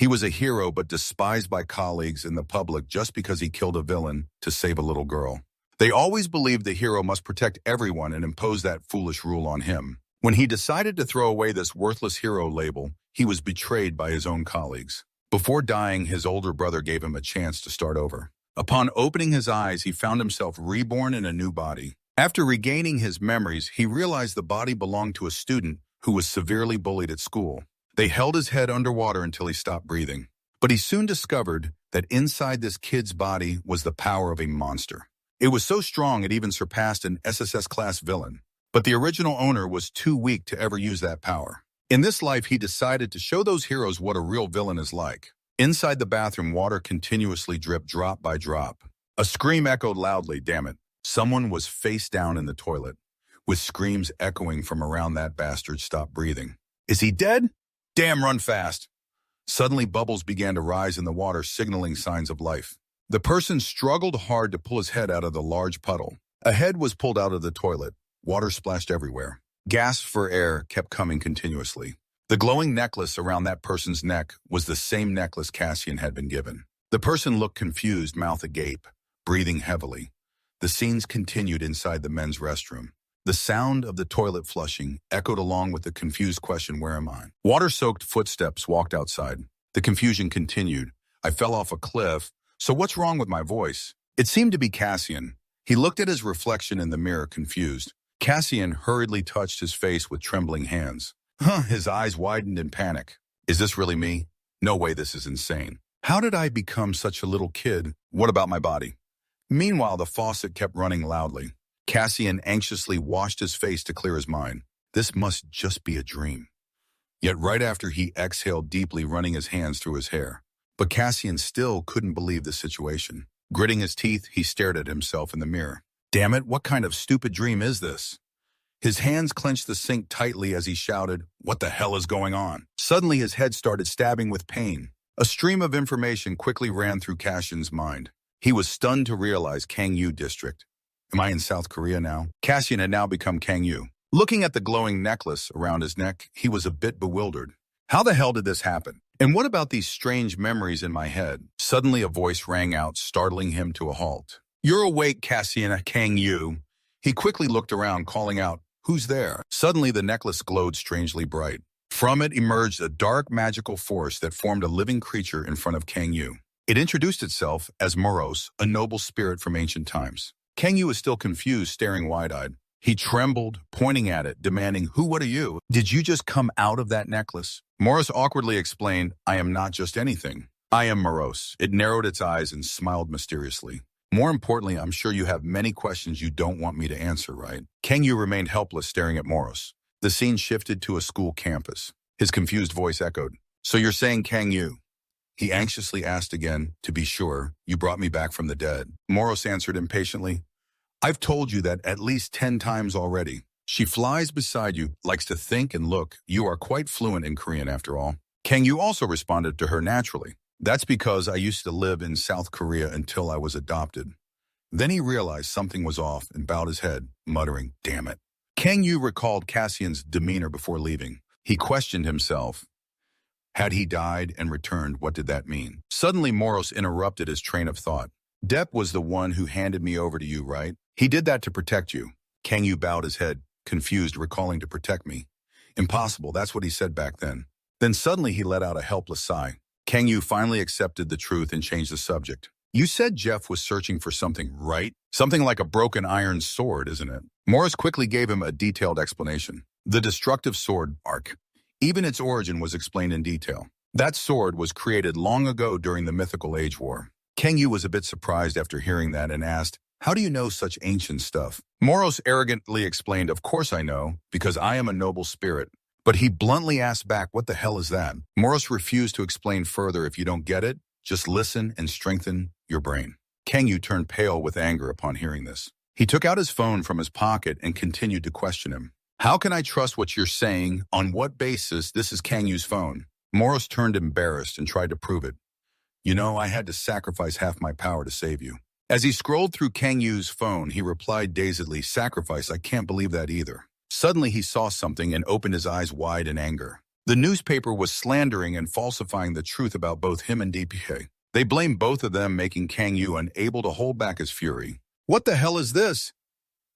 He was a hero but despised by colleagues and the public just because he killed a villain to save a little girl. They always believed the hero must protect everyone and impose that foolish rule on him. When he decided to throw away this worthless hero label, he was betrayed by his own colleagues. Before dying, his older brother gave him a chance to start over. Upon opening his eyes, he found himself reborn in a new body. After regaining his memories, he realized the body belonged to a student who was severely bullied at school. They held his head underwater until he stopped breathing. But he soon discovered that inside this kid's body was the power of a monster. It was so strong it even surpassed an SSS-class villain. But the original owner was too weak to ever use that power. In this life, he decided to show those heroes what a real villain is like. Inside the bathroom, water continuously dripped drop by drop. A scream echoed loudly, damn it. Someone was face down in the toilet, with screams echoing from around that bastard stopped breathing. Is he dead? Damn, run fast. Suddenly, bubbles began to rise in the water, signaling signs of life. The person struggled hard to pull his head out of the large puddle. A head was pulled out of the toilet. Water splashed everywhere. Gasps for air kept coming continuously. The glowing necklace around that person's neck was the same necklace Cassian had been given. The person looked confused, mouth agape, breathing heavily. The scenes continued inside the men's restroom. The sound of the toilet flushing echoed along with the confused question, where am I? Water-soaked footsteps walked outside. The confusion continued. I fell off a cliff, so what's wrong with my voice? It seemed to be Cassian. He looked at his reflection in the mirror, confused. Cassian hurriedly touched his face with trembling hands. His eyes widened in panic. Is this really me? No way, this is insane. How did I become such a little kid? What about my body? Meanwhile, the faucet kept running loudly. Cassian anxiously washed his face to clear his mind. This must just be a dream. Yet right after he exhaled deeply, running his hands through his hair. But Cassian still couldn't believe the situation. Gritting his teeth, he stared at himself in the mirror. Damn it, what kind of stupid dream is this? His hands clenched the sink tightly as he shouted, what the hell is going on? Suddenly his head started stabbing with pain. A stream of information quickly ran through Cassian's mind. He was stunned to realize Kangyu District. Am I in South Korea now? Cassian had now become Kangyu. Looking at the glowing necklace around his neck, he was a bit bewildered. How the hell did this happen? And what about these strange memories in my head? Suddenly a voice rang out, startling him to a halt. You're awake, Cassian Kangyu. He quickly looked around, calling out, who's there? Suddenly the necklace glowed strangely bright. From it emerged a dark magical force that formed a living creature in front of Kangyu. It introduced itself as Moros, a noble spirit from ancient times. Kangyu was still confused, staring wide-eyed. He trembled, pointing at it, demanding, what are you? Did you just come out of that necklace? Moros awkwardly explained, I am not just anything. I am Moros. It narrowed its eyes and smiled mysteriously. More importantly, I'm sure you have many questions you don't want me to answer, right? Kangyu remained helpless, staring at Moros. The scene shifted to a school campus. His confused voice echoed. So you're saying Kangyu? He anxiously asked again, to be sure, you brought me back from the dead. Moros answered impatiently, I've told you that at least 10 times already. She flies beside you, likes to think and look. You are quite fluent in Korean after all. Kangyu also responded to her naturally. That's because I used to live in South Korea until I was adopted. Then he realized something was off and bowed his head, muttering, damn it. Kangyu recalled Cassian's demeanor before leaving. He questioned himself. Had he died and returned, what did that mean? Suddenly, Moros interrupted his train of thought. Depp was the one who handed me over to you, right? He did that to protect you. Kangyu bowed his head, confused, recalling to protect me. Impossible, that's what he said back then. Then suddenly he let out a helpless sigh. Kangyu finally accepted the truth and changed the subject. You said Jeff was searching for something, right? Something like a broken iron sword, isn't it? Morris quickly gave him a detailed explanation. The destructive sword, Arc. Even its origin was explained in detail. That sword was created long ago during the Mythical Age War. Kangyu was a bit surprised after hearing that and asked, how do you know such ancient stuff? Moros arrogantly explained, of course I know, because I am a noble spirit. But he bluntly asked back, what the hell is that? Moros refused to explain further. If you don't get it, just listen and strengthen your brain. Kangyu turned pale with anger upon hearing this. He took out his phone from his pocket and continued to question him. How can I trust what you're saying? On what basis? This is Kangyu's phone. Moros turned embarrassed and tried to prove it. You know, I had to sacrifice half my power to save you. As he scrolled through Kangyu's phone, he replied dazedly, sacrifice, I can't believe that either. Suddenly he saw something and opened his eyes wide in anger. The newspaper was slandering and falsifying the truth about both him and DPA. They blamed both of them, making Kang Yu unable to hold back his fury. What the hell is this?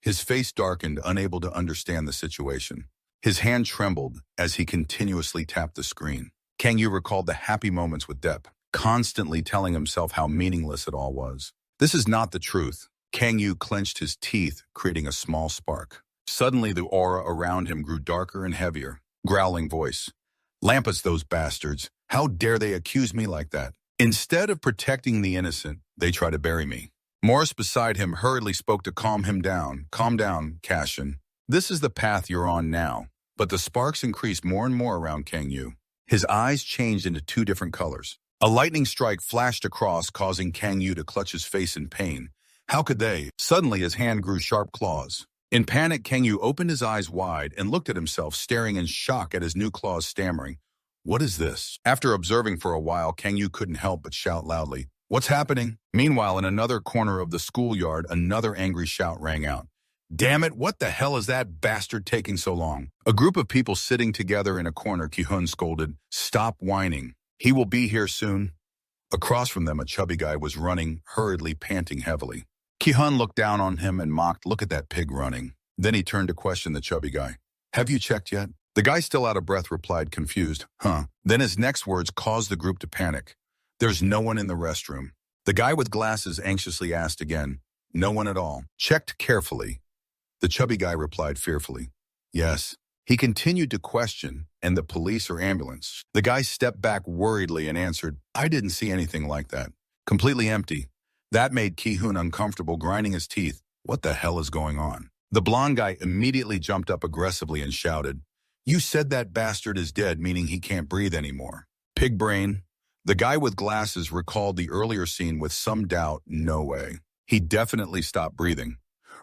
His face darkened, unable to understand the situation. His hand trembled as he continuously tapped the screen. Kang Yu recalled the happy moments with Depp, constantly telling himself how meaningless it all was. This is not the truth. Kang Yu clenched his teeth, creating a small spark. Suddenly, the aura around him grew darker and heavier. Growling voice. Lampus, those bastards. How dare they accuse me like that? Instead of protecting the innocent, they try to bury me. Morris beside him hurriedly spoke to calm him down. Calm down, Cashin. This is the path you're on now. But the sparks increased more and more around Kang Yu. His eyes changed into two different colors. A lightning strike flashed across, causing Kang Yu to clutch his face in pain. How could they? Suddenly, his hand grew sharp claws. In panic, Kang Yu opened his eyes wide and looked at himself, staring in shock at his new claws, stammering. What is this? After observing for a while, Kang Yu couldn't help but shout loudly. What's happening? Meanwhile, in another corner of the schoolyard, another angry shout rang out. Damn it, what the hell is that bastard taking so long? A group of people sitting together in a corner, Ki-hun scolded. Stop whining. He will be here soon. Across from them, a chubby guy was running, hurriedly panting heavily. Ki-hun looked down on him and mocked, look at that pig running. Then he turned to question the chubby guy. Have you checked yet? The guy, still out of breath, replied, confused. Then his next words caused the group to panic. There's no one in the restroom. The guy with glasses anxiously asked again. No one at all. Checked carefully. The chubby guy replied fearfully. Yes. He continued to question, and the police or ambulance. The guy stepped back worriedly and answered, I didn't see anything like that. Completely empty. That made Ki-hun uncomfortable, grinding his teeth. What the hell is going on? The blonde guy immediately jumped up aggressively and shouted, You said that bastard is dead, meaning he can't breathe anymore. Pig brain. The guy with glasses recalled the earlier scene with some doubt. No way. He definitely stopped breathing.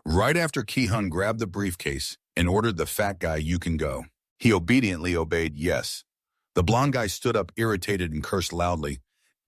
Right after Ki-hun grabbed the briefcase and ordered the fat guy, you can go. He obediently obeyed yes. The blonde guy stood up irritated and cursed loudly.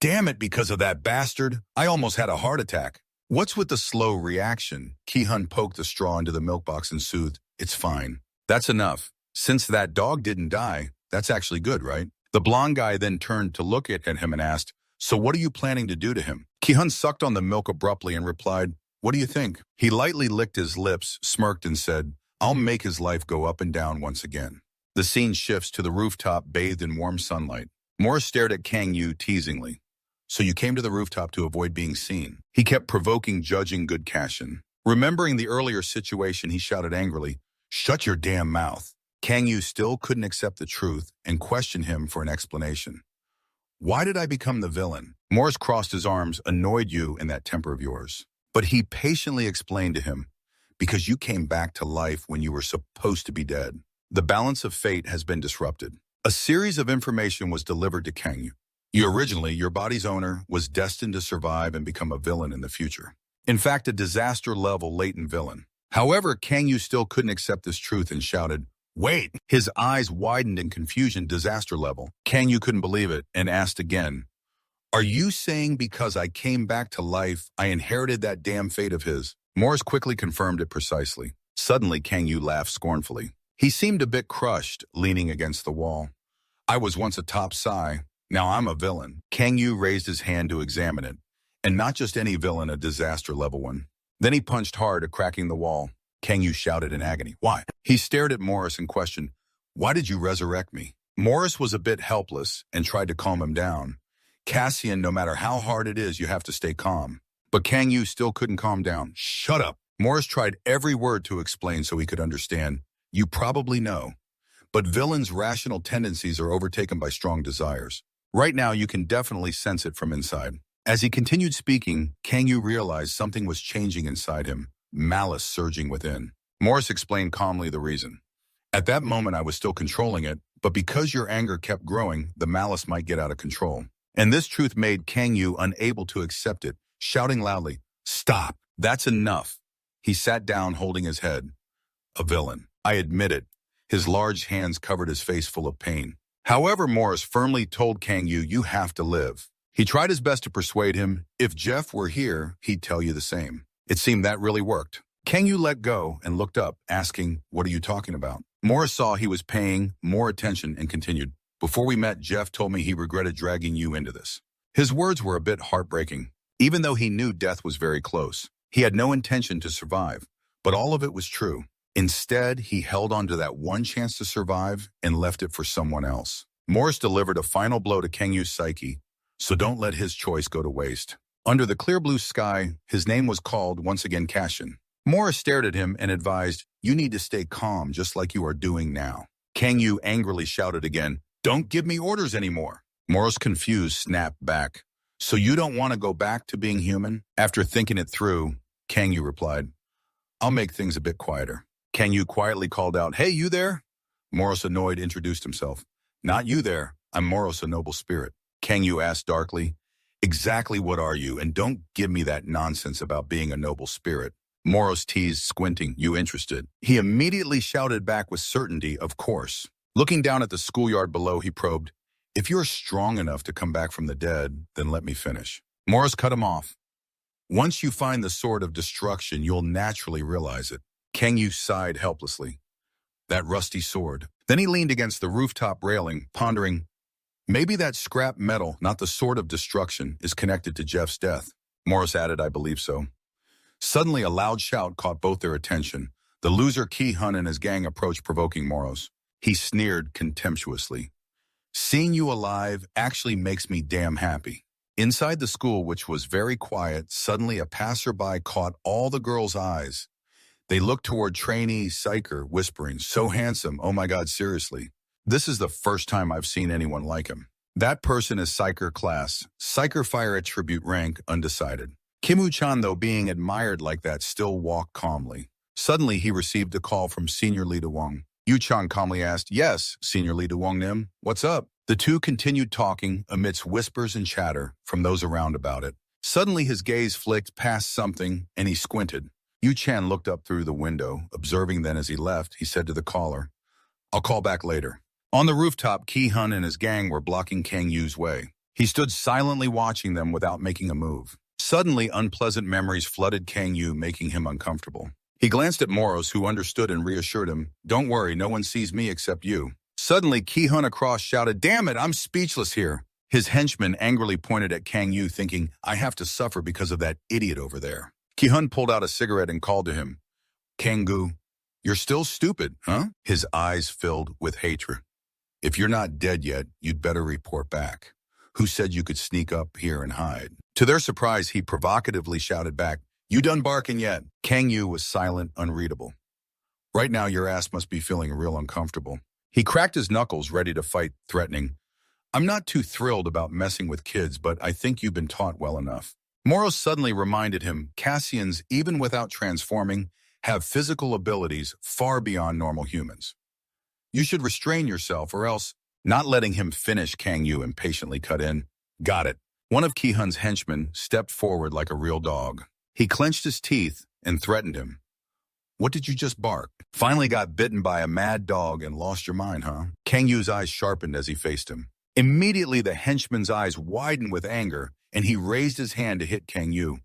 Damn it, because of that bastard, I almost had a heart attack. What's with the slow reaction? Ki-hun poked the straw into the milk box and soothed. It's fine. That's enough. Since that dog didn't die, that's actually good, right? The blonde guy then turned to look at him and asked, So what are you planning to do to him? Ki-hun sucked on the milk abruptly and replied, What do you think? He lightly licked his lips, smirked and said, I'll make his life go up and down once again. The scene shifts to the rooftop bathed in warm sunlight. Morris stared at Kang Yu teasingly. So you came to the rooftop to avoid being seen. He kept provoking, judging good Cashin. Remembering the earlier situation, he shouted angrily, Shut your damn mouth. Kang Yu still couldn't accept the truth and questioned him for an explanation. Why did I become the villain? Morris crossed his arms, annoyed you in that temper of yours. But he patiently explained to him, because you came back to life when you were supposed to be dead. The balance of fate has been disrupted. A series of information was delivered to Kang Yu. Originally, your body's owner was destined to survive and become a villain in the future. In fact, a disaster-level latent villain. However, Kang Yu still couldn't accept this truth and shouted, Wait! His eyes widened in confusion. Disaster level. Kang Yu couldn't believe it and asked again, Are you saying because I came back to life, I inherited that damn fate of his? Morris quickly confirmed it precisely. Suddenly, Kang Yu laughed scornfully. He seemed a bit crushed, leaning against the wall. I was once a top Psy. Now I'm a villain. Kang Yu raised his hand to examine it. And not just any villain, a disaster-level one. Then he punched hard, cracking the wall. Kang Yu shouted in agony. Why? He stared at Morris and questioned, Why did you resurrect me? Morris was a bit helpless and tried to calm him down. Cassian, no matter how hard it is, you have to stay calm. But Kang Yu still couldn't calm down. Shut up. Morris tried every word to explain so he could understand. You probably know. But villains' rational tendencies are overtaken by strong desires. Right now, you can definitely sense it from inside. As he continued speaking, Kang Yu realized something was changing inside him, malice surging within. Morris explained calmly the reason. At that moment, I was still controlling it, but because your anger kept growing, the malice might get out of control. And this truth made Kang Yu unable to accept it, shouting loudly, Stop! That's enough! He sat down, holding his head. A villain. I admit it. His large hands covered his face full of pain. However, Morris firmly told Kang Yu, you have to live. He tried his best to persuade him, if Jeff were here, he'd tell you the same. It seemed that really worked. Kang Yu let go and looked up, asking, What are you talking about? Morris saw he was paying more attention and continued, Before we met, Jeff told me he regretted dragging you into this. His words were a bit heartbreaking. Even though he knew death was very close, he had no intention to survive, but all of it was true. Instead, he held on to that one chance to survive and left it for someone else. Morris delivered a final blow to Kangyu's psyche, so don't let his choice go to waste. Under the clear blue sky, his name was called once again Cashin. Morris stared at him and advised, "You need to stay calm just like you are doing now." Kangyu angrily shouted again, "Don't give me orders anymore." Morris, confused, snapped back, "So you don't want to go back to being human?" After thinking it through, Kangyu replied, "I'll make things a bit quieter." Kangyu quietly called out, "Hey, you there?" Morris, annoyed, introduced himself. "Not you there. I'm Morris, a noble spirit." Kangyu asked darkly, "Exactly what are you? And don't give me that nonsense about being a noble spirit." Morris teased, squinting, "You interested?" He immediately shouted back with certainty, "Of course." Looking down at the schoolyard below, he probed, "If you're strong enough to come back from the dead, then let me finish." Morris cut him off. "Once you find the sword of destruction, you'll naturally realize it." Kangyu sighed helplessly. That rusty sword. Then he leaned against the rooftop railing, pondering, maybe that scrap metal, not the sword of destruction, is connected to Jeff's death. Morris added, "I believe so." Suddenly, a loud shout caught both their attention. The loser Ki-hun and his gang approached, provoking Morris. He sneered contemptuously. "Seeing you alive actually makes me damn happy." Inside the school, which was very quiet, suddenly a passerby caught all the girls' eyes. They looked toward trainee Psyker, whispering, "So handsome, oh my God, seriously. This is the first time I've seen anyone like him." That person is Psyker class, Psyker fire attribute rank, undecided. Kimu-chan, though, being admired like that, still walked calmly. Suddenly, he received a call from Senior Lee De-wong. Yu-chan calmly asked, "Yes, Senior Lee De-wong-nim, what's up?" The two continued talking amidst whispers and chatter from those around about it. Suddenly, his gaze flicked past something, and he squinted. Yu-chan looked up through the window. Observing then as he left, he said to the caller, "I'll call back later." On the rooftop, Ki-hun and his gang were blocking Kang-yu's way. He stood silently watching them without making a move. Suddenly, unpleasant memories flooded Kang-yu, making him uncomfortable. He glanced at Morris, who understood and reassured him, "Don't worry, no one sees me except you." Suddenly, Ki-hun across shouted, "Damn it, I'm speechless here." His henchman angrily pointed at Kang-yu, thinking, "I have to suffer because of that idiot over there." Ki-hun pulled out a cigarette and called to him, "Kang-gu, you're still stupid, huh?" His eyes filled with hatred. "If you're not dead yet, you'd better report back. Who said you could sneak up here and hide?" To their surprise, he provocatively shouted back, "You done barking yet?" Kang-yu was silent, unreadable. "Right now, your ass must be feeling real uncomfortable." He cracked his knuckles, ready to fight, threatening, "I'm not too thrilled about messing with kids, but I think you've been taught well enough." Moros suddenly reminded him, Cassians, even without transforming, have physical abilities far beyond normal humans. "You should restrain yourself or else," not letting him finish, Kang-yu impatiently cut in, "Got it." One of Ki-hun's henchmen stepped forward like a real dog. He clenched his teeth and threatened him. "What did you just bark? Finally got bitten by a mad dog and lost your mind, huh?" Kang-yu's eyes sharpened as he faced him. Immediately, the henchman's eyes widened with anger, and he raised his hand to hit Kang-yu.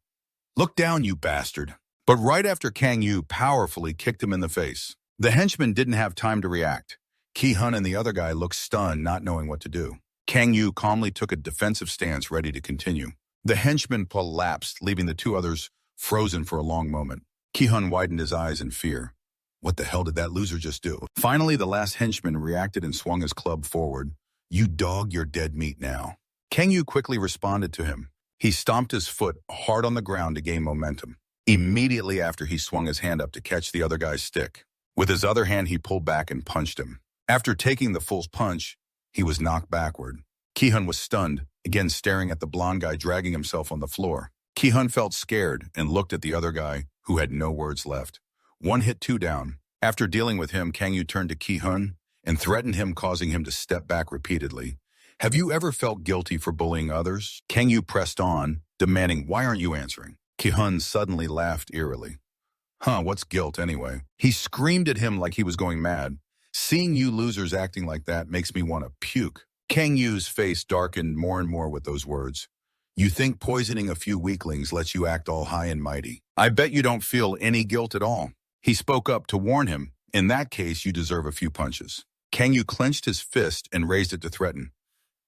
"Look down, you bastard." But right after Kang-yu powerfully kicked him in the face, the henchman didn't have time to react. Ki-hun and the other guy looked stunned, not knowing what to do. Kang-yu calmly took a defensive stance, ready to continue. The henchman collapsed, leaving the two others frozen for a long moment. Ki-hun widened his eyes in fear. What the hell did that loser just do? Finally, the last henchman reacted and swung his club forward. "You dog, you're dead meat now." Kang-yu quickly responded to him. He stomped his foot hard on the ground to gain momentum. Immediately after, he swung his hand up to catch the other guy's stick. With his other hand, he pulled back and punched him. After taking the full punch, he was knocked backward. Ki-hun was stunned, again staring at the blonde guy dragging himself on the floor. Ki-hun felt scared and looked at the other guy, who had no words left. One hit, two down. After dealing with him, Kang-yu turned to Ki-hun and threatened him, causing him to step back repeatedly. "Have you ever felt guilty for bullying others?" Kang-yu pressed on, demanding, "Why aren't you answering?" Ki-hun suddenly laughed eerily. What's guilt anyway?" He screamed at him like he was going mad. "Seeing you losers acting like that makes me want to puke." Kang-yu's face darkened more and more with those words. "You think poisoning a few weaklings lets you act all high and mighty? I bet you don't feel any guilt at all." He spoke up to warn him, "In that case, you deserve a few punches." Kang Yu clenched his fist and raised it to threaten.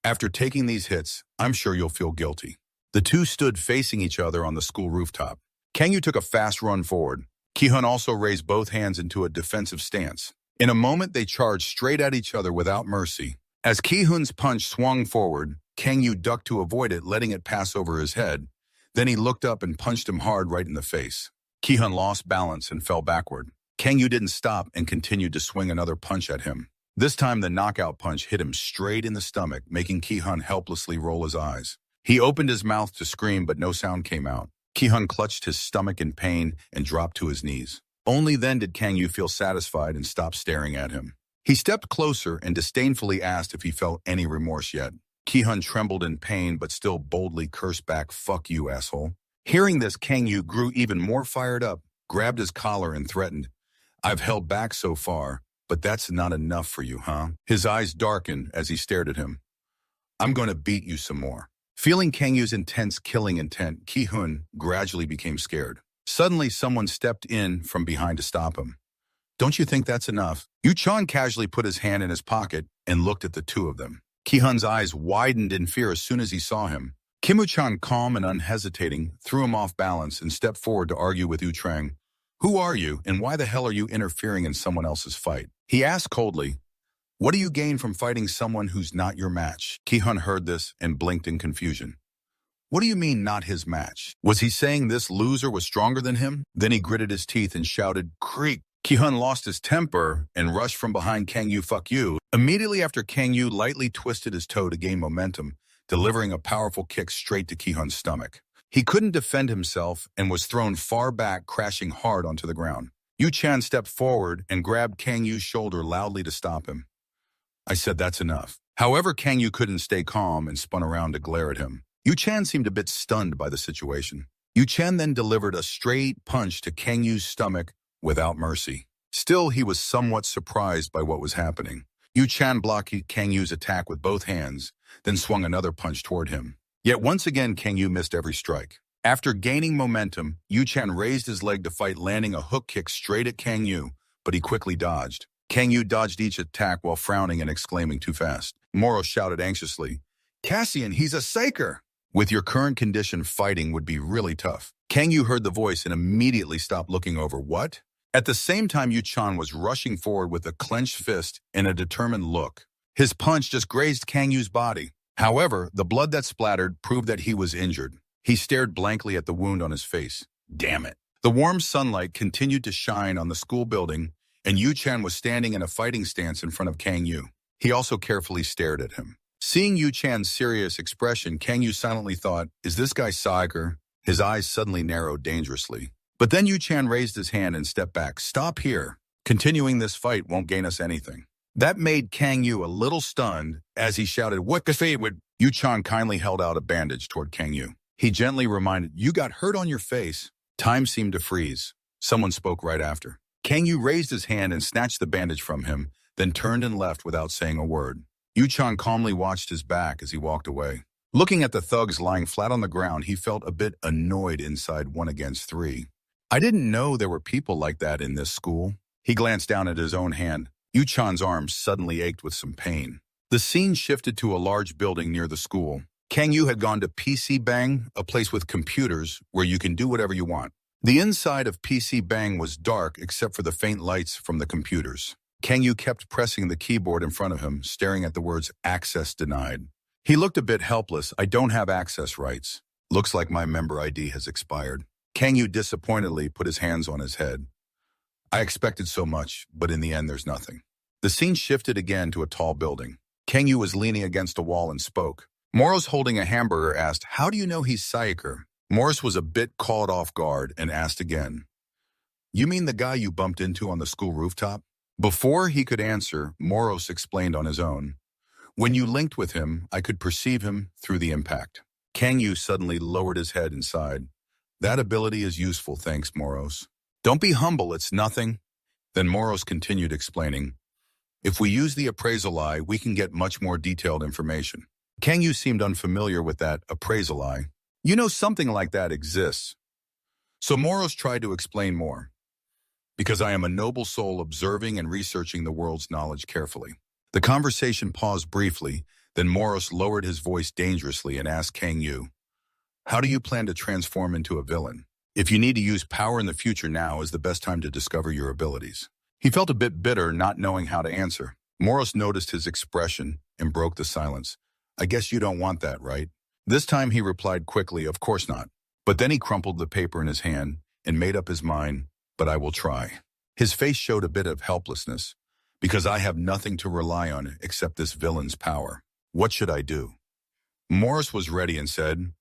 After taking these hits, I'm sure you'll feel guilty. The two stood facing each other on the school rooftop. Kang Yu took a fast run forward. Ki-hun also raised both hands into a defensive stance. In a moment, they charged straight at each other without mercy. As Ki-hun's punch swung forward, Kang Yu ducked to avoid it, letting it pass over his head. Then he looked up and punched him hard right in the face. Ki-hun lost balance and fell backward. Kang Yu didn't stop and continued to swing another punch at him. This time, the knockout punch hit him straight in the stomach, making Ki-hun helplessly roll his eyes. He opened his mouth to scream, but no sound came out. Ki-hun clutched his stomach in pain and dropped to his knees. Only then did Kang Yu feel satisfied and stop staring at him. He stepped closer and disdainfully asked if he felt any remorse yet. Ki-hun trembled in pain but still boldly cursed back, "Fuck you, asshole." Hearing this, Kang Yu grew even more fired up, grabbed his collar and threatened, "I've held back so far, but that's not enough for you, huh?" His eyes darkened as he stared at him. "I'm going to beat you some more." Feeling Kang Yu's intense killing intent, Ki-hun gradually became scared. Suddenly, someone stepped in from behind to stop him. "Don't you think that's enough?" Yu-chan casually put his hand in his pocket and looked at the two of them. Ki-hun's eyes widened in fear as soon as he saw him. Kim-woo-chan, calm and unhesitating, threw him off balance and stepped forward to argue with Yu-trang. "Who are you, and why the hell are you interfering in someone else's fight?" He asked coldly. "What do you gain from fighting someone who's not your match?" Ki-hun heard this and blinked in confusion. "What do you mean, not his match? Was he saying this loser was stronger than him?" Then he gritted his teeth and shouted, "Creak!" Ki-hun lost his temper and rushed from behind Kang Yu. "Fuck you." Immediately after, Kang Yu lightly twisted his toe to gain momentum, delivering a powerful kick straight to Ki-hun's stomach. He couldn't defend himself and was thrown far back, crashing hard onto the ground. Yu-chan stepped forward and grabbed Kang Yu's shoulder loudly to stop him. "I said that's enough." However, Kang Yu couldn't stay calm and spun around to glare at him. Yu-chan seemed a bit stunned by the situation. Yu-chan then delivered a straight punch to Kang Yu's stomach without mercy. Still, he was somewhat surprised by what was happening. Yu-chan blocked Kang Yu's attack with both hands, then swung another punch toward him. Yet once again, Kang Yu missed every strike. After gaining momentum, Yu-chan raised his leg to fight, landing a hook kick straight at Kang Yu, but he quickly dodged. Kang Yu dodged each attack while frowning and exclaiming, "Too fast." Moro shouted anxiously, "Cassian, he's a psyker!" "With your current condition, fighting would be really tough." Kang Yu heard the voice and immediately stopped looking over. "What?" At the same time, Yu-chan was rushing forward with a clenched fist and a determined look. His punch just grazed Kang Yu's body. However, the blood that splattered proved that he was injured. He stared blankly at the wound on his face. Damn it. The warm sunlight continued to shine on the school building, and Yu-chan was standing in a fighting stance in front of Kang Yu. He also carefully stared at him. Seeing Yu-chan's serious expression, Kang Yu silently thought, "Is this guy Saiger?" His eyes suddenly narrowed dangerously. But then Yu-chan raised his hand and stepped back. "Stop here. Continuing this fight won't gain us anything." That made Kang Yu a little stunned as he shouted, "What the fate would?" Yu-chan kindly held out a bandage toward Kang Yu. He gently reminded, "You got hurt on your face." Time seemed to freeze. Someone spoke right after. Kang Yu raised his hand and snatched the bandage from him, then turned and left without saying a word. Yu-chan calmly watched his back as he walked away. Looking at the thugs lying flat on the ground, he felt a bit annoyed inside 1 against 3. "I didn't know there were people like that in this school." He glanced down at his own hand. Yu-chan's arm suddenly ached with some pain. The scene shifted to a large building near the school. Kang Yu had gone to PC Bang, a place with computers where you can do whatever you want. The inside of PC Bang was dark except for the faint lights from the computers. Kang Yu kept pressing the keyboard in front of him, staring at the words "access denied." He looked a bit helpless. "I don't have access rights. Looks like my member ID has expired." Kang Yu disappointedly put his hands on his head. "I expected so much, but in the end there's nothing." The scene shifted again to a tall building. Kang Yu was leaning against a wall and spoke. Morris, holding a hamburger, asked, "How do you know he's Saiker?" Morris was a bit caught off guard and asked again, "You mean the guy you bumped into on the school rooftop?" Before he could answer, Moros explained on his own. "When you linked with him, I could perceive him through the impact." Kang Yu suddenly lowered his head and sighed. "That ability is useful, thanks, Moros." "Don't be humble, it's nothing." Then Moros continued explaining, "If we use the appraisal eye, we can get much more detailed information." Kang Yu seemed unfamiliar with that appraisal eye. "You know, something like that exists." So Moros tried to explain more. "Because I am a noble soul observing and researching the world's knowledge carefully." The conversation paused briefly, then Morris lowered his voice dangerously and asked Kang Yu, "How do you plan to transform into a villain? If you need to use power in the future, now is the best time to discover your abilities." He felt a bit bitter, not knowing how to answer. Morris noticed his expression and broke the silence. "I guess you don't want that, right?" This time he replied quickly, "Of course not." But then he crumpled the paper in his hand and made up his mind, "But I will try." His face showed a bit of helplessness. "Because I have nothing to rely on except this villain's power. What should I do?" Morris was ready and said,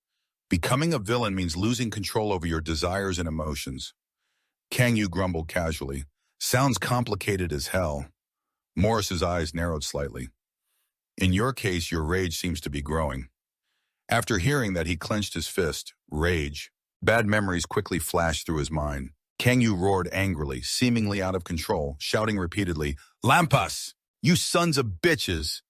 "Becoming a villain means losing control over your desires and emotions." Kang Yu grumbled casually, "Sounds complicated as hell." Morris's eyes narrowed slightly. "In your case, your rage seems to be growing." After hearing that, he clenched his fist. Rage. Bad memories quickly flashed through his mind. Kang Yu roared angrily, seemingly out of control, shouting repeatedly, "Lampas! You sons of bitches!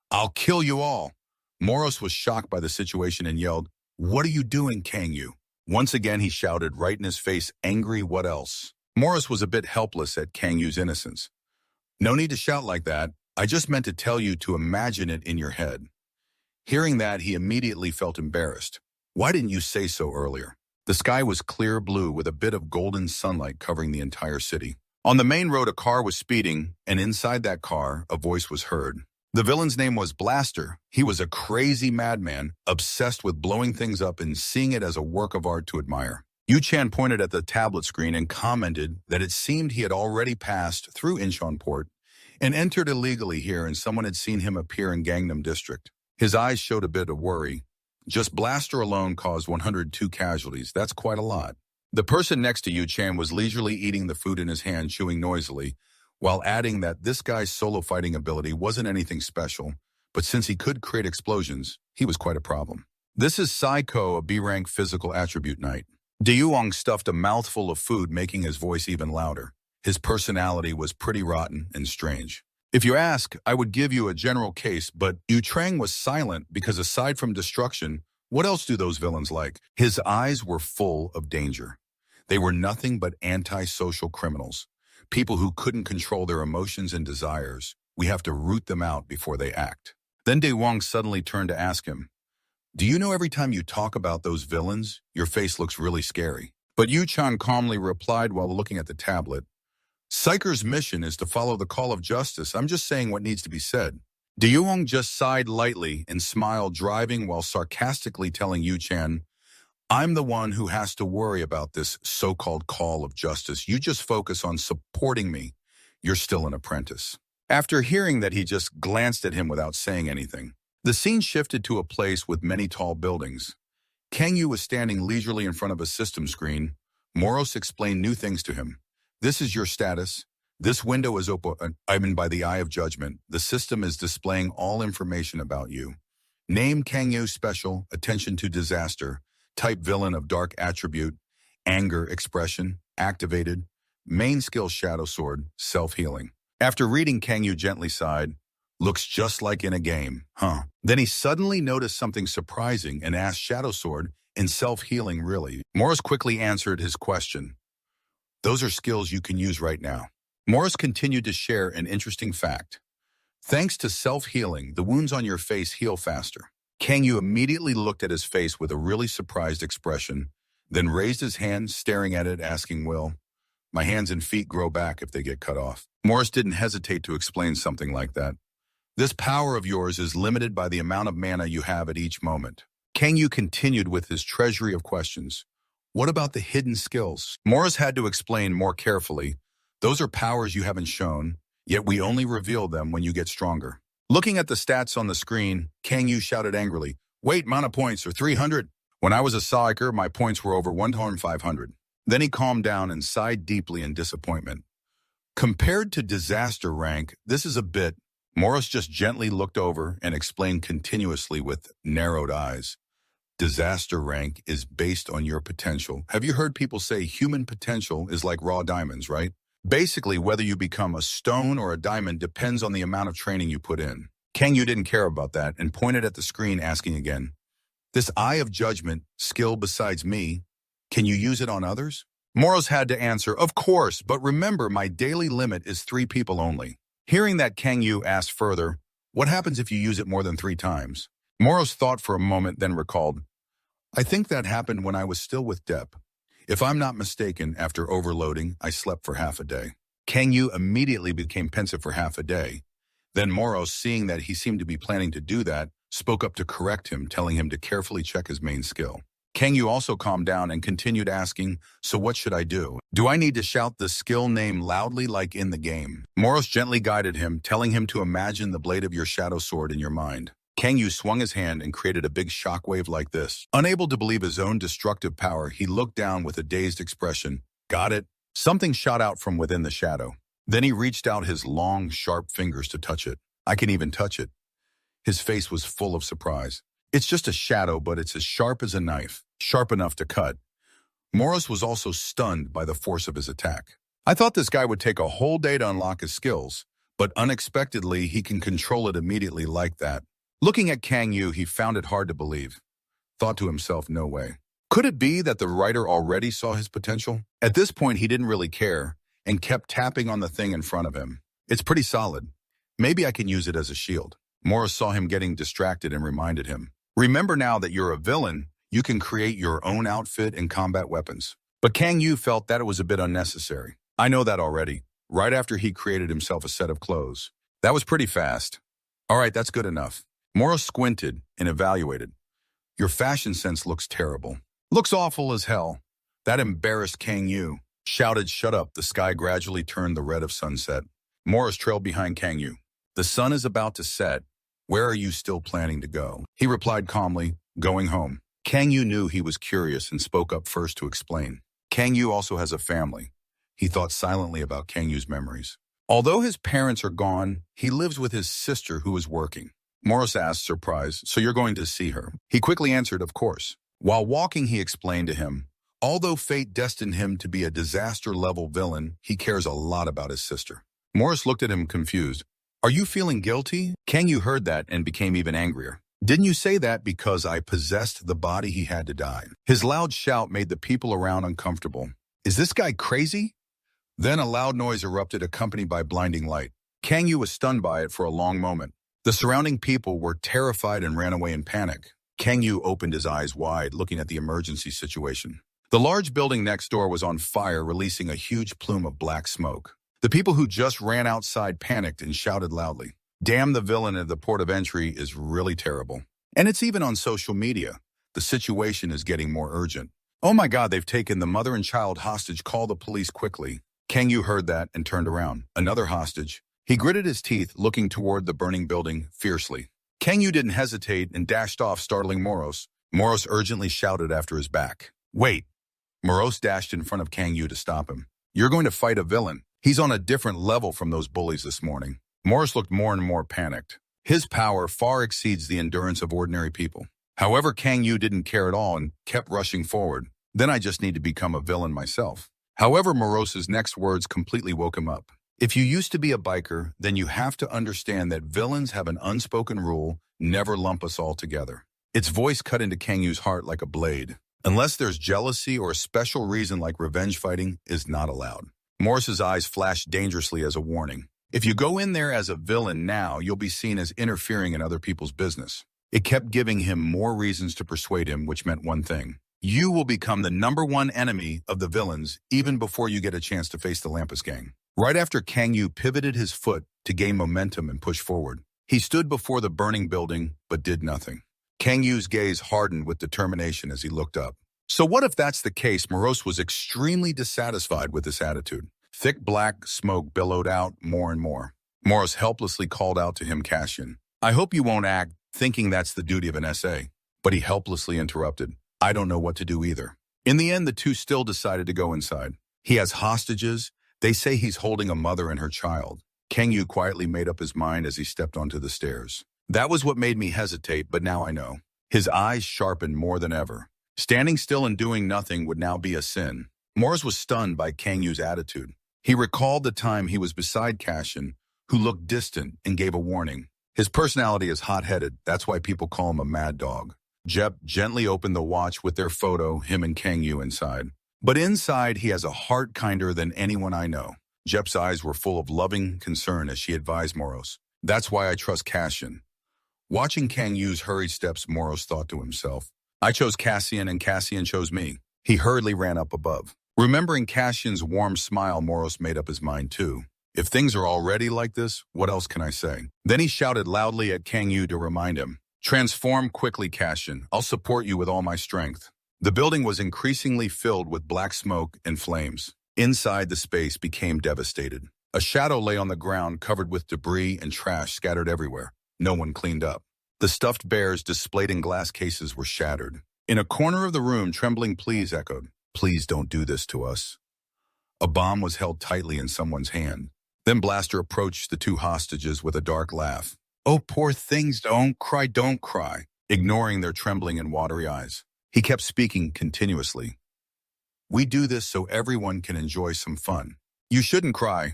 I'll kill you all!" Morris was shocked by the situation and yelled, "What are you doing, Kang Yu?" Once again he shouted right in his face, angry, "What else?" Morris was a bit helpless at Kang Yu's innocence. "No need to shout like that. I just meant to tell you to imagine it in your head." Hearing that, he immediately felt embarrassed. "Why didn't you say so earlier?" The sky was clear blue with a bit of golden sunlight covering the entire city. On the main road, a car was speeding, and inside that car, a voice was heard. The villain's name was Blaster. He was a crazy madman, obsessed with blowing things up and seeing it as a work of art to admire. Yu-chan pointed at the tablet screen and commented that it seemed he had already passed through Incheonport and entered illegally here, and someone had seen him appear in Gangnam District. His eyes showed a bit of worry. Just Blaster alone caused 102 casualties. That's quite a lot. The person next to Yu-chan was leisurely eating the food in his hand, chewing noisily, while adding that this guy's solo fighting ability wasn't anything special, but since he could create explosions, he was quite a problem. "This is Psycho, a B-rank physical attribute knight." De-Yuong stuffed a mouthful of food, making his voice even louder. His personality was pretty rotten and strange. "If you ask, I would give you a general case, but Yu Trang was silent because aside from destruction, what else do those villains like?" His eyes were full of danger. They were nothing but antisocial criminals, people who couldn't control their emotions and desires. We have to root them out before they act. Then De-Yuong suddenly turned to ask him, "Do you know every time you talk about those villains, your face looks really scary?" But Yu-chan calmly replied while looking at the tablet, "Psyker's mission is to follow the call of justice. I'm just saying what needs to be said." De-Yuong just sighed lightly and smiled, driving while sarcastically telling Yu-chan, "I'm the one who has to worry about this so-called call of justice. You just focus on supporting me. You're still an apprentice." After hearing that, he just glanced at him without saying anything. The scene shifted to a place with many tall buildings. Kang Yu was standing leisurely in front of a system screen. Morris explained new things to him. "This is your status. This window is open by the eye of judgment. The system is displaying all information about you. Name Kang Yu special, attention to disaster, type villain of dark attribute, anger expression, activated, main skill shadow sword, self-healing." After reading, Kang Yu gently sighed. "Looks just like in a game, huh?" Then he suddenly noticed something surprising and asked, "Shadow sword and self-healing, really?" Morris quickly answered his question. "Those are skills you can use right now." Morris continued to share an interesting fact. "Thanks to self-healing, the wounds on your face heal faster." Kang Yu immediately looked at his face with a really surprised expression, then raised his hand, staring at it, asking, "Will my hands and feet grow back if they get cut off?" Morris didn't hesitate to explain something like that. "This power of yours is limited by the amount of mana you have at each moment." Kang Yu continued with his treasury of questions. "What about the hidden skills?" Morris had to explain more carefully. "Those are powers you haven't shown, yet we only reveal them when you get stronger." Looking at the stats on the screen, Kang Yu shouted angrily, "Wait, mana points are 300. When I was a psyker, my points were over 1,500. Then he calmed down and sighed deeply in disappointment. "Compared to disaster rank, this is a bit." Morris just gently looked over and explained continuously with narrowed eyes. "Disaster rank is based on your potential. Have you heard people say human potential is like raw diamonds, right? Basically, whether you become a stone or a diamond depends on the amount of training you put in." Kang Yu didn't care about that and pointed at the screen, asking again, "This eye of judgment skill besides me, can you use it on others?" Morris had to answer, "Of course, but remember my daily limit is 3 people only." Hearing that, Kang Yu asked further, what happens if you use it more than 3 times? Moros thought for a moment, then recalled, I think that happened when I was still with Depp. If I'm not mistaken, after overloading, I slept for half a day. Kang Yu immediately became pensive for half a day. Then Moros, seeing that he seemed to be planning to do that, spoke up to correct him, telling him to carefully check his main skill. Kang Yu also calmed down and continued asking, so what should I do? Do I need to shout the skill name loudly like in the game? Moros gently guided him, telling him to imagine the blade of your shadow sword in your mind. Kang Yu swung his hand and created a big shockwave like this. Unable to believe his own destructive power, he looked down with a dazed expression. Got it? Something shot out from within the shadow. Then he reached out his long, sharp fingers to touch it. I can even touch it. His face was full of surprise. It's just a shadow, but it's as sharp as a knife, sharp enough to cut. Moros was also stunned by the force of his attack. I thought this guy would take a whole day to unlock his skills, but unexpectedly he can control it immediately like that. Looking at Kang Yu, he found it hard to believe. Thought to himself, no way. Could it be that the writer already saw his potential? At this point, he didn't really care and kept tapping on the thing in front of him. It's pretty solid. Maybe I can use it as a shield. Morris saw him getting distracted and reminded him. Remember now that you're a villain, you can create your own outfit and combat weapons. But Kang Yu felt that it was a bit unnecessary. I know that already. Right after he created himself a set of clothes. That was pretty fast. All right, that's good enough. Morris squinted and evaluated. Your fashion sense looks terrible. Looks awful as hell. That embarrassed Kang Yu. Shouted, shut up. The sky gradually turned the red of sunset. Morris trailed behind Kang Yu. The sun is about to set. Where are you still planning to go? He replied calmly, going home. Kang Yu knew he was curious and spoke up first to explain. Kang Yu also has a family. He thought silently about Kang Yu's memories. Although his parents are gone, he lives with his sister who is working. Morris asked, surprised, so you're going to see her? He quickly answered, of course. While walking, he explained to him, although fate destined him to be a disaster-level villain, he cares a lot about his sister. Morris looked at him confused. Are you feeling guilty? Kang Yu heard that and became even angrier. Didn't you say that because I possessed the body he had to die? His loud shout made the people around uncomfortable. Is this guy crazy? Then a loud noise erupted, accompanied by blinding light. Kang Yu was stunned by it for a long moment. The surrounding people were terrified and ran away in panic. Kang Yu opened his eyes wide, looking at the emergency situation. The large building next door was on fire, releasing a huge plume of black smoke. The people who just ran outside panicked and shouted loudly. Damn, the villain at the port of entry is really terrible. And it's even on social media. The situation is getting more urgent. Oh my God, they've taken the mother and child hostage. Call the police quickly. Kang Yu heard that and turned around. Another hostage. He gritted his teeth, looking toward the burning building fiercely. Kang Yu didn't hesitate and dashed off, startling Moros. Moros urgently shouted after his back. Wait. Moros dashed in front of Kang Yu to stop him. You're going to fight a villain. He's on a different level from those bullies this morning. Morris looked more and more panicked. His power far exceeds the endurance of ordinary people. However, Kang Yu didn't care at all and kept rushing forward. Then I just need to become a villain myself. However, Moros's next words completely woke him up. If you used to be a biker, then you have to understand that villains have an unspoken rule, never lump us all together. Its voice cut into Kang Yu's heart like a blade. Unless there's jealousy or a special reason like revenge fighting is not allowed. Morris's eyes flashed dangerously as a warning. If you go in there as a villain now, you'll be seen as interfering in other people's business. It kept giving him more reasons to persuade him, which meant one thing. You will become the #1 enemy of the villains even before you get a chance to face the Lampus gang. Right after Kang Yu pivoted his foot to gain momentum and push forward, he stood before the burning building but did nothing. Kang Yu's gaze hardened with determination as he looked up. So what if that's the case? Moros was extremely dissatisfied with this attitude. Thick black smoke billowed out more and more. Moros helplessly called out to him, Cassian. I hope you won't act thinking that's the duty of an SA. But he helplessly interrupted. I don't know what to do either. In the end, the two still decided to go inside. He has hostages. They say he's holding a mother and her child. Kang Yu quietly made up his mind as he stepped onto the stairs. That was what made me hesitate, but now I know. His eyes sharpened more than ever. Standing still and doing nothing would now be a sin. Morris was stunned by Kang Yu's attitude. He recalled the time he was beside Cassian, who looked distant and gave a warning. His personality is hot-headed. That's why people call him a mad dog. Jep gently opened the watch with their photo, him and Kang Yu inside. But inside, he has a heart kinder than anyone I know. Jep's eyes were full of loving concern as she advised Moros. That's why I trust Cassian. Watching Kang Yu's hurried steps, Moros thought to himself, I chose Cassian and Cassian chose me. He hurriedly ran up above. Remembering Cassian's warm smile, Moros made up his mind too. If things are already like this, what else can I say? Then he shouted loudly at Kang Yu to remind him. Transform quickly, Cassian. I'll support you with all my strength. The building was increasingly filled with black smoke and flames. Inside, the space became devastated. A shadow lay on the ground covered with debris and trash scattered everywhere. No one cleaned up. The stuffed bears displayed in glass cases were shattered. In a corner of the room, trembling pleas echoed. Please don't do this to us. A bomb was held tightly in someone's hand. Then Blaster approached the two hostages with a dark laugh. Oh, poor things, don't cry, ignoring their trembling and watery eyes. He kept speaking continuously. We do this so everyone can enjoy some fun. You shouldn't cry.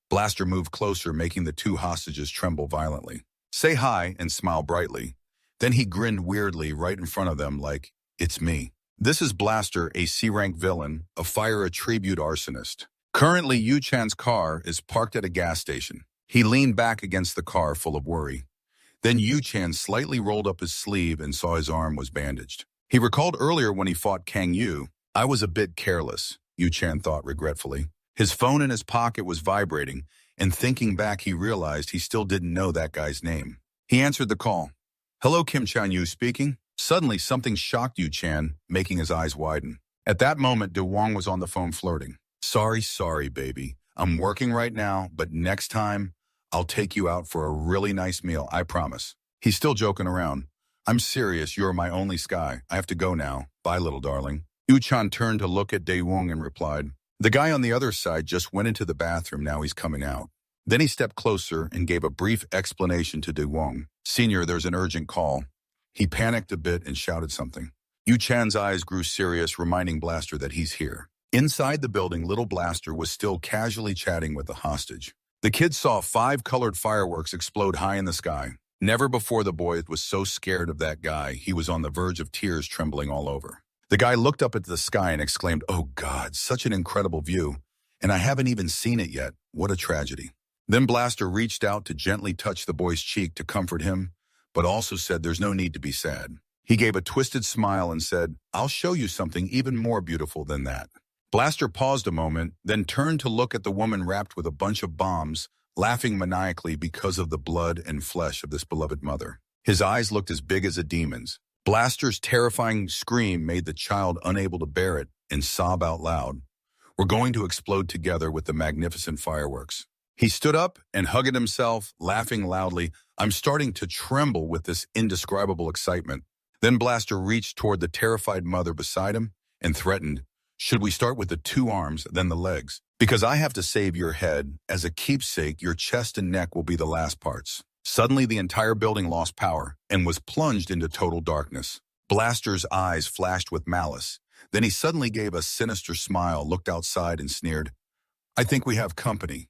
Blaster moved closer, making the two hostages tremble violently. Say hi and smile brightly. Then he grinned weirdly right in front of them like, it's me. This is Blaster, a C-rank villain, a fire attribute arsonist. Currently, Yu Chan's car is parked at a gas station. He leaned back against the car full of worry. Then Yu Chan slightly rolled up his sleeve and saw his arm was bandaged. He recalled earlier when he fought Kang Yu. I was a bit careless, Yu Chan thought regretfully. His phone in his pocket was vibrating, and thinking back, he realized he still didn't know that guy's name. He answered the call. Hello, Kim Chan-yu speaking. Suddenly, something shocked Yu Chan, making his eyes widen. At that moment, De Wong was on the phone flirting. Sorry, baby. I'm working right now, but next time, I'll take you out for a really nice meal, I promise. He's still joking around. I'm serious, you're my only sky. I have to go now. Bye, little darling. Yu Chan turned to look at De Wong and replied, the guy on the other side just went into the bathroom, now he's coming out. Then he stepped closer and gave a brief explanation to De Wong. Senior, there's an urgent call. He panicked a bit and shouted something. Yu Chan's eyes grew serious, reminding Blaster that he's here. Inside the building, little Blaster was still casually chatting with the hostage. The kid saw 5 colored fireworks explode high in the sky. Never before the boy was so scared of that guy, he was on the verge of tears trembling all over. The guy looked up at the sky and exclaimed, oh God, such an incredible view. And I haven't even seen it yet. What a tragedy. Then Blaster reached out to gently touch the boy's cheek to comfort him, but also said there's no need to be sad. He gave a twisted smile and said, I'll show you something even more beautiful than that. Blaster paused a moment, then turned to look at the woman wrapped with a bunch of bombs, laughing maniacally because of the blood and flesh of this beloved mother. His eyes looked as big as a demon's. Blaster's terrifying scream made the child unable to bear it and sob out loud. We're going to explode together with the magnificent fireworks. He stood up and hugged himself, laughing loudly. I'm starting to tremble with this indescribable excitement. Then Blaster reached toward the terrified mother beside him and threatened, should we start with the 2 arms, then the legs? Because I have to save your head. As a keepsake, your chest and neck will be the last parts. Suddenly, the entire building lost power and was plunged into total darkness. Blaster's eyes flashed with malice. Then he suddenly gave a sinister smile, looked outside and sneered, I think we have company.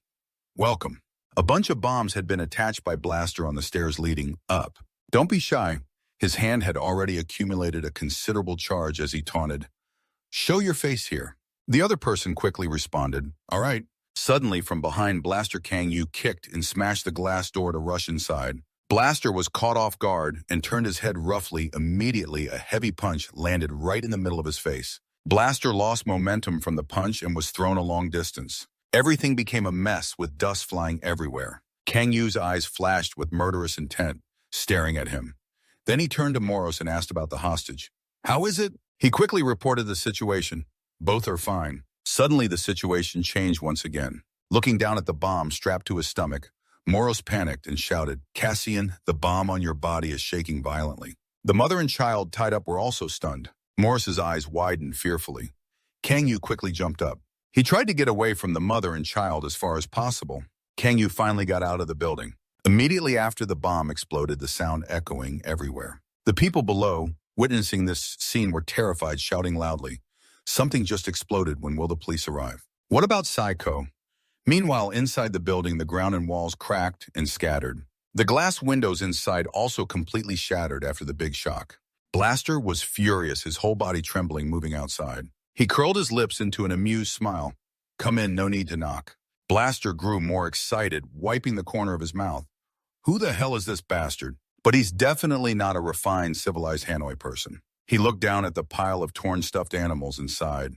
Welcome. A bunch of bombs had been attached by Blaster on the stairs leading up. Don't be shy. His hand had already accumulated a considerable charge as he taunted, show your face here. The other person quickly responded, all right. Suddenly, from behind, Blaster Kang Yu kicked and smashed the glass door to rush inside. Blaster was caught off guard and turned his head roughly. Immediately, a heavy punch landed right in the middle of his face. Blaster lost momentum from the punch and was thrown a long distance. Everything became a mess with dust flying everywhere. Kang Yu's eyes flashed with murderous intent, staring at him. Then he turned to Moros and asked about the hostage. How is it? He quickly reported the situation. Both are fine. Suddenly, the situation changed once again. Looking down at the bomb strapped to his stomach, Moros panicked and shouted, Cassian, the bomb on your body is shaking violently. The mother and child tied up were also stunned. Morris's eyes widened fearfully. Kang Yu quickly jumped up. He tried to get away from the mother and child as far as possible. Kang Yu finally got out of the building. Immediately after the bomb exploded, the sound echoing everywhere. The people below, witnessing this scene, were terrified, shouting loudly, something just exploded, when will the police arrive? What about Psycho? Meanwhile, inside the building, the ground and walls cracked and scattered. The glass windows inside also completely shattered after the big shock. Blaster was furious, his whole body trembling, moving outside. He curled his lips into an amused smile. Come in, no need to knock. Blaster grew more excited, wiping the corner of his mouth. Who the hell is this bastard? But he's definitely not a refined, civilized Hanoi person. He looked down at the pile of torn stuffed animals and sighed.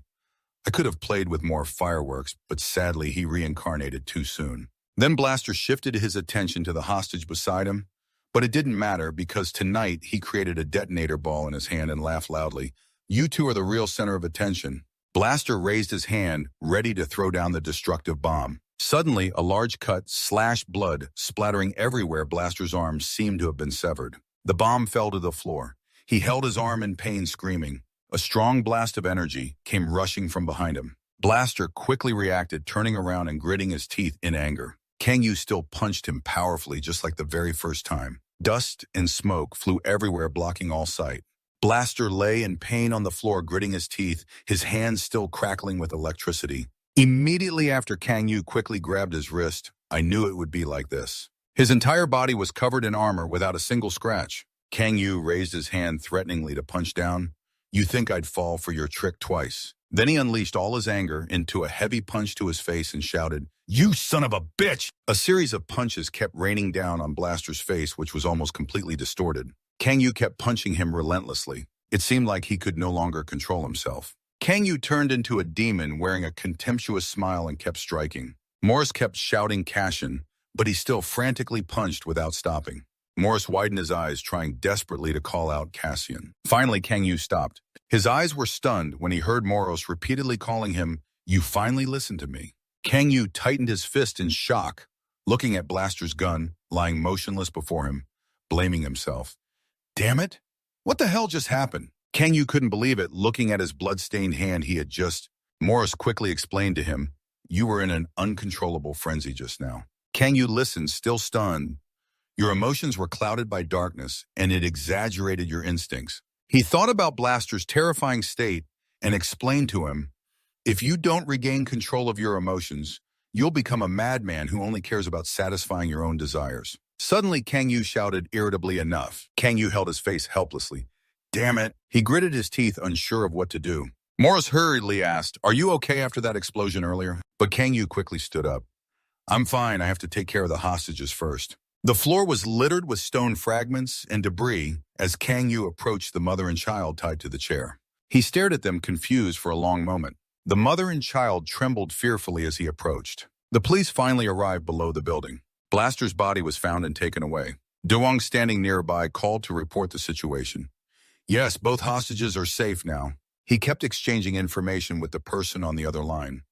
I could have played with more fireworks, but sadly he reincarnated too soon. Then Blaster shifted his attention to the hostage beside him, but it didn't matter because tonight he created a detonator ball in his hand and laughed loudly. You two are the real center of attention. Blaster raised his hand, ready to throw down the destructive bomb. Suddenly, a large cut slashed blood, splattering everywhere. Blaster's arms seemed to have been severed. The bomb fell to the floor. He held his arm in pain, screaming. A strong blast of energy came rushing from behind him. Blaster quickly reacted, turning around and gritting his teeth in anger. Kang Yu still punched him powerfully, just like the very first time. Dust and smoke flew everywhere, blocking all sight. Blaster lay in pain on the floor, gritting his teeth, his hands still crackling with electricity. Immediately after Kang Yu quickly grabbed his wrist, I knew it would be like this. His entire body was covered in armor without a single scratch. Kang Yu raised his hand threateningly to punch down. You think I'd fall for your trick twice. Then he unleashed all his anger into a heavy punch to his face and shouted, You son of a bitch! A series of punches kept raining down on Blaster's face, which was almost completely distorted. Kang Yu kept punching him relentlessly. It seemed like he could no longer control himself. Kang Yu turned into a demon wearing a contemptuous smile and kept striking. Morris kept shouting Cashin, but he still frantically punched without stopping. Morris widened his eyes, trying desperately to call out Cassian. Finally, Kang Yu stopped. His eyes were stunned when he heard Morris repeatedly calling him, You finally listened to me. Kang Yu tightened his fist in shock, looking at Blaster's gun, lying motionless before him, blaming himself. Damn it! What the hell just happened? Kang Yu couldn't believe it, looking at his blood-stained hand he had just... Morris quickly explained to him, You were in an uncontrollable frenzy just now. Kang Yu listened, still stunned. Your emotions were clouded by darkness, and it exaggerated your instincts. He thought about Blaster's terrifying state and explained to him, If you don't regain control of your emotions, you'll become a madman who only cares about satisfying your own desires. Suddenly, Kang Yu shouted irritably, Enough. Kang Yu held his face helplessly. Damn it. He gritted his teeth, unsure of what to do. Morris hurriedly asked, Are you okay after that explosion earlier? But Kang Yu quickly stood up. I'm fine. I have to take care of the hostages first. The floor was littered with stone fragments and debris as Kang Yu approached the mother and child tied to the chair. He stared at them, confused, for a long moment. The mother and child trembled fearfully as he approached. The police finally arrived below the building. Blaster's body was found and taken away. Dewang, standing nearby, called to report the situation. Yes, both hostages are safe now. He kept exchanging information with the person on the other line.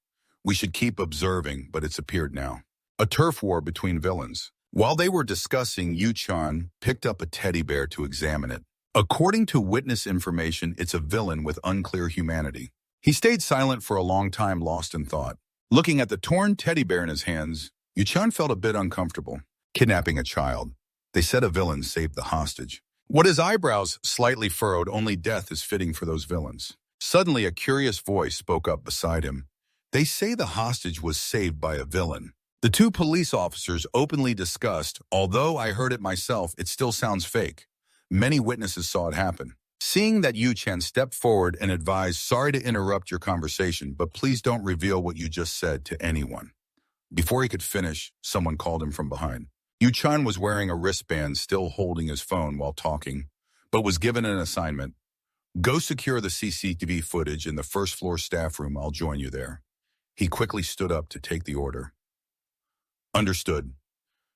We should keep observing, but it's appeared now. A turf war between villains. While they were discussing, Yu-chan picked up a teddy bear to examine it. According to witness information, it's a villain with unclear humanity. He stayed silent for a long time, lost in thought. Looking at the torn teddy bear in his hands, Yu-chan felt a bit uncomfortable. Kidnapping a child. They said a villain saved the hostage. What his eyebrows slightly furrowed, only death is fitting for those villains. Suddenly, a curious voice spoke up beside him. They say the hostage was saved by a villain. The two police officers openly discussed, although I heard it myself, it still sounds fake. Many witnesses saw it happen. Seeing that, Yu-chan stepped forward and advised, Sorry to interrupt your conversation, but please don't reveal what you just said to anyone. Before he could finish, someone called him from behind. Yu-chan was wearing a wristband, still holding his phone while talking, but was given an assignment. Go secure the CCTV footage in the first floor staff room. I'll join you there. He quickly stood up to take the order. Understood.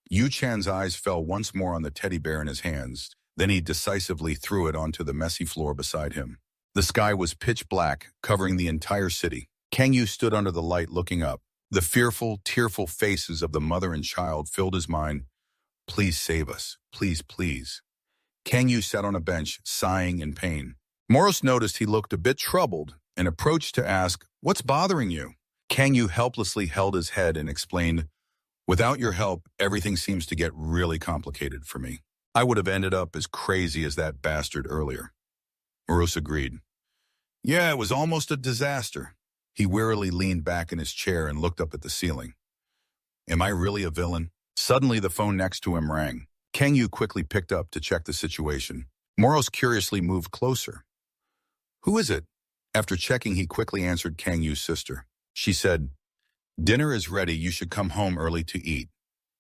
Yu-chan's eyes fell once more on the teddy bear in his hands. Then he decisively threw it onto the messy floor beside him. The sky was pitch black, covering the entire city. Kang Yu stood under the light, looking up. The fearful, tearful faces of the mother and child filled his mind. Please save us. Please, please. Kang Yu sat on a bench, sighing in pain. Morris noticed he looked a bit troubled and approached to ask, What's bothering you? Kang Yu helplessly held his head and explained, Without your help, everything seems to get really complicated for me. I would have ended up as crazy as that bastard earlier. Morris agreed. Yeah, it was almost a disaster. He wearily leaned back in his chair and looked up at the ceiling. Am I really a villain? Suddenly, the phone next to him rang. Kang Yu quickly picked up to check the situation. Morris curiously moved closer. Who is it? After checking, he quickly answered Kang Yu's sister. She said, Dinner is ready. You should come home early to eat.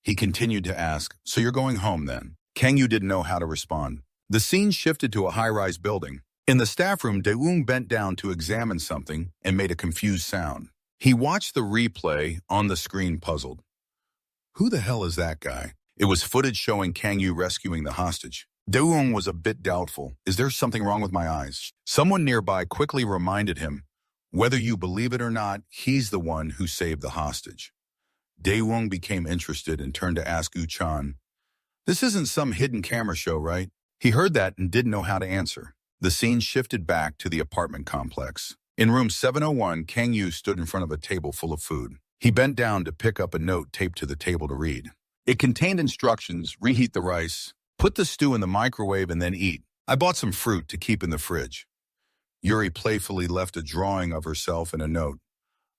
He continued to ask, so you're going home then? Kang-yu didn't know how to respond. The scene shifted to a high-rise building. In the staff room, Dae-woong bent down to examine something and made a confused sound. He watched the replay on the screen puzzled. Who the hell is that guy? It was footage showing Kang-yu rescuing the hostage. Dae-woong was a bit doubtful. Is there something wrong with my eyes? Someone nearby quickly reminded him, whether you believe it or not, he's the one who saved the hostage. Dae-woong became interested and turned to ask Yu-chan, this isn't some hidden camera show, right? He heard that and didn't know how to answer. The scene shifted back to the apartment complex. In room 701, Kang-yu stood in front of a table full of food. He bent down to pick up a note taped to the table to read. It contained instructions: reheat the rice, put the stew in the microwave, and then eat. I bought some fruit to keep in the fridge. Yuri playfully left a drawing of herself and a note.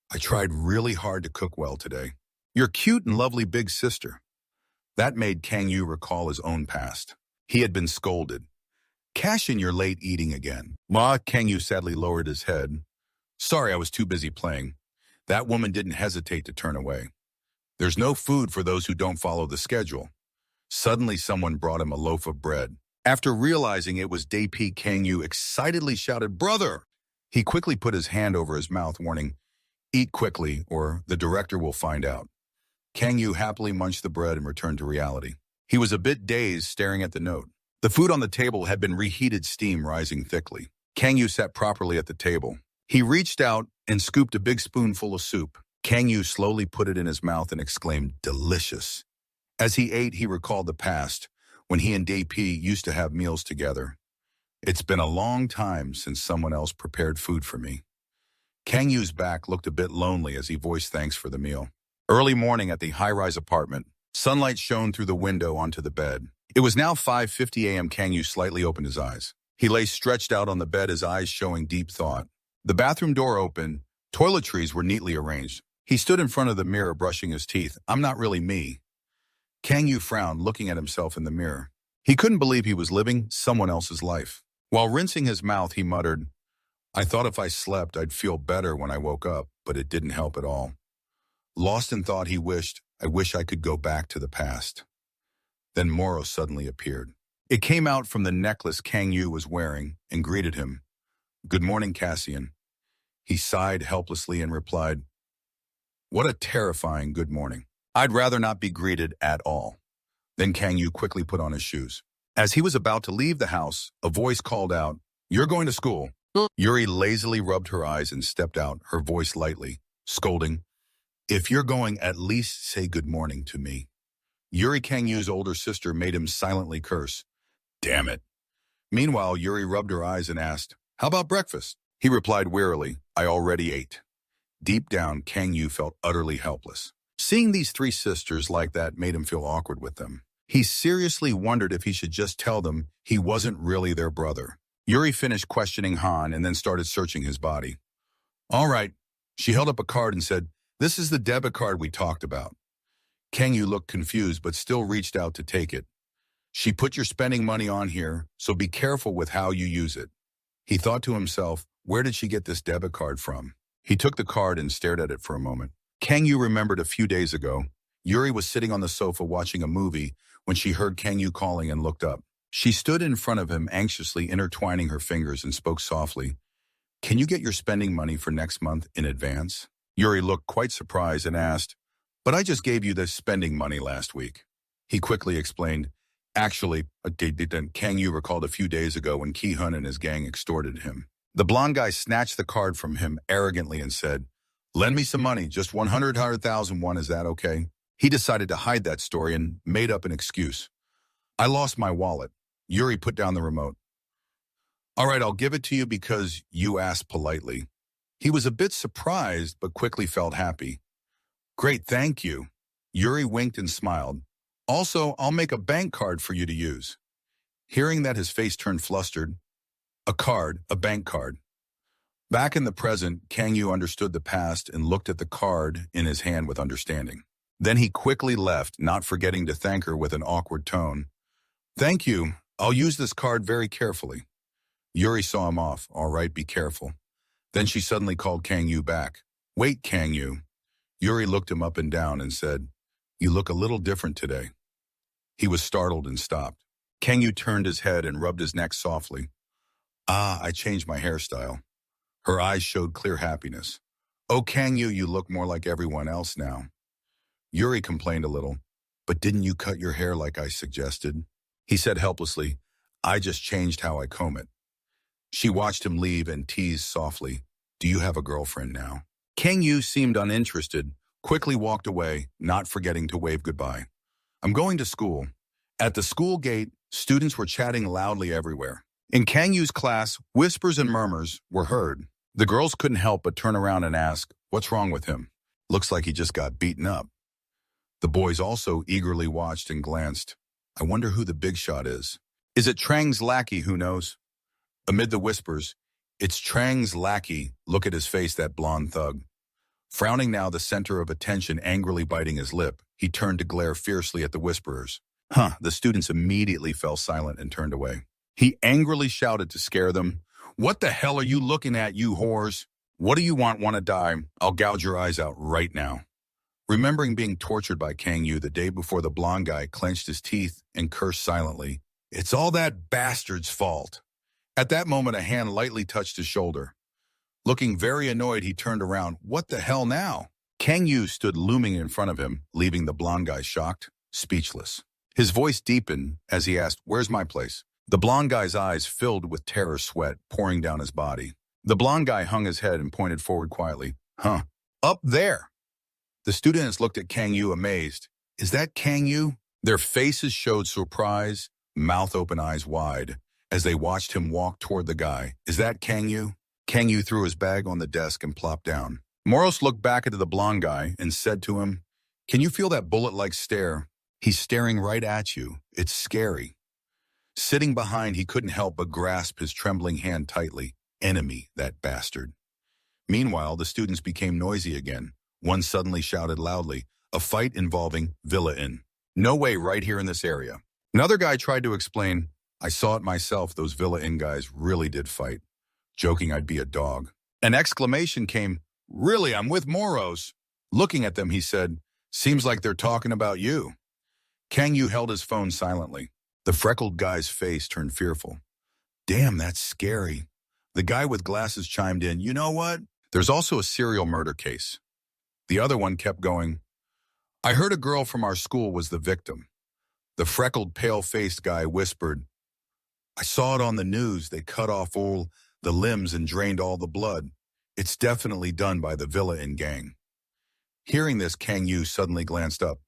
I tried really hard to cook well today. Your cute and lovely big sister. That made Kang-yu recall his own past. He had been scolded. Cash in your late eating again. Ma, Kang-yu sadly lowered his head. Sorry, I was too busy playing. That woman didn't hesitate to turn away. There's no food for those who don't follow the schedule. Suddenly, someone brought him a loaf of bread. After realizing it was Dae-P, Kang-yu excitedly shouted, Brother! He quickly put his hand over his mouth, warning, Eat quickly, or the director will find out. Kang-yu happily munched the bread and returned to reality. He was a bit dazed, staring at the note. The food on the table had been reheated, steam rising thickly. Kang-yu sat properly at the table. He reached out and scooped a big spoonful of soup. Kang-yu slowly put it in his mouth and exclaimed, Delicious. As he ate, he recalled the past, when he and Dae-P used to have meals together. It's been a long time since someone else prepared food for me. Kang-yu's back looked a bit lonely as he voiced thanks for the meal. Early morning at the high-rise apartment, sunlight shone through the window onto the bed. It was now 5:50 a.m. Kang-yu slightly opened his eyes. He lay stretched out on the bed, his eyes showing deep thought. The bathroom door opened. Toiletries were neatly arranged. He stood in front of the mirror, brushing his teeth. I'm not really me. Kang-yu frowned, looking at himself in the mirror. He couldn't believe he was living someone else's life. While rinsing his mouth, he muttered, I thought if I slept, I'd feel better when I woke up, but it didn't help at all. Lost in thought, he wished, I wish I could go back to the past. Then Moro suddenly appeared. It came out from the necklace Kang-yu was wearing and greeted him. Good morning, Cassian. He sighed helplessly and replied, What a terrifying good morning. I'd rather not be greeted at all. Then Kang-yu quickly put on his shoes. As he was about to leave the house, a voice called out, You're going to school. Yuri lazily rubbed her eyes and stepped out, her voice lightly, scolding, If you're going, at least say good morning to me. Yuri, Kang-yu's older sister, made him silently curse. Damn it. Meanwhile, Yuri rubbed her eyes and asked, How about breakfast? He replied wearily, I already ate. Deep down, Kang-yu felt utterly helpless. Seeing these three sisters like that made him feel awkward with them. He seriously wondered if he should just tell them he wasn't really their brother. Yuri finished questioning Han and then started searching his body. All right. She held up a card and said, This is the debit card we talked about. Kang-yu looked confused but still reached out to take it. She put your spending money on here, so be careful with how you use it. He thought to himself, where did she get this debit card from? He took the card and stared at it for a moment. Kang-yu remembered a few days ago, Yuri was sitting on the sofa watching a movie when she heard Kang-yu calling and looked up. She stood in front of him, anxiously intertwining her fingers, and spoke softly. Can you get your spending money for next month in advance? Yuri looked quite surprised and asked, But I just gave you this spending money last week. He quickly explained, Actually, Kang-yu recalled a few days ago when Ki-hun and his gang extorted him. The blonde guy snatched the card from him arrogantly and said, Lend me some money, just 100,000 won, is that okay? He decided to hide that story and made up an excuse. I lost my wallet. Yuri put down the remote. All right, I'll give it to you because you asked politely. He was a bit surprised, but quickly felt happy. Great, thank you. Yuri winked and smiled. Also, I'll make a bank card for you to use. Hearing that, his face turned flustered. A bank card. Back in the present, Kang-yu understood the past and looked at the card in his hand with understanding. Then he quickly left, not forgetting to thank her with an awkward tone. Thank you. I'll use this card very carefully. Yuri saw him off. All right, be careful. Then she suddenly called Kang-yu back. Wait, Kang-yu. Yuri looked him up and down and said, "You look a little different today." He was startled and stopped. Kangyu turned his head and rubbed his neck softly. "Ah, I changed my hairstyle." Her eyes showed clear happiness. "Oh, Kangyu, you look more like everyone else now." Yuri complained a little. "But didn't you cut your hair like I suggested?" He said helplessly, "I just changed how I comb it." She watched him leave and teased softly, "Do you have a girlfriend now?" Kangyu seemed uninterested, quickly walked away, not forgetting to wave goodbye. "I'm going to school." At the school gate, students were chatting loudly everywhere. In Kangyu's class, whispers and murmurs were heard. The girls couldn't help but turn around and ask, "What's wrong with him? Looks like he just got beaten up." The boys also eagerly watched and glanced. "I wonder who the big shot is. Is it Trang's lackey, who knows?" Amid the whispers, "It's Trang's lackey. Look at his face, that blonde thug." Frowning now, the center of attention angrily biting his lip, he turned to glare fiercely at the whisperers. The students immediately fell silent and turned away. He angrily shouted to scare them, "What the hell are you looking at, you whores? What do you want to die? I'll gouge your eyes out right now." Remembering being tortured by Kangyu the day before, the blonde guy clenched his teeth and cursed silently. "It's all that bastard's fault." At that moment, a hand lightly touched his shoulder. Looking very annoyed, he turned around. "What the hell now?" Kangyu stood looming in front of him, leaving the blonde guy shocked, speechless. His voice deepened as he asked, "Where's my place?" The blonde guy's eyes filled with terror, sweat pouring down his body. The blonde guy hung his head and pointed forward quietly. Up there." The students looked at Kangyu amazed. "Is that Kangyu?" Their faces showed surprise, mouth open, eyes wide, as they watched him walk toward the guy. "Is that Kangyu?" Kangyu threw his bag on the desk and plopped down. Moros looked back at the blonde guy and said to him, "Can you feel that bullet-like stare? He's staring right at you. It's scary." Sitting behind, he couldn't help but grasp his trembling hand tightly. Enemy, that bastard. Meanwhile, the students became noisy again. One suddenly shouted loudly, "A fight involving Villa Inn. No way, right here in this area." Another guy tried to explain, "I saw it myself, those Villa Inn guys really did fight. Joking I'd be a dog." An exclamation came, "Really, I'm with Moros." Looking at them, he said, "Seems like they're talking about you." Kangyu held his phone silently. The freckled guy's face turned fearful. "Damn, that's scary." The guy with glasses chimed in, "You know what? There's also a serial murder case." The other one kept going, "I heard a girl from our school was the victim." The freckled, pale-faced guy whispered, "I saw it on the news. They cut off all the limbs and drained all the blood. It's definitely done by the Villa Inn gang." Hearing this, Kangyu suddenly glanced up.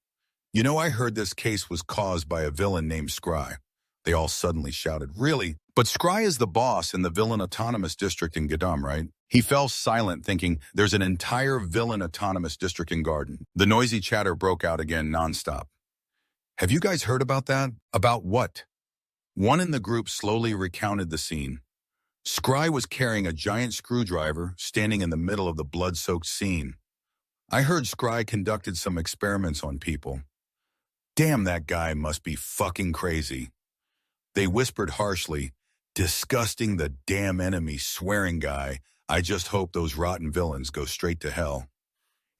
"You know, I heard this case was caused by a villain named Scry." They all suddenly shouted, "Really? But Scry is the boss in the Villain Autonomous District in Gadam, right?" He fell silent, thinking, there's an entire Villain Autonomous District in Garden. The noisy chatter broke out again nonstop. "Have you guys heard about that?" "About what?" One in the group slowly recounted the scene. Scry was carrying a giant screwdriver, standing in the middle of the blood-soaked scene. "I heard Scry conducted some experiments on people." "Damn, that guy must be fucking crazy." They whispered harshly, "Disgusting, the damn enemy, swearing guy. I just hope those rotten villains go straight to hell."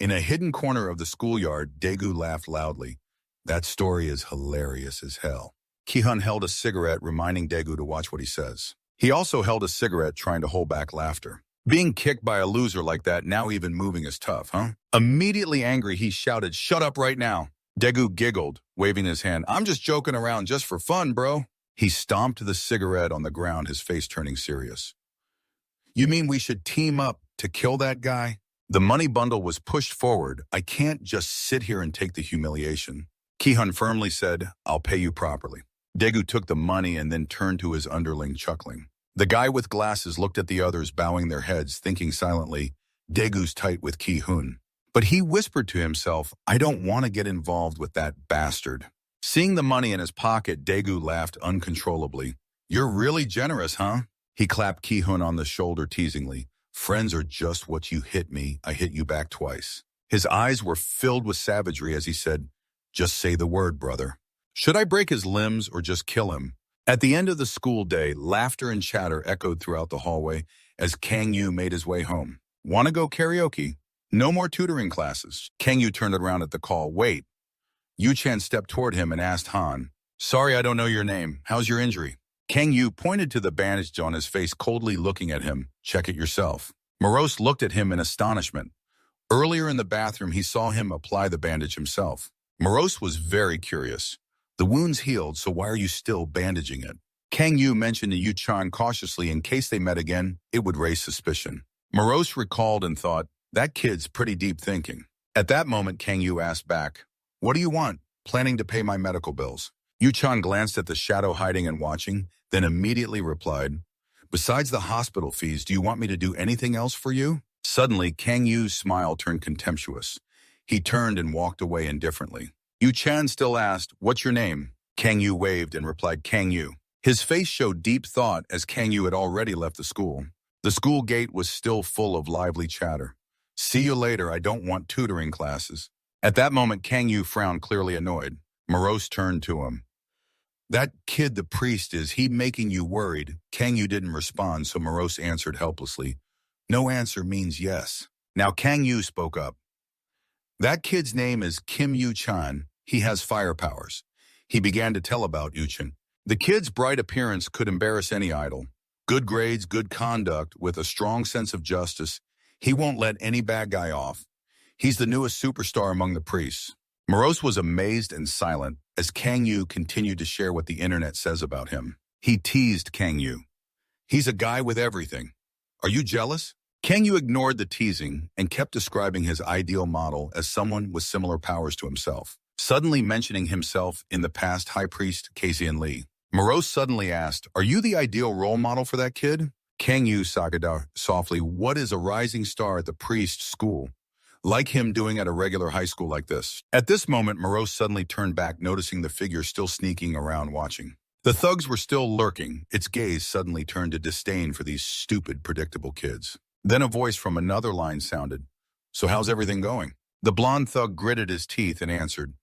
In a hidden corner of the schoolyard, Daegu laughed loudly. "That story is hilarious as hell." Kihun held a cigarette, reminding Daegu to watch what he says. He also held a cigarette, trying to hold back laughter. Being kicked by a loser like that, now even moving is tough, huh? Immediately angry, he shouted, "Shut up right now." Daegu giggled, waving his hand. "I'm just joking around, just for fun, bro." He stomped the cigarette on the ground, his face turning serious. "You mean we should team up to kill that guy?" The money bundle was pushed forward. "I can't just sit here and take the humiliation." Kihun firmly said, "I'll pay you properly." Daegu took the money and then turned to his underling, chuckling. The guy with glasses looked at the others, bowing their heads, thinking silently, Daegu's tight with Kihun. But he whispered to himself, "I don't want to get involved with that bastard." Seeing the money in his pocket, Daegu laughed uncontrollably. "You're really generous, huh?" He clapped Kihun on the shoulder teasingly. "Friends are just what you hit me. I hit you back twice." His eyes were filled with savagery as he said, "Just say the word, brother." Should I break his limbs or just kill him? At the end of the school day, laughter and chatter echoed throughout the hallway as Kangyu made his way home. "Want to go karaoke?" No more tutoring classes. Kang Yu turned around at the call. Wait. Yu-chan stepped toward him and asked Han, sorry, I don't know your name. How's your injury? Kang Yu pointed to the bandage on his face, coldly looking at him. Check it yourself. Morose looked at him in astonishment. Earlier in the bathroom, he saw him apply the bandage himself. Morose was very curious. The wound's healed, so why are you still bandaging it? Kang Yu mentioned to Yu-chan cautiously in case they met again, it would raise suspicion. Morose recalled and thought, that kid's pretty deep thinking. At that moment, Kang Yu asked back, what do you want? Planning to pay my medical bills. Yu-chan glanced at the shadow hiding and watching, then immediately replied, besides the hospital fees, do you want me to do anything else for you? Suddenly, Kang Yu's smile turned contemptuous. He turned and walked away indifferently. Yu-chan still asked, what's your name? Kang Yu waved and replied, Kang Yu. His face showed deep thought as Kang Yu had already left the school. The school gate was still full of lively chatter. See you later, I don't want tutoring classes. At that moment, Kang Yu frowned, clearly annoyed. Morose turned to him. That kid the priest, is he making you worried? Kang Yu didn't respond, so Morose answered helplessly. No answer means yes. Now Kang Yu spoke up. That kid's name is Kim Yu-chan. He has fire powers. He began to tell about Yu-chan. The kid's bright appearance could embarrass any idol. Good grades, good conduct, with a strong sense of justice. He won't let any bad guy off. He's the newest superstar among the priests. Morose was amazed and silent as Kang Yu continued to share what the internet says about him. He teased Kang Yu. He's a guy with everything. Are you jealous? Kang Yu ignored the teasing and kept describing his ideal model as someone with similar powers to himself, suddenly mentioning himself in the past High Priest Kasian Lee. Morose suddenly asked, are you the ideal role model for that kid? Kang Yu sighed softly, what is a rising star at the priest school like him doing at a regular high school like this? At this moment, Morose suddenly turned back, noticing the figure still sneaking around watching. The thugs were still lurking. Its gaze suddenly turned to disdain for these stupid, predictable kids. Then a voice from another line sounded. So how's everything going? The blonde thug gritted his teeth and answered,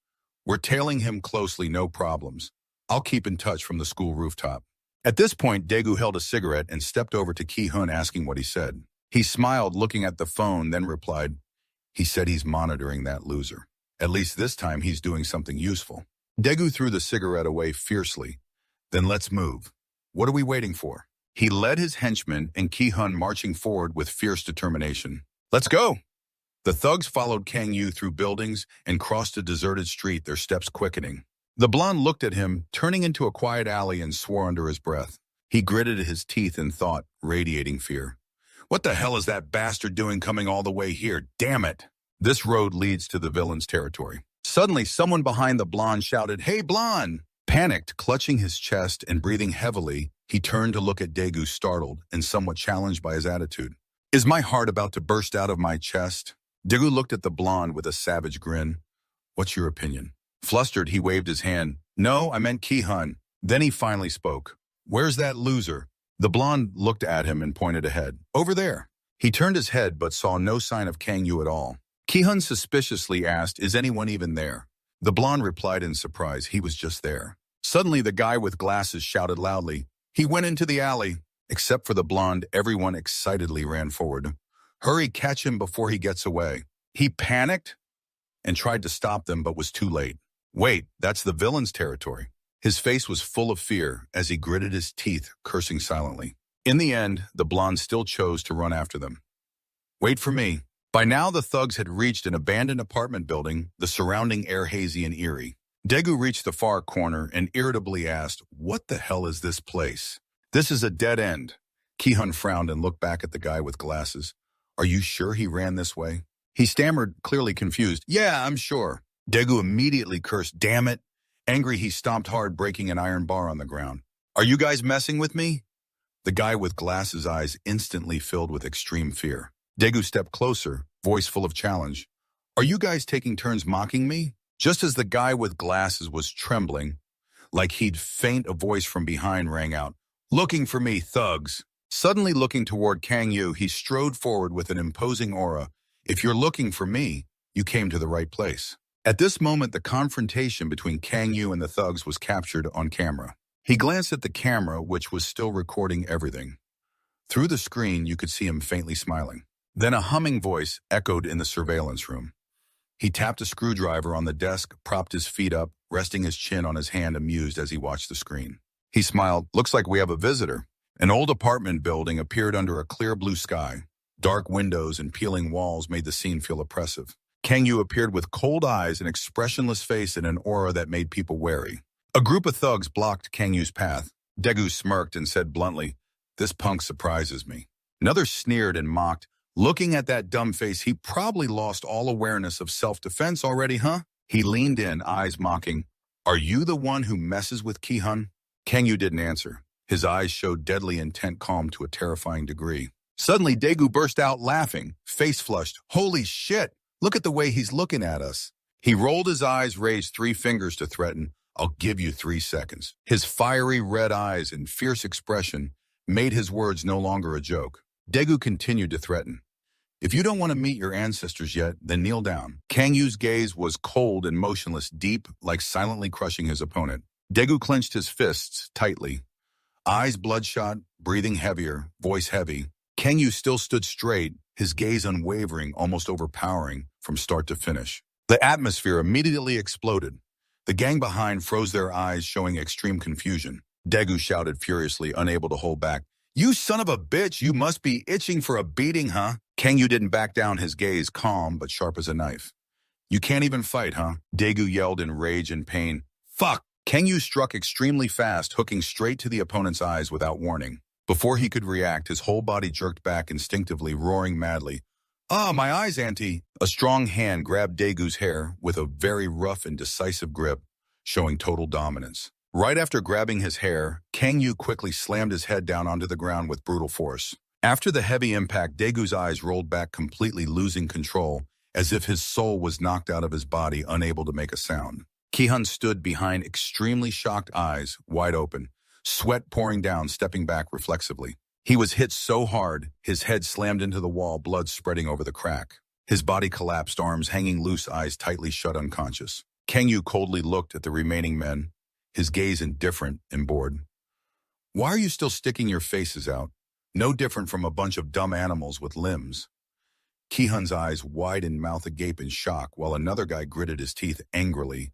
we're tailing him closely, no problems. I'll keep in touch from the school rooftop. At this point, Daegu held a cigarette and stepped over to Ki-hun, asking what he said. He smiled, looking at the phone, then replied, he said he's monitoring that loser. At least this time he's doing something useful. Daegu threw the cigarette away fiercely. Then let's move. What are we waiting for? He led his henchmen and Ki-hun marching forward with fierce determination. Let's go! The thugs followed Kang Yu through buildings and crossed a deserted street, their steps quickening. The blonde looked at him, turning into a quiet alley, and swore under his breath. He gritted his teeth in thought, radiating fear. What the hell is that bastard doing coming all the way here? Damn it! This road leads to the villain's territory. Suddenly, someone behind the blonde shouted, Hey, blonde! Panicked, clutching his chest and breathing heavily, he turned to look at Daegu, startled and somewhat challenged by his attitude. Is my heart about to burst out of my chest? Daegu looked at the blonde with a savage grin. What's your opinion? Flustered, he waved his hand. No, I meant Ki-hun. Then he finally spoke. Where's that loser? The blonde looked at him and pointed ahead. Over there. He turned his head but saw no sign of Kang Yu at all. Ki-hun suspiciously asked, is anyone even there? The blonde replied in surprise, he was just there. Suddenly, the guy with glasses shouted loudly, he went into the alley. Except for the blonde, everyone excitedly ran forward. Hurry, catch him before he gets away. He panicked and tried to stop them but was too late. Wait, that's the villain's territory. His face was full of fear as he gritted his teeth, cursing silently. In the end, the blonde still chose to run after them. Wait for me. By now, the thugs had reached an abandoned apartment building, the surrounding air hazy and eerie. Daegu reached the far corner and irritably asked, what the hell is this place? This is a dead end. Ki-hun frowned and looked back at the guy with glasses. Are you sure he ran this way? He stammered, clearly confused. Yeah, I'm sure. Daegu immediately cursed, damn it. Angry, he stomped hard, breaking an iron bar on the ground. Are you guys messing with me? The guy with glasses' eyes instantly filled with extreme fear. Daegu stepped closer, voice full of challenge. Are you guys taking turns mocking me? Just as the guy with glasses was trembling, like he'd faint, a voice from behind rang out. Looking for me, thugs. Suddenly looking toward Kang Yu, he strode forward with an imposing aura. If you're looking for me, you came to the right place. At this moment, the confrontation between Kang Yu and the thugs was captured on camera. He glanced at the camera, which was still recording everything. Through the screen, you could see him faintly smiling. Then a humming voice echoed in the surveillance room. He tapped a screwdriver on the desk, propped his feet up, resting his chin on his hand, amused as he watched the screen. He smiled. Looks like we have a visitor. An old apartment building appeared under a clear blue sky. Dark windows and peeling walls made the scene feel oppressive. Kang Yu appeared with cold eyes, an expressionless face, and an aura that made people wary. A group of thugs blocked Kang Yu's path. Daegu smirked and said bluntly, "This punk surprises me." Another sneered and mocked, "Looking at that dumb face, he probably lost all awareness of self-defense already, huh?" He leaned in, eyes mocking. "Are you the one who messes with Ki-hun?" Kang Yu didn't answer. His eyes showed deadly intent, calm to a terrifying degree. Suddenly, Daegu burst out laughing, face flushed. "Holy shit! Look at the way he's looking at us." He rolled his eyes, raised 3 fingers to threaten, "I'll give you 3 seconds." His fiery red eyes and fierce expression made his words no longer a joke. Daegu continued to threaten. "If you don't want to meet your ancestors yet, then kneel down." Kang Yu's gaze was cold and motionless, deep, like silently crushing his opponent. Daegu clenched his fists tightly. Eyes bloodshot, breathing heavier, voice heavy. Kang Yu still stood straight, his gaze unwavering, almost overpowering, from start to finish. The atmosphere immediately exploded. The gang behind froze their eyes, showing extreme confusion. Daegu shouted furiously, unable to hold back. "You son of a bitch, you must be itching for a beating, huh?" Kang Yu didn't back down, his gaze calm but sharp as a knife. "You can't even fight, huh?" Daegu yelled in rage and pain. "Fuck!" Kang Yu struck extremely fast, hooking straight to the opponent's eyes without warning. Before he could react, his whole body jerked back instinctively, roaring madly. "Ah, my eyes, auntie!" A strong hand grabbed Daegu's hair with a very rough and decisive grip, showing total dominance. Right after grabbing his hair, Kang Yu quickly slammed his head down onto the ground with brutal force. After the heavy impact, Daegu's eyes rolled back completely, losing control, as if his soul was knocked out of his body, unable to make a sound. Ki-hun stood behind extremely shocked eyes, wide open, sweat pouring down, stepping back reflexively. He was hit so hard, his head slammed into the wall, blood spreading over the crack. His body collapsed, arms hanging loose, eyes tightly shut, unconscious. Kang Yu coldly looked at the remaining men, his gaze indifferent and bored. "Why are you still sticking your faces out? No different from a bunch of dumb animals with limbs." Ki-hun's eyes widened, mouth agape in shock, while another guy gritted his teeth angrily,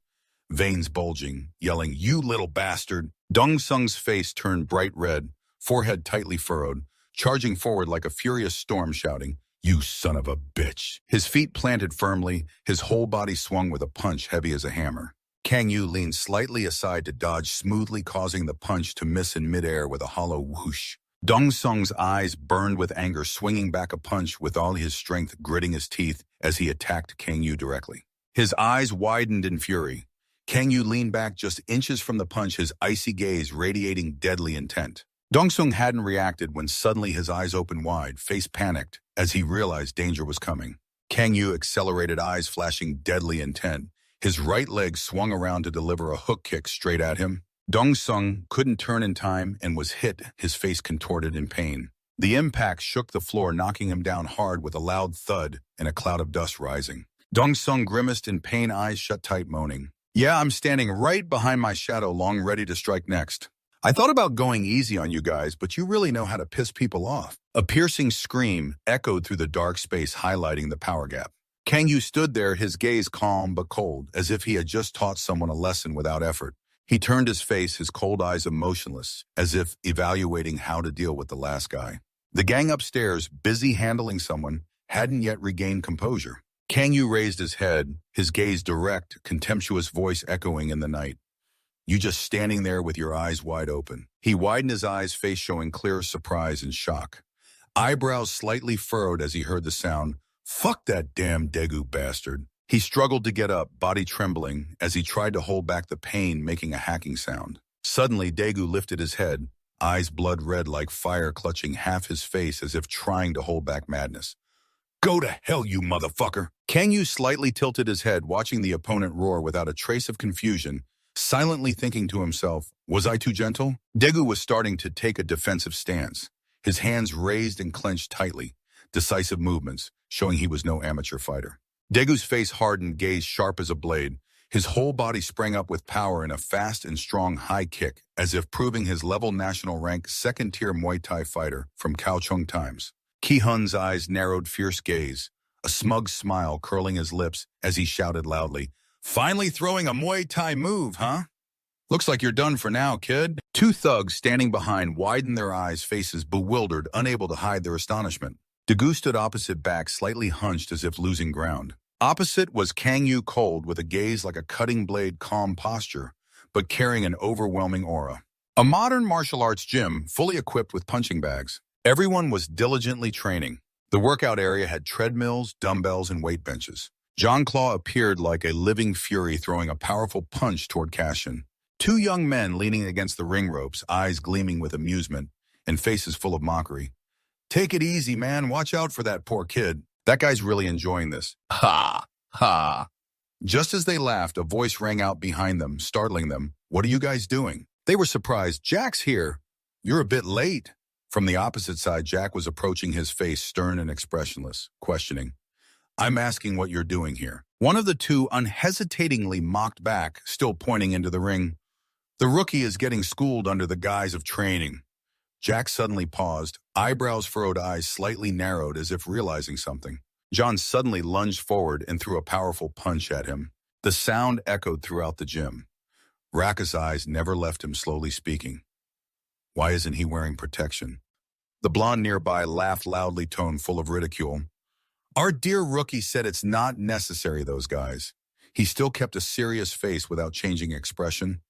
veins bulging, yelling, "You little bastard!" Dong Sung's face turned bright red, forehead tightly furrowed, charging forward like a furious storm, shouting, "You son of a bitch!" His feet planted firmly, his whole body swung with a punch heavy as a hammer. Kang Yu leaned slightly aside to dodge, smoothly causing the punch to miss in midair with a hollow whoosh. Dong Sung's eyes burned with anger, swinging back a punch with all his strength, gritting his teeth as he attacked Kang Yu directly. His eyes widened in fury. Kang Yu leaned back just inches from the punch, his icy gaze radiating deadly intent. Dong Sung hadn't reacted when suddenly his eyes opened wide, face panicked, as he realized danger was coming. Kang Yu accelerated, eyes flashing deadly intent. His right leg swung around to deliver a hook kick straight at him. Dong Sung couldn't turn in time and was hit, his face contorted in pain. The impact shook the floor, knocking him down hard with a loud thud and a cloud of dust rising. Dong Sung grimaced in pain, eyes shut tight, moaning. "Yeah, I'm standing right behind my shadow, long ready to strike next. I thought about going easy on you guys, but you really know how to piss people off." A piercing scream echoed through the dark space, highlighting the power gap. Kang Yu stood there, his gaze calm but cold, as if he had just taught someone a lesson without effort. He turned his face, his cold eyes emotionless, as if evaluating how to deal with the last guy. The gang upstairs, busy handling someone, hadn't yet regained composure. Kang Yu raised his head, his gaze direct, contemptuous voice echoing in the night. "You just standing there with your eyes wide open." He widened his eyes, face showing clear surprise and shock. Eyebrows slightly furrowed as he heard the sound. "Fuck that damn Daegu bastard." He struggled to get up, body trembling, as he tried to hold back the pain, making a hacking sound. Suddenly, Daegu lifted his head, eyes blood red like fire, clutching half his face as if trying to hold back madness. "Go to hell, you motherfucker!" Kang Yu slightly tilted his head, watching the opponent roar without a trace of confusion, silently thinking to himself, "Was I too gentle?" Daegu was starting to take a defensive stance, his hands raised and clenched tightly, decisive movements, showing he was no amateur fighter. Daegu's face hardened, gaze sharp as a blade. His whole body sprang up with power in a fast and strong high kick, as if proving his level national rank second-tier Muay Thai fighter from Kaohsiung times. Ki-hun's eyes narrowed fierce gaze, a smug smile curling his lips as he shouted loudly, "Finally throwing a Muay Thai move, huh? Looks like you're done for now, kid." Two thugs standing behind widened their eyes, faces bewildered, unable to hide their astonishment. Dagu stood opposite, back slightly hunched as if losing ground. Opposite was Kang Yu, cold, with a gaze like a cutting blade, calm posture, but carrying an overwhelming aura. A modern martial arts gym, fully equipped with punching bags. Everyone was diligently training. The workout area had treadmills, dumbbells, and weight benches. John Claw appeared like a living fury, throwing a powerful punch toward Cassian. Two young men leaning against the ring ropes, eyes gleaming with amusement and faces full of mockery. "Take it easy, man. Watch out for that poor kid. That guy's really enjoying this." Ha! Ha! Just as they laughed, a voice rang out behind them, startling them. "What are you guys doing?" They were surprised. "Jack's here. You're a bit late." From the opposite side, Jack was approaching, his face stern and expressionless, questioning. "I'm asking what you're doing here." One of the two unhesitatingly mocked back, still pointing into the ring. "The rookie is getting schooled under the guise of training." Jack suddenly paused, eyebrows furrowed, eyes slightly narrowed as if realizing something. John suddenly lunged forward and threw a powerful punch at him. The sound echoed throughout the gym. Raka's eyes never left him, slowly speaking. "Why isn't he wearing protection?" The blonde nearby laughed loudly, tone full of ridicule. "Our dear rookie said it's not necessary, those guys." He still kept a serious face without changing expression.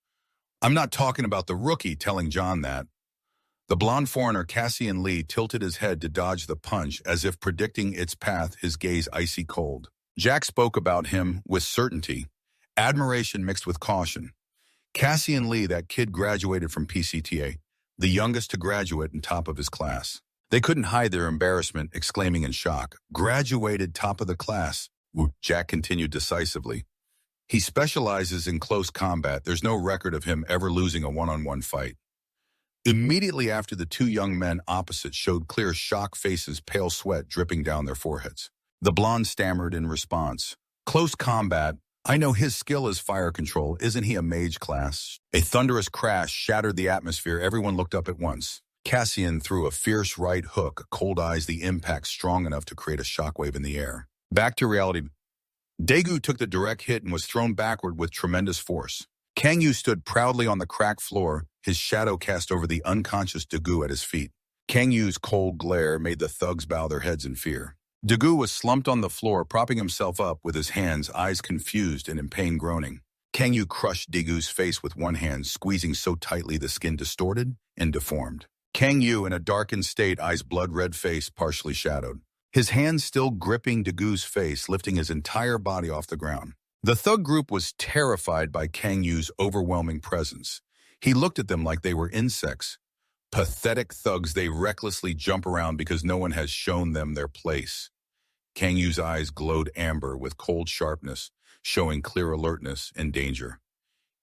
"I'm not talking about the rookie," telling John that. The blonde foreigner, Cassian Lee, tilted his head to dodge the punch, as if predicting its path, his gaze icy cold. Jack spoke about him with certainty, admiration mixed with caution. "Cassian Lee, that kid graduated from PCTA, the youngest to graduate and top of his class." They couldn't hide their embarrassment, exclaiming in shock, "Graduated top of the class?" Jack continued decisively. "He specializes in close combat. There's no record of him ever losing a one-on-one fight." Immediately after, the two young men opposite showed clear shock faces, pale sweat dripping down their foreheads. The blonde stammered in response. "Close combat? I know his skill is fire control. Isn't he a mage class?" A thunderous crash shattered the atmosphere. Everyone looked up at once. Cassian threw a fierce right hook, cold eyes, the impact strong enough to create a shockwave in the air. Back to reality. Daegu took the direct hit and was thrown backward with tremendous force. Kang Yu stood proudly on the cracked floor, his shadow cast over the unconscious Daegu at his feet. Kang Yu's cold glare made the thugs bow their heads in fear. Daegu was slumped on the floor, propping himself up with his hands, eyes confused and in pain, groaning. Kang Yu crushed Daegu's face with one hand, squeezing so tightly the skin distorted and deformed. Kang Yu, in a darkened state, eyes blood-red, face partially shadowed. His hands still gripping Daegu's face, lifting his entire body off the ground. The thug group was terrified by Kang Yu's overwhelming presence. He looked at them like they were insects. Pathetic thugs, they recklessly jump around because no one has shown them their place. Kang Yu's eyes glowed amber with cold sharpness, showing clear alertness and danger.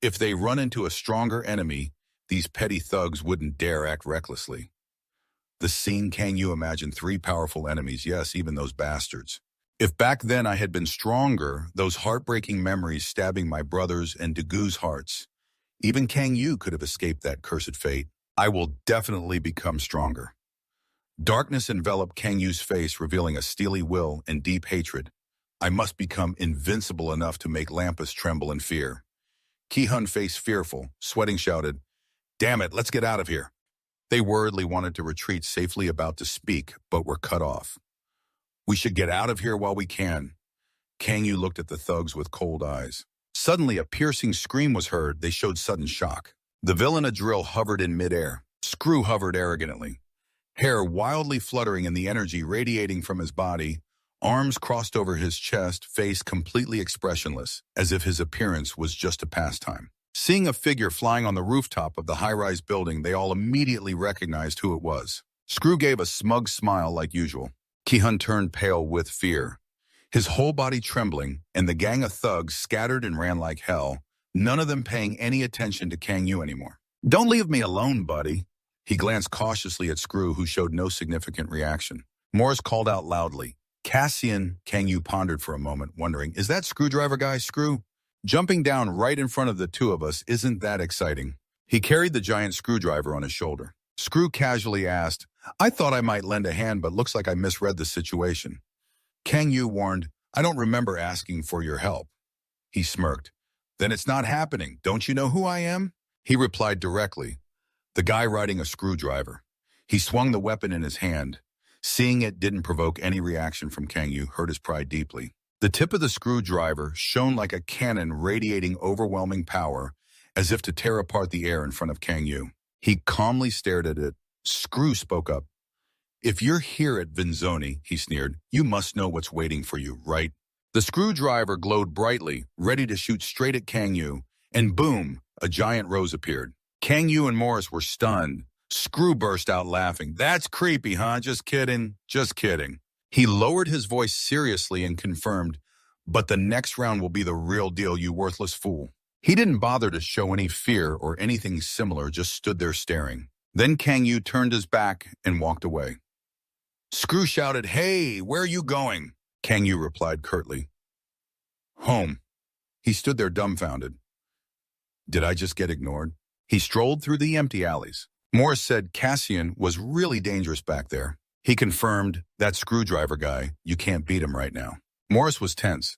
If they run into a stronger enemy, these petty thugs wouldn't dare act recklessly. The scene, Kang Yu imagined three powerful enemies, yes, even those bastards. If back then I had been stronger, those heartbreaking memories stabbing my brothers and Daegu's hearts, even Kang Yu could have escaped that cursed fate. I will definitely become stronger. Darkness enveloped Kang Yu's face, revealing a steely will and deep hatred. I must become invincible enough to make Lampus tremble in fear. Ki-hun, face fearful, sweating, shouted, "Damn it, let's get out of here." They worriedly wanted to retreat, safely about to speak, but were cut off. "We should get out of here while we can." Kang Yu looked at the thugs with cold eyes. Suddenly, a piercing scream was heard. They showed sudden shock. The villain, a drill, hovered in midair. Screw hovered arrogantly, hair wildly fluttering and the energy radiating from his body, arms crossed over his chest, face completely expressionless, as if his appearance was just a pastime. Seeing a figure flying on the rooftop of the high-rise building, they all immediately recognized who it was. Screw gave a smug smile like usual. Ki-hun turned pale with fear, his whole body trembling, and the gang of thugs scattered and ran like hell, none of them paying any attention to Kang Yu anymore. "Don't leave me alone, buddy." He glanced cautiously at Screw, who showed no significant reaction. Morris called out loudly, "Cassian." Kang Yu pondered for a moment, wondering, is that screwdriver guy Screw? Jumping down right in front of the two of us isn't that exciting. He carried the giant screwdriver on his shoulder. Screw casually asked, I thought I might lend a hand, but looks like I misread the situation. Kang Yu warned, I don't remember asking for your help. He smirked. Then it's not happening. Don't you know who I am? He replied directly, the guy riding a screwdriver. He swung the weapon in his hand. Seeing it didn't provoke any reaction from Kang Yu hurt his pride deeply. The tip of the screwdriver shone like a cannon radiating overwhelming power, as if to tear apart the air in front of Kang Yu. He calmly stared at it. Screw spoke up. If you're here at Vinzoni, he sneered, you must know what's waiting for you, right? The screwdriver glowed brightly, ready to shoot straight at Kang Yu, and boom, a giant rose appeared. Kang Yu and Morris were stunned. Screw burst out laughing. That's creepy, huh? Just kidding. Just kidding. He lowered his voice seriously and confirmed, but the next round will be the real deal, you worthless fool. He didn't bother to show any fear or anything similar, just stood there staring. Then Kang Yu turned his back and walked away. Screw shouted, hey, where are you going? Kang Yu replied curtly, home. He stood there dumbfounded. Did I just get ignored? He strolled through the empty alleys. Morris said Cassian was really dangerous back there. He confirmed, that screwdriver guy, you can't beat him right now. Morris was tense.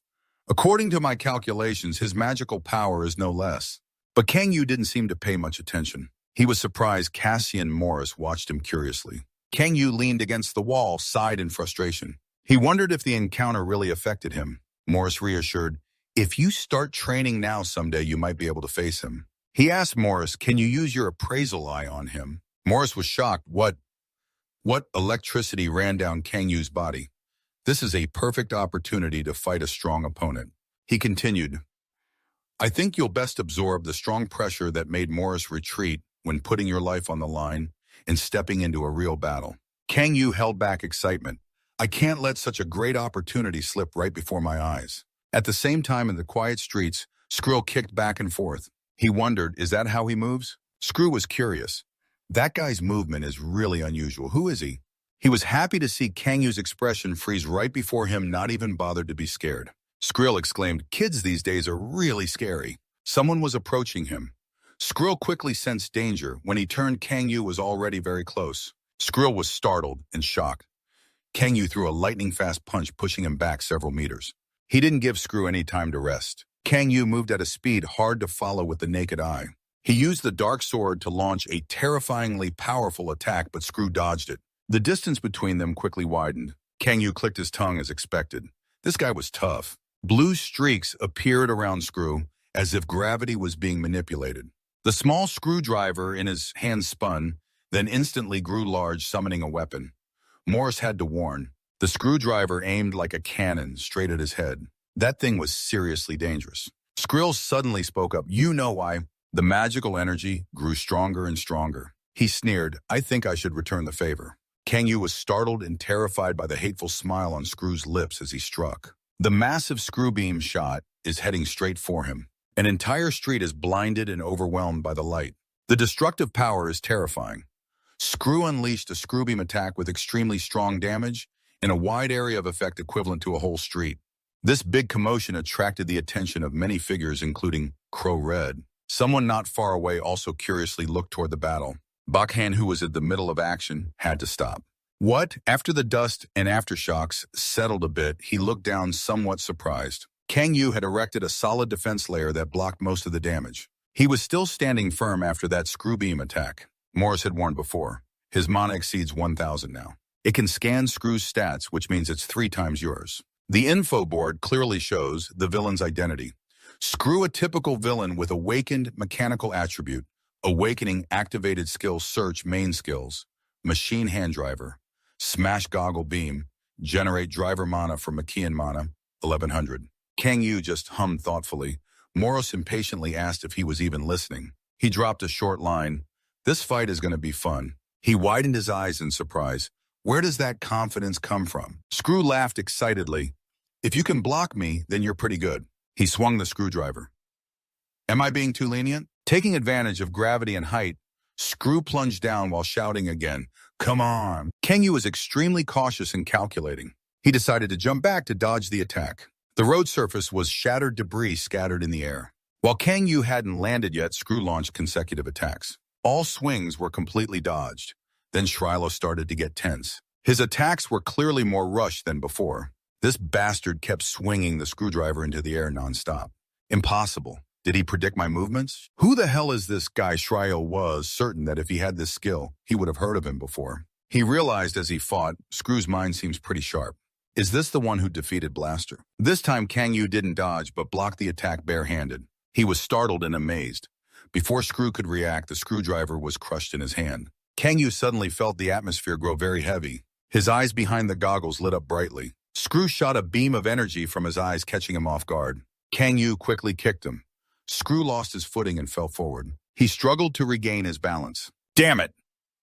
According to my calculations, his magical power is no less. But Kang Yu didn't seem to pay much attention. He was surprised Cassian Morris watched him curiously. Kang Yu leaned against the wall, sighed in frustration. He wondered if the encounter really affected him. Morris reassured, if you start training now someday, you might be able to face him. He asked Morris, can you use your appraisal eye on him? Morris was shocked. What electricity ran down Kang Yu's body? This is a perfect opportunity to fight a strong opponent. He continued, I think you'll best absorb the strong pressure that made Morris retreat when putting your life on the line and stepping into a real battle. Kang Yu held back excitement. I can't let such a great opportunity slip right before my eyes. At the same time in the quiet streets, Skrill kicked back and forth. He wondered, is that how he moves? Screw was curious. That guy's movement is really unusual. Who is he? He was happy to see Kang Yu's expression freeze right before him, not even bothered to be scared. Skrill exclaimed, kids these days are really scary. Someone was approaching him. Skrill quickly sensed danger. When he turned, Kang Yu was already very close. Skrill was startled and shocked. Kang Yu threw a lightning-fast punch, pushing him back several meters. He didn't give Screw any time to rest. Kang Yu moved at a speed hard to follow with the naked eye. He used the dark sword to launch a terrifyingly powerful attack, but Screw dodged it. The distance between them quickly widened. Kang Yu clicked his tongue as expected. This guy was tough. Blue streaks appeared around Screw, as if gravity was being manipulated. The small screwdriver in his hand spun, then instantly grew large, summoning a weapon. Morris had to warn. The screwdriver aimed like a cannon straight at his head. That thing was seriously dangerous. Skrill suddenly spoke up. You know why? The magical energy grew stronger and stronger. He sneered, I think I should return the favor. Kang Yu was startled and terrified by the hateful smile on Screw's lips as he struck. The massive screw beam shot is heading straight for him. An entire street is blinded and overwhelmed by the light. The destructive power is terrifying. Screw unleashed a screw beam attack with extremely strong damage in a wide area of effect equivalent to a whole street. This big commotion attracted the attention of many figures, including Crow Red. Someone not far away also curiously looked toward the battle. Bakhan, who was at the middle of action, had to stop. What? After the dust and aftershocks settled a bit, he looked down somewhat surprised. Kang Yu had erected a solid defense layer that blocked most of the damage. He was still standing firm after that screw beam attack. Morris had warned before. His mana exceeds 1,000 now. It can scan Screw's stats, which means it's 3 times yours. The info board clearly shows the villain's identity. Screw, a typical villain with awakened mechanical attribute, awakening activated skill search main skills, machine hand driver, smash goggle beam, generate driver mana from Makian mana, 1100. Kang Yu just hummed thoughtfully. Morris impatiently asked if he was even listening. He dropped a short line. This fight is going to be fun. He widened his eyes in surprise. Where does that confidence come from? Screw laughed excitedly. If you can block me, then you're pretty good. He swung the screwdriver. Am I being too lenient? Taking advantage of gravity and height, Screw plunged down while shouting again, come on. Kang Yu was extremely cautious and calculating. He decided to jump back to dodge the attack. The road surface was shattered debris scattered in the air. While Kang Yu hadn't landed yet, Screw launched consecutive attacks. All swings were completely dodged. Then Shrilo started to get tense. His attacks were clearly more rushed than before. This bastard kept swinging the screwdriver into the air nonstop. Impossible. Did he predict my movements? Who the hell is this guy? Shryo was certain that if he had this skill, he would have heard of him before. He realized as he fought, Screw's mind seems pretty sharp. Is this the one who defeated Blaster? This time Kang Yu didn't dodge but blocked the attack barehanded. He was startled and amazed. Before Screw could react, the screwdriver was crushed in his hand. Kang Yu suddenly felt the atmosphere grow very heavy. His eyes behind the goggles lit up brightly. Screw shot a beam of energy from his eyes, catching him off guard. Kang Yu quickly kicked him. Screw lost his footing and fell forward. He struggled to regain his balance. Damn it!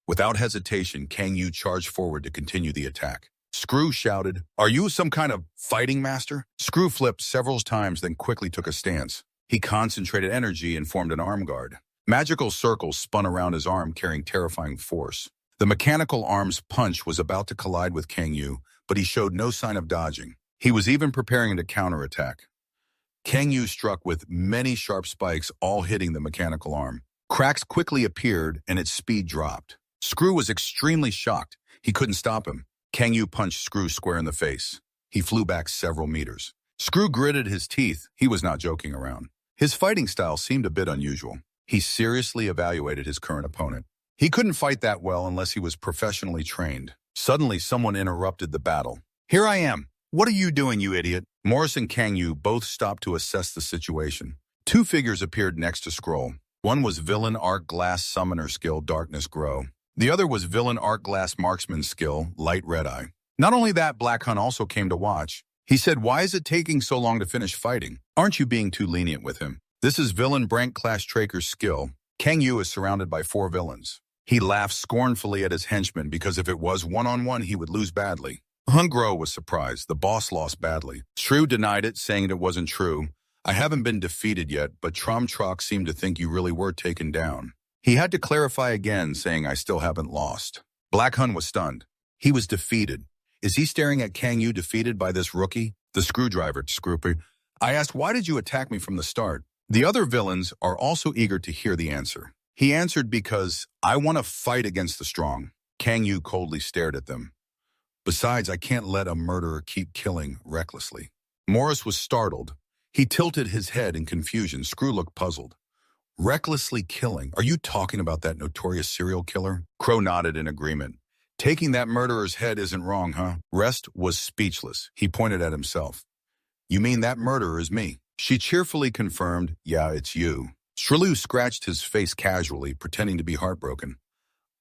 Without hesitation, Kang Yu charged forward to continue the attack. Screw shouted, "Are you some kind of fighting master?" Screw flipped several times, then quickly took a stance. He concentrated energy and formed an arm guard. Magical circles spun around his arm, carrying terrifying force. The mechanical arm's punch was about to collide with Kang Yu, but he showed no sign of dodging. He was even preparing to counterattack. Kang Yu struck with many sharp spikes, all hitting the mechanical arm. Cracks quickly appeared, and its speed dropped. Screw was extremely shocked. He couldn't stop him. Kang Yu punched Screw square in the face. He flew back several meters. Screw gritted his teeth. He was not joking around. His fighting style seemed a bit unusual. He seriously evaluated his current opponent. He couldn't fight that well unless he was professionally trained. Suddenly, someone interrupted the battle. "Here I am. What are you doing, you idiot?" Morris and Kang Yu both stopped to assess the situation. Two figures appeared next to Scroll. One was Villain Arc Glass Summoner skill, Darkness Grow. The other was Villain Arc Glass Marksman skill, Light Red Eye. Not only that, Black Hun also came to watch. He said, "Why is it taking so long to finish fighting? Aren't you being too lenient with him?" This is Villain Brank Clash Traker's skill. Kang Yu is surrounded by 4 villains. He laughed scornfully at his henchmen because if it was one-on-one, he would lose badly. Hungro was surprised. The boss lost badly. Shrew denied it, saying it wasn't true. "I haven't been defeated yet, but Tromtrock seemed to think you really were taken down." He had to clarify again, saying, "I still haven't lost." Black Hun was stunned. He was defeated. Is he staring at Kang Yu defeated by this rookie? The screwdriver, Scroopy. I asked, "Why did you attack me from the start?" The other villains are also eager to hear the answer. He answered, "Because I want to fight against the strong." Kang Yu coldly stared at them. "Besides, I can't let a murderer keep killing recklessly." Morris was startled. He tilted his head in confusion. Screw looked puzzled. "Recklessly killing? Are you talking about that notorious serial killer?" Crow nodded in agreement. "Taking that murderer's head isn't wrong, huh?" Rest was speechless. He pointed at himself. "You mean that murderer is me?" She cheerfully confirmed, "Yeah, it's you." Shrilu scratched his face casually, pretending to be heartbroken.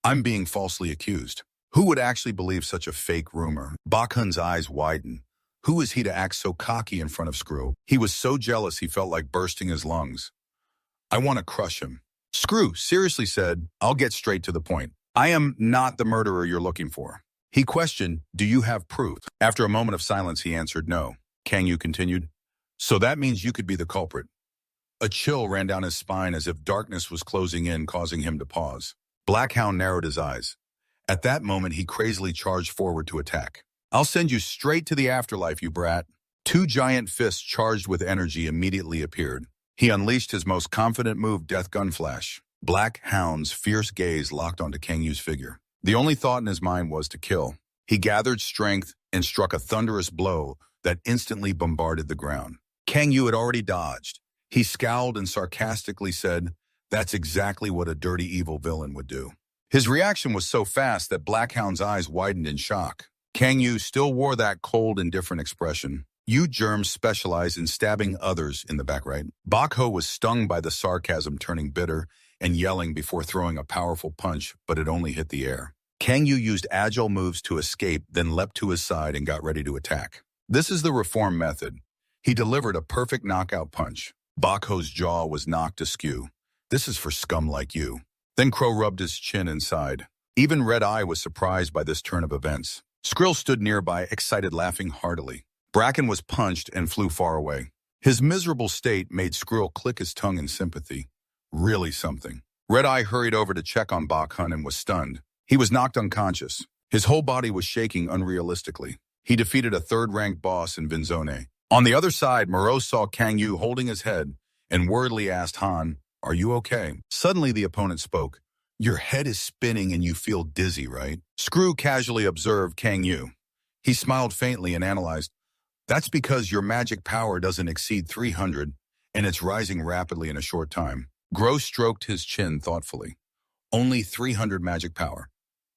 "I'm being falsely accused. Who would actually believe such a fake rumor?" Bakhun's eyes widened. Who is he to act so cocky in front of Screw? He was so jealous he felt like bursting his lungs. "I want to crush him." Screw seriously said, "I'll get straight to the point. I am not the murderer you're looking for." He questioned, "Do you have proof?" After a moment of silence, he answered, "No." Kang Yu continued, "So that means you could be the culprit." A chill ran down his spine as if darkness was closing in, causing him to pause. Blackhound narrowed his eyes. At that moment, he crazily charged forward to attack. "I'll send you straight to the afterlife, you brat." 2 giant fists charged with energy immediately appeared. He unleashed his most confident move, Death Gun Flash. Blackhound's fierce gaze locked onto Kang Yu's figure. The only thought in his mind was to kill. He gathered strength and struck a thunderous blow that instantly bombarded the ground. Kang Yu had already dodged. He scowled and sarcastically said, "That's exactly what a dirty evil villain would do." His reaction was so fast that Blackhound's eyes widened in shock. Kang Yu still wore that cold, indifferent expression. "You germs specialize in stabbing others in the back, right?" Bakho was stung by the sarcasm, turning bitter and yelling before throwing a powerful punch, but it only hit the air. Kang Yu used agile moves to escape, then leapt to his side and got ready to attack. This is the reform method. He delivered a perfect knockout punch. Bakho's jaw was knocked askew. "This is for scum like you." Then Crow rubbed his chin and sighed. Even Red Eye was surprised by this turn of events. Skrill stood nearby, excited, laughing heartily. Bracken was punched and flew far away. His miserable state made Skrill click his tongue in sympathy. Really something. Red Eye hurried over to check on Bakhun and was stunned. He was knocked unconscious. His whole body was shaking unrealistically. He defeated a 3rd-ranked boss in Vinzone. On the other side, Moreau saw Kang Yu holding his head and worriedly asked Han, "Are you okay?" Suddenly the opponent spoke. Your head is spinning and you feel dizzy, right? Screw casually observed Kang Yu. He smiled faintly and analyzed, that's because your magic power doesn't exceed 300, and it's rising rapidly in a short time. Gro stroked his chin thoughtfully. Only 300 magic power.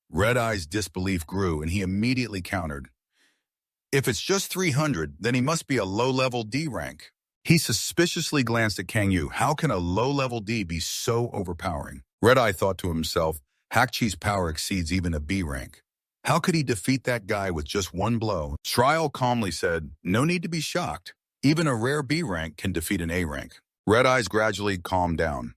Red Eye's disbelief grew, and he immediately countered. If it's just 300, then he must be a low-level D rank. He suspiciously glanced at Kang Yu. How can a low-level D be so overpowering? Red Eye thought to himself, Hakchi's power exceeds even a B rank. How could he defeat that guy with just one blow? Shriel calmly said, no need to be shocked. Even a rare B rank can defeat an A rank. Red Eyes gradually calmed down.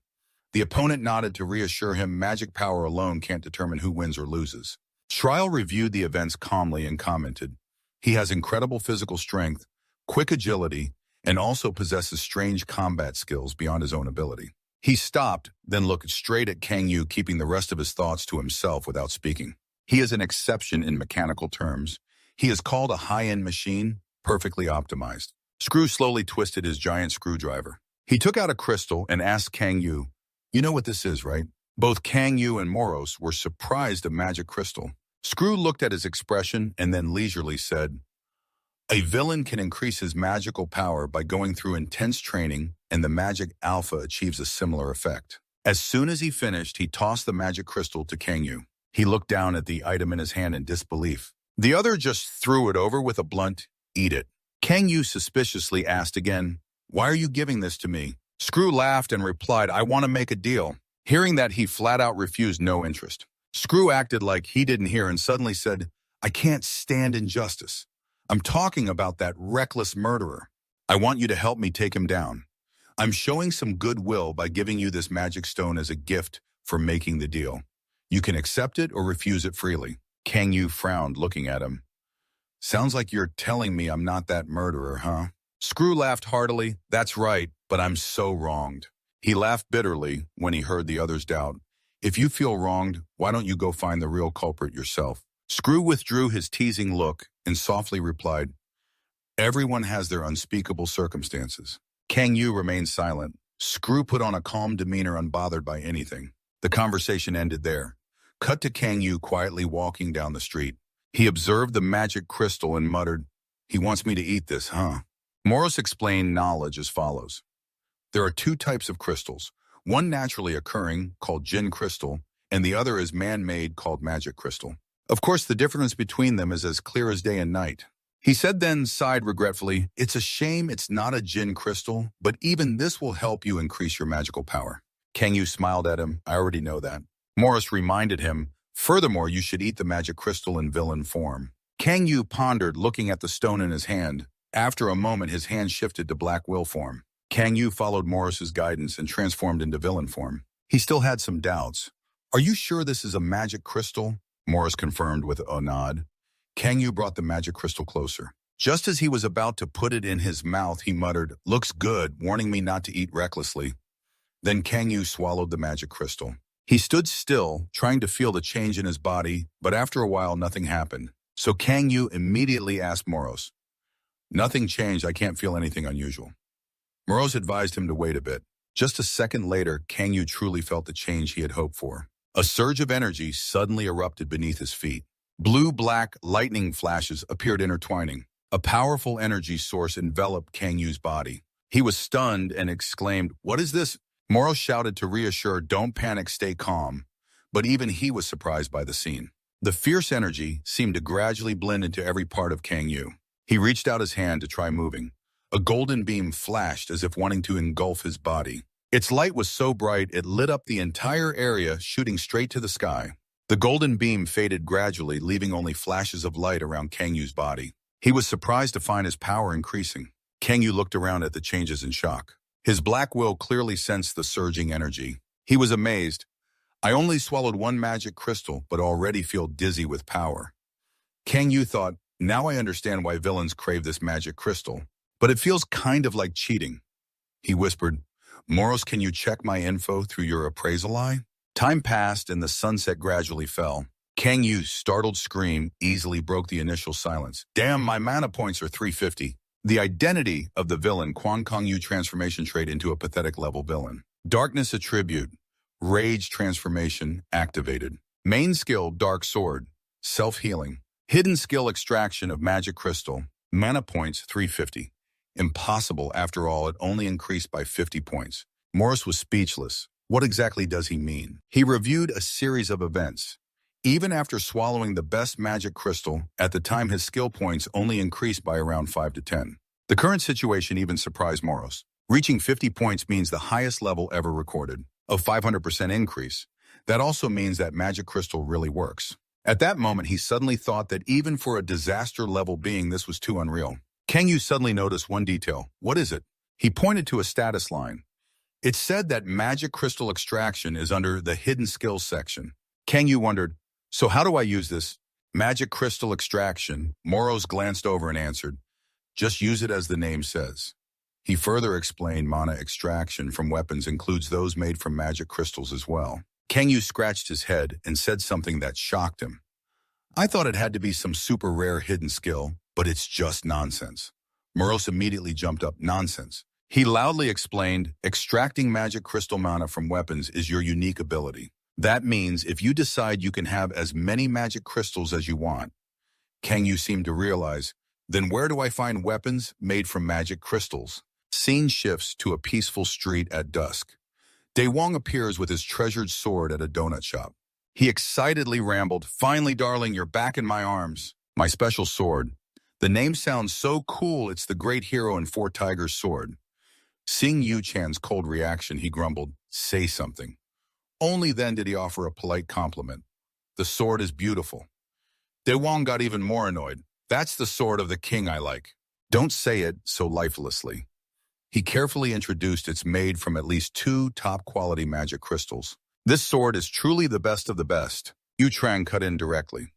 The opponent nodded to reassure him magic power alone can't determine who wins or loses. Shriel reviewed the events calmly and commented, he has incredible physical strength, quick agility, and also possesses strange combat skills beyond his own ability. He stopped, then looked straight at Kang Yu, keeping the rest of his thoughts to himself without speaking. He is an exception in mechanical terms. He is called a high-end machine, perfectly optimized. Screw slowly twisted his giant screwdriver. He took out a crystal and asked Kang Yu, you know what this is, right? Both Kang Yu and Moros were surprised at magic crystal. Screw looked at his expression and then leisurely said, a villain can increase his magical power by going through intense training, and the magic alpha achieves a similar effect. As soon as he finished, he tossed the magic crystal to Kang Yu. He looked down at the item in his hand in disbelief. The other just threw it over with a blunt, eat it. Kang Yu suspiciously asked again, why are you giving this to me? Screw laughed and replied, I want to make a deal. Hearing that, he flat out refused, no interest. Screw acted like he didn't hear and suddenly said, I can't stand injustice. I'm talking about that reckless murderer. I want you to help me take him down. I'm showing some goodwill by giving you this magic stone as a gift for making the deal. You can accept it or refuse it freely. Kang Yu frowned, looking at him. Sounds like you're telling me I'm not that murderer, huh? Screw laughed heartily. That's right, but I'm so wronged. He laughed bitterly when he heard the other's doubt. If you feel wronged, why don't you go find the real culprit yourself? Screw withdrew his teasing look and softly replied, everyone has their unspeakable circumstances. Kang Yu remained silent. Screw put on a calm demeanor, unbothered by anything. The conversation ended there. Cut to Kang Yu quietly walking down the street. He observed the magic crystal and muttered, he wants me to eat this, huh? Moros explained knowledge as follows. There are two types of crystals, one naturally occurring, called Jinn crystal, and the other is man-made, called magic crystal. Of course, the difference between them is as clear as day and night. He said, then sighed regretfully, it's a shame it's not a Jinn crystal, but even this will help you increase your magical power. Kang Yu smiled at him. I already know that. Morris reminded him, furthermore, you should eat the magic crystal in villain form. Kang Yu pondered, looking at the stone in his hand. After a moment, his hand shifted to black will form. Kang Yu followed Morris's guidance and transformed into villain form. He still had some doubts. Are you sure this is a magic crystal? Morris confirmed with a nod. Kang Yu brought the magic crystal closer. Just as he was about to put it in his mouth, he muttered, looks good, warning me not to eat recklessly. Then Kang Yu swallowed the magic crystal. He stood still, trying to feel the change in his body, but after a while, nothing happened. So Kang Yu immediately asked Moros, nothing changed, I can't feel anything unusual. Moros advised him to wait a bit. Just a second later, Kang Yu truly felt the change he had hoped for. A surge of energy suddenly erupted beneath his feet. Blue-black lightning flashes appeared intertwining. A powerful energy source enveloped Kang Yu's body. He was stunned and exclaimed, what is this? Moros shouted to reassure, don't panic, stay calm. But even he was surprised by the scene. The fierce energy seemed to gradually blend into every part of Kang Yu. He reached out his hand to try moving. A golden beam flashed as if wanting to engulf his body. Its light was so bright it lit up the entire area, shooting straight to the sky. The golden beam faded gradually, leaving only flashes of light around Kang Yu's body. He was surprised to find his power increasing. Kang Yu looked around at the changes in shock. His black will clearly sensed the surging energy. He was amazed. I only swallowed one magic crystal, but already feel dizzy with power. Kang Yu thought, now I understand why villains crave this magic crystal. But it feels kind of like cheating. He whispered, Moros, can you check my info through your appraisal eye? Time passed and the sunset gradually fell. Kang Yu's startled scream easily broke the initial silence. Damn, my mana points are 350. The identity of the villain, Kang Yu transformation trait into a pathetic level villain. Darkness attribute. Rage transformation activated. Main skill, Dark Sword. Self-healing. Hidden skill, Extraction of Magic Crystal. Mana points, 350. Impossible, after all, it only increased by 50 points. Morris was speechless. What exactly does he mean? He reviewed a series of events. Even after swallowing the best magic crystal, at the time his skill points only increased by around 5 to 10. The current situation even surprised Morris. Reaching 50 points means the highest level ever recorded, a 500% increase. That also means that magic crystal really works. At that moment, he suddenly thought that even for a disaster-level being, this was too unreal. Kangyu suddenly noticed one detail. What is it? He pointed to a status line. It said that magic crystal extraction is under the hidden skills section. Kangyu wondered, so how do I use this? Magic crystal extraction. Moros glanced over and answered, just use it as the name says. He further explained mana extraction from weapons includes those made from magic crystals as well. Kangyu scratched his head and said something that shocked him. I thought it had to be some super rare hidden skill, but it's just nonsense. Moros immediately jumped up, nonsense. He loudly explained, extracting magic crystal mana from weapons is your unique ability. That means if you decide you can have as many magic crystals as you want. Kangyu seemed to realize, then where do I find weapons made from magic crystals? Scene shifts to a peaceful street at dusk. Daewon appears with his treasured sword at a donut shop. He excitedly rambled, finally, darling, you're back in my arms. My special sword. The name sounds so cool, it's the great hero and Four Tigers' sword. Seeing Yu Chan's cold reaction, he grumbled, say something. Only then did he offer a polite compliment. The sword is beautiful. Daewon got even more annoyed. That's the sword of the king I like. Don't say it so lifelessly. He carefully introduced it's made from at least 2 top-quality magic crystals. This sword is truly the best of the best. Yu Trang cut in directly.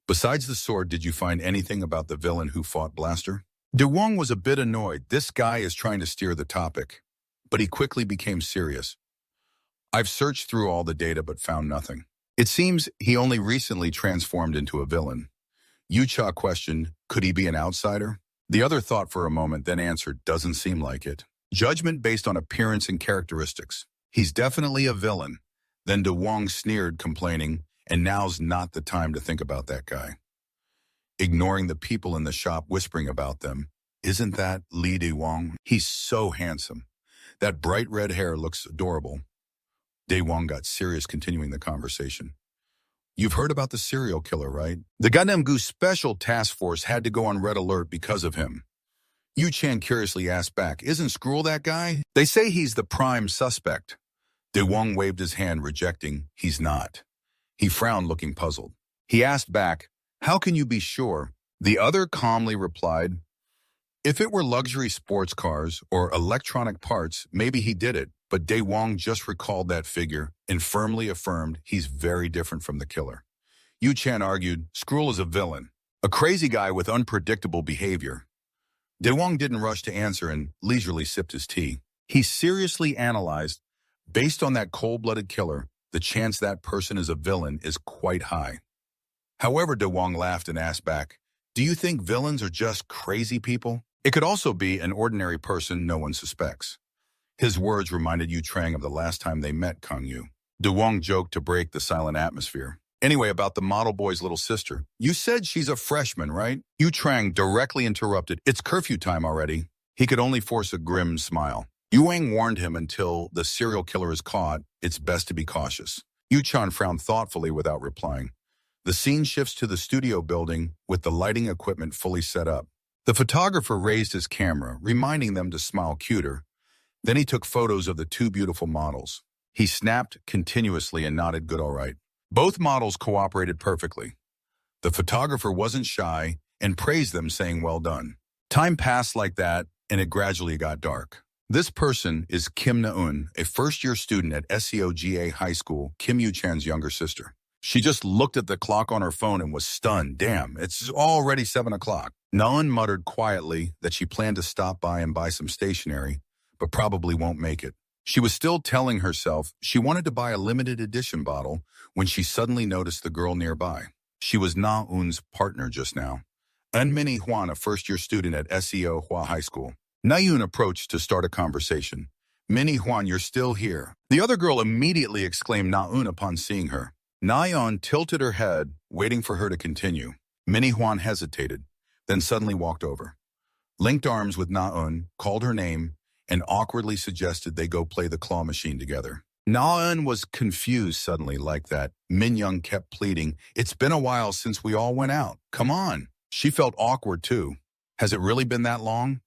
Besides the sword, did you find anything about the villain who fought Blaster? Daewon was a bit annoyed. This guy is trying to steer the topic. But he quickly became serious. I've searched through all the data but found nothing. It seems he only recently transformed into a villain. Yu Cha questioned, could he be an outsider? The other thought for a moment, then answered, doesn't seem like it. Judgment based on appearance and characteristics. He's definitely a villain. Then Daewon sneered, complaining, and now's not the time to think about that guy. Ignoring the people in the shop whispering about them, isn't that Li Daewon? He's so handsome. That bright red hair looks adorable. Daewon got serious, continuing the conversation. You've heard about the serial killer, right? The Gundam Goose Special Task Force had to go on red alert because of him. Yu Chan curiously asked back, isn't Skrull that guy? They say he's the prime suspect. Daewon waved his hand, rejecting, he's not. He frowned, looking puzzled. He asked back, how can you be sure? The other calmly replied, if it were luxury sports cars or electronic parts, maybe he did it. But Daewon just recalled that figure and firmly affirmed he's very different from the killer. Yu Chan argued, Skrull is a villain, a crazy guy with unpredictable behavior. Daewon didn't rush to answer and leisurely sipped his tea. He seriously analyzed, based on that cold-blooded killer, the chance that person is a villain is quite high. However, Daewon laughed and asked back, do you think villains are just crazy people? It could also be an ordinary person no one suspects. His words reminded Yu Trang of the last time they met Kangyu. Daewon joked to break the silent atmosphere. Anyway, about the model boy's little sister. You said she's a freshman, right? Yu Trang directly interrupted. It's curfew time already. He could only force a grim smile. Yu Wang warned him until the serial killer is caught, it's best to be cautious. Yu Chan frowned thoughtfully without replying. The scene shifts to the studio building with the lighting equipment fully set up. The photographer raised his camera, reminding them to smile cuter. Then he took photos of the 2 beautiful models. He snapped continuously and nodded good all right. Both models cooperated perfectly. The photographer wasn't shy and praised them, saying well done. Time passed like that, and it gradually got dark. This person is Kim Na-eun, a first-year student at SEOGA High School, Kim Yu-chan's younger sister. She just looked at the clock on her phone and was stunned. Damn, it's already 7 o'clock. Na-eun muttered quietly that she planned to stop by and buy some stationery, but probably won't make it. She was still telling herself she wanted to buy a limited edition bottle when she suddenly noticed the girl nearby. She was Na-eun's partner just now. Eun-Minnie Hwan, a first-year student at SEO Hua High School. Na-eun approached to start a conversation. Minnie Huan, you're still here. The other girl immediately exclaimed Na-un upon seeing her. Na-yeon tilted her head, waiting for her to continue. Minnie Huan hesitated, then suddenly walked over, linked arms with Na-un, called her name, and awkwardly suggested they go play the claw machine together. Na-un was confused suddenly like that. Min-young kept pleading, "It's been a while since we all went out. Come on." She felt awkward too. "Has it really been that long?"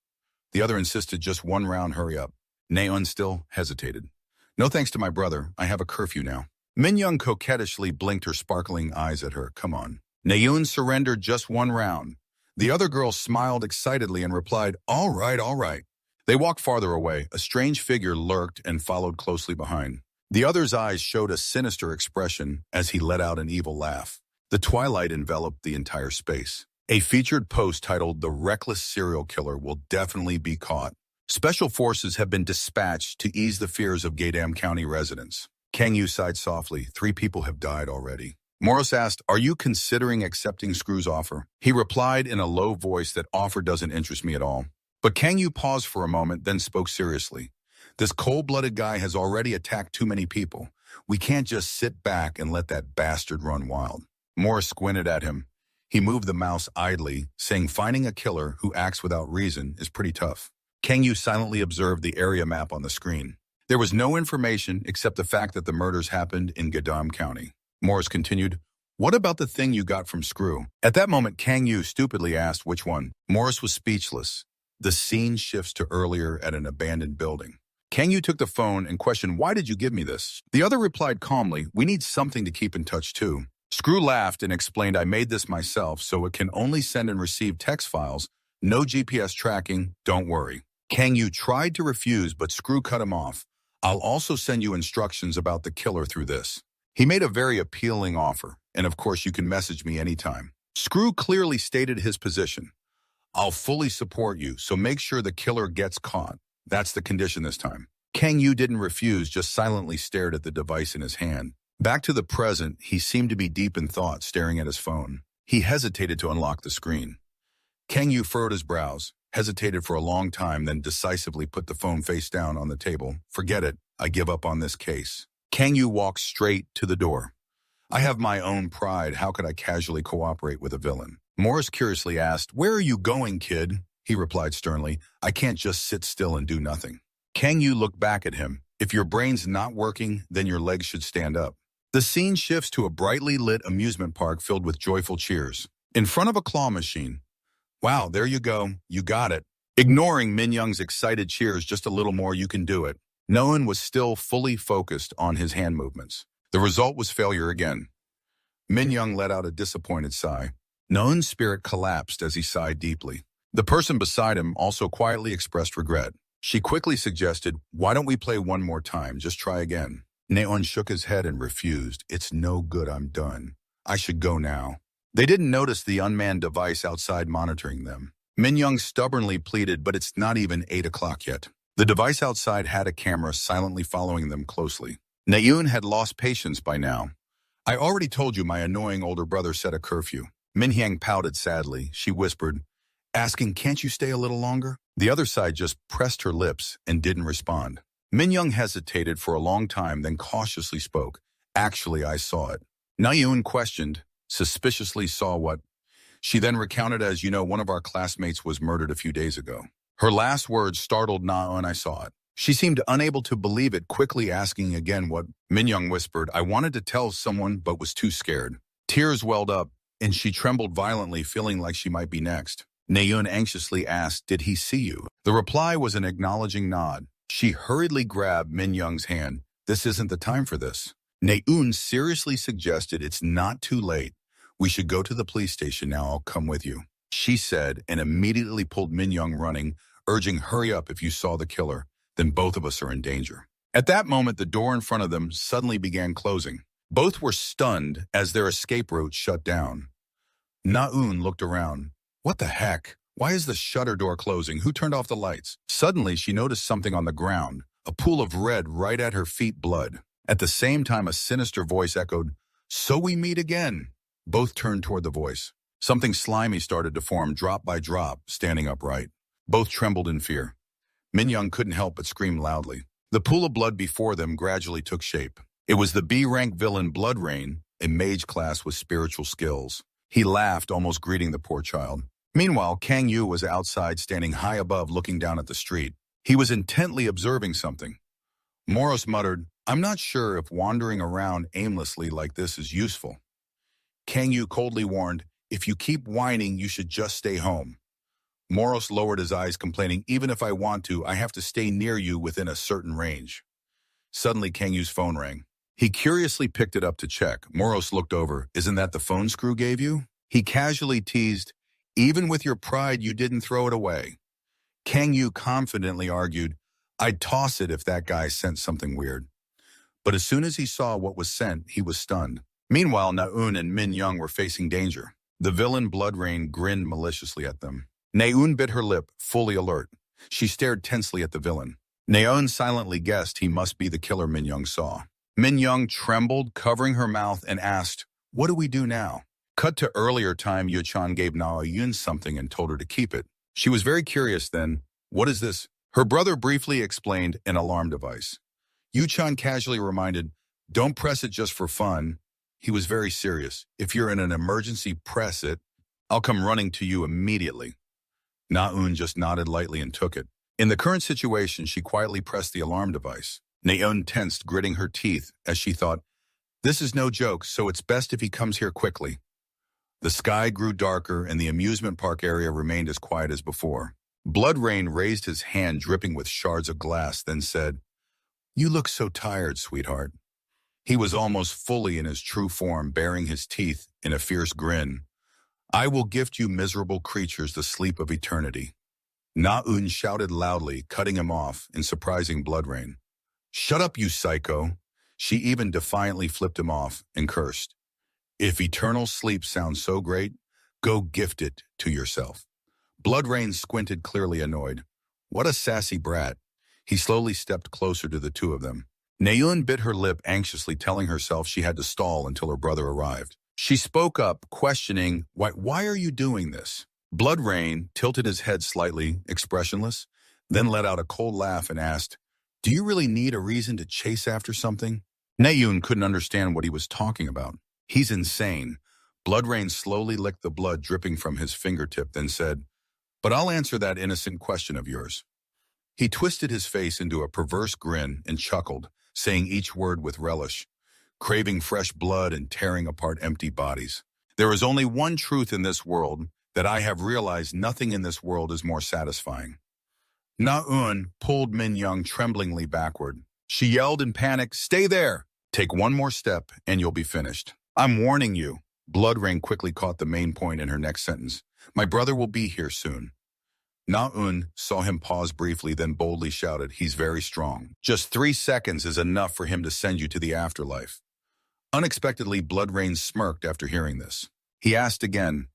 The other insisted, "Just one round, hurry up." Na-un still hesitated. "No thanks to my brother, I have a curfew now." Min-young coquettishly blinked her sparkling eyes at her. "Come on." Na-un surrendered, "Just one round." The other girl smiled excitedly and replied, "All right, all right." They walked farther away. A strange figure lurked and followed closely behind. The other's eyes showed a sinister expression as he let out an evil laugh. The twilight enveloped the entire space. A featured post titled, "The Reckless Serial Killer Will Definitely Be Caught. Special forces have been dispatched to ease the fears of Gadam County residents." Kang Yu sighed softly. 3 people have died already. Morris asked, "Are you considering accepting Screw's offer?" He replied in a low voice, "That offer doesn't interest me at all." But Kang Yu paused for a moment, then spoke seriously. "This cold-blooded guy has already attacked too many people. We can't just sit back and let that bastard run wild." Morris squinted at him. He moved the mouse idly, saying finding a killer who acts without reason is pretty tough. Kang Yu silently observed the area map on the screen. There was no information except the fact that the murders happened in Gadam County. Morris continued, "What about the thing you got from Screw?" At that moment, Kang Yu stupidly asked which one. Morris was speechless. The scene shifts to earlier at an abandoned building. Kang Yu took the phone and questioned, "Why did you give me this?" The other replied calmly, "We need something to keep in touch too." Screw laughed and explained, "I made this myself, so it can only send and receive text files. No GPS tracking, don't worry." Kang Yu tried to refuse, but Screw cut him off. "I'll also send you instructions about the killer through this." He made a very appealing offer, and of course you can message me anytime. Screw clearly stated his position. "I'll fully support you, so make sure the killer gets caught. That's the condition this time." Kang Yu didn't refuse, just silently stared at the device in his hand. Back to the present, he seemed to be deep in thought, staring at his phone. He hesitated to unlock the screen. Kang Yu furrowed his brows, hesitated for a long time, then decisively put the phone face down on the table. "Forget it. I give up on this case." Kang Yu walked straight to the door. "I have my own pride. How could I casually cooperate with a villain?" Morris curiously asked, "Where are you going, kid?" He replied sternly, "I can't just sit still and do nothing." Kang Yu looked back at him. "If your brain's not working, then your legs should stand up." The scene shifts to a brightly lit amusement park filled with joyful cheers. In front of a claw machine. "Wow, there you go. You got it." Ignoring Min Young's excited cheers, "Just a little more, you can do it." Noan was still fully focused on his hand movements. The result was failure again. Min Young let out a disappointed sigh. Noan's spirit collapsed as he sighed deeply. The person beside him also quietly expressed regret. She quickly suggested, "Why don't we play one more time? Just try again." Neon shook his head and refused. "It's no good, I'm done. I should go now." They didn't notice the unmanned device outside monitoring them. Min Young stubbornly pleaded, "But it's not even 8 o'clock yet." The device outside had a camera silently following them closely. Nayoon had lost patience by now. "I already told you my annoying older brother set a curfew." Min Hyang pouted sadly. She whispered, asking, "Can't you stay a little longer?" The other side just pressed her lips and didn't respond. Min Young hesitated for a long time, then cautiously spoke. "Actually, I saw it." Nayoon questioned, suspiciously saw what? She then recounted, "As you know, one of our classmates was murdered a few days ago." Her last words startled Na and "I saw it." She seemed unable to believe it, quickly asking again what? Min Young whispered, "I wanted to tell someone but was too scared." Tears welled up, and she trembled violently, feeling like she might be next. Nayoon anxiously asked, "Did he see you?" The reply was an acknowledging nod. She hurriedly grabbed Min Young's hand. "This isn't the time for this." Nayoon seriously suggested, "It's not too late. We should go to the police station now. I'll come with you," she said, and immediately pulled Min Young running, urging, "Hurry up if you saw the killer. Then both of us are in danger." At that moment, the door in front of them suddenly began closing. Both were stunned as their escape route shut down. Naun looked around. "What the heck? Why is the shutter door closing? Who turned off the lights?" Suddenly, she noticed something on the ground, a pool of red right at her feet, blood. At the same time, a sinister voice echoed, "So we meet again." Both turned toward the voice. Something slimy started to form, drop by drop, standing upright. Both trembled in fear. Min Young couldn't help but scream loudly. The pool of blood before them gradually took shape. It was the B-rank villain Blood Rain, a mage class with spiritual skills. He laughed, almost greeting the poor child. Meanwhile, Kang Yu was outside, standing high above, looking down at the street. He was intently observing something. Moros muttered, "I'm not sure if wandering around aimlessly like this is useful." Kang Yu coldly warned, "If you keep whining, you should just stay home." Moros lowered his eyes, complaining, "Even if I want to, I have to stay near you within a certain range." Suddenly, Kang Yu's phone rang. He curiously picked it up to check. Moros looked over. "Isn't that the phone Screw gave you?" He casually teased, "Even with your pride, you didn't throw it away." Kang Yu confidently argued, "I'd toss it if that guy sent something weird." But as soon as he saw what was sent, he was stunned. Meanwhile, Naeun and Min Young were facing danger. The villain Blood Rain grinned maliciously at them. Naeun bit her lip, fully alert. She stared tensely at the villain. Naeun silently guessed he must be the killer Min Young saw. Min Young trembled, covering her mouth, and asked, "What do we do now?" Cut to earlier time, Yu-chan gave Naeun something and told her to keep it. She was very curious then. "What is this?" Her brother briefly explained, an alarm device. Yu-chan casually reminded, "Don't press it just for fun." He was very serious. "If you're in an emergency, press it. I'll come running to you immediately." Naeun just nodded lightly and took it. In the current situation, she quietly pressed the alarm device. Naeun tensed, gritting her teeth, as she thought, "This is no joke, so it's best if he comes here quickly." The sky grew darker, and the amusement park area remained as quiet as before. Blood Rain raised his hand, dripping with shards of glass, then said, "You look so tired, sweetheart." He was almost fully in his true form, baring his teeth in a fierce grin. "I will gift you miserable creatures the sleep of eternity." Naeun shouted loudly, cutting him off and surprising Blood Rain. "Shut up, you psycho." She even defiantly flipped him off and cursed. "If eternal sleep sounds so great, go gift it to yourself." Blood Rain squinted, clearly annoyed. What a sassy brat. He slowly stepped closer to the two of them. Naeun bit her lip, anxiously telling herself she had to stall until her brother arrived. She spoke up, questioning, Why are you doing this?" Blood Rain tilted his head slightly, expressionless, then let out a cold laugh and asked, "Do you really need a reason to chase after something?" Naeun couldn't understand what he was talking about. "He's insane." Blood Rain slowly licked the blood dripping from his fingertip, then said, "But I'll answer that innocent question of yours." He twisted his face into a perverse grin and chuckled, saying each word with relish, craving fresh blood and tearing apart empty bodies. "There is only one truth in this world, that I have realized nothing in this world is more satisfying." Naeun pulled Min Young tremblingly backward. She yelled in panic, "Stay there! Take one more step and you'll be finished. I'm warning you." Blood Rain quickly caught the main point in her next sentence. "My brother will be here soon." Naeun saw him pause briefly, then boldly shouted, "He's very strong. Just 3 seconds is enough for him to send you to the afterlife." Unexpectedly, Blood Rain smirked after hearing this. He asked again,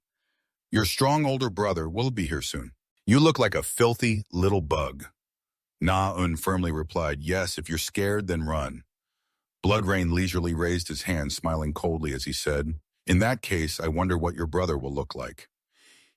"Your strong older brother will be here soon. You look like a filthy little bug." Naeun firmly replied, "Yes, if you're scared, then run." Blood Rain leisurely raised his hand, smiling coldly as he said, "In that case, I wonder what your brother will look like."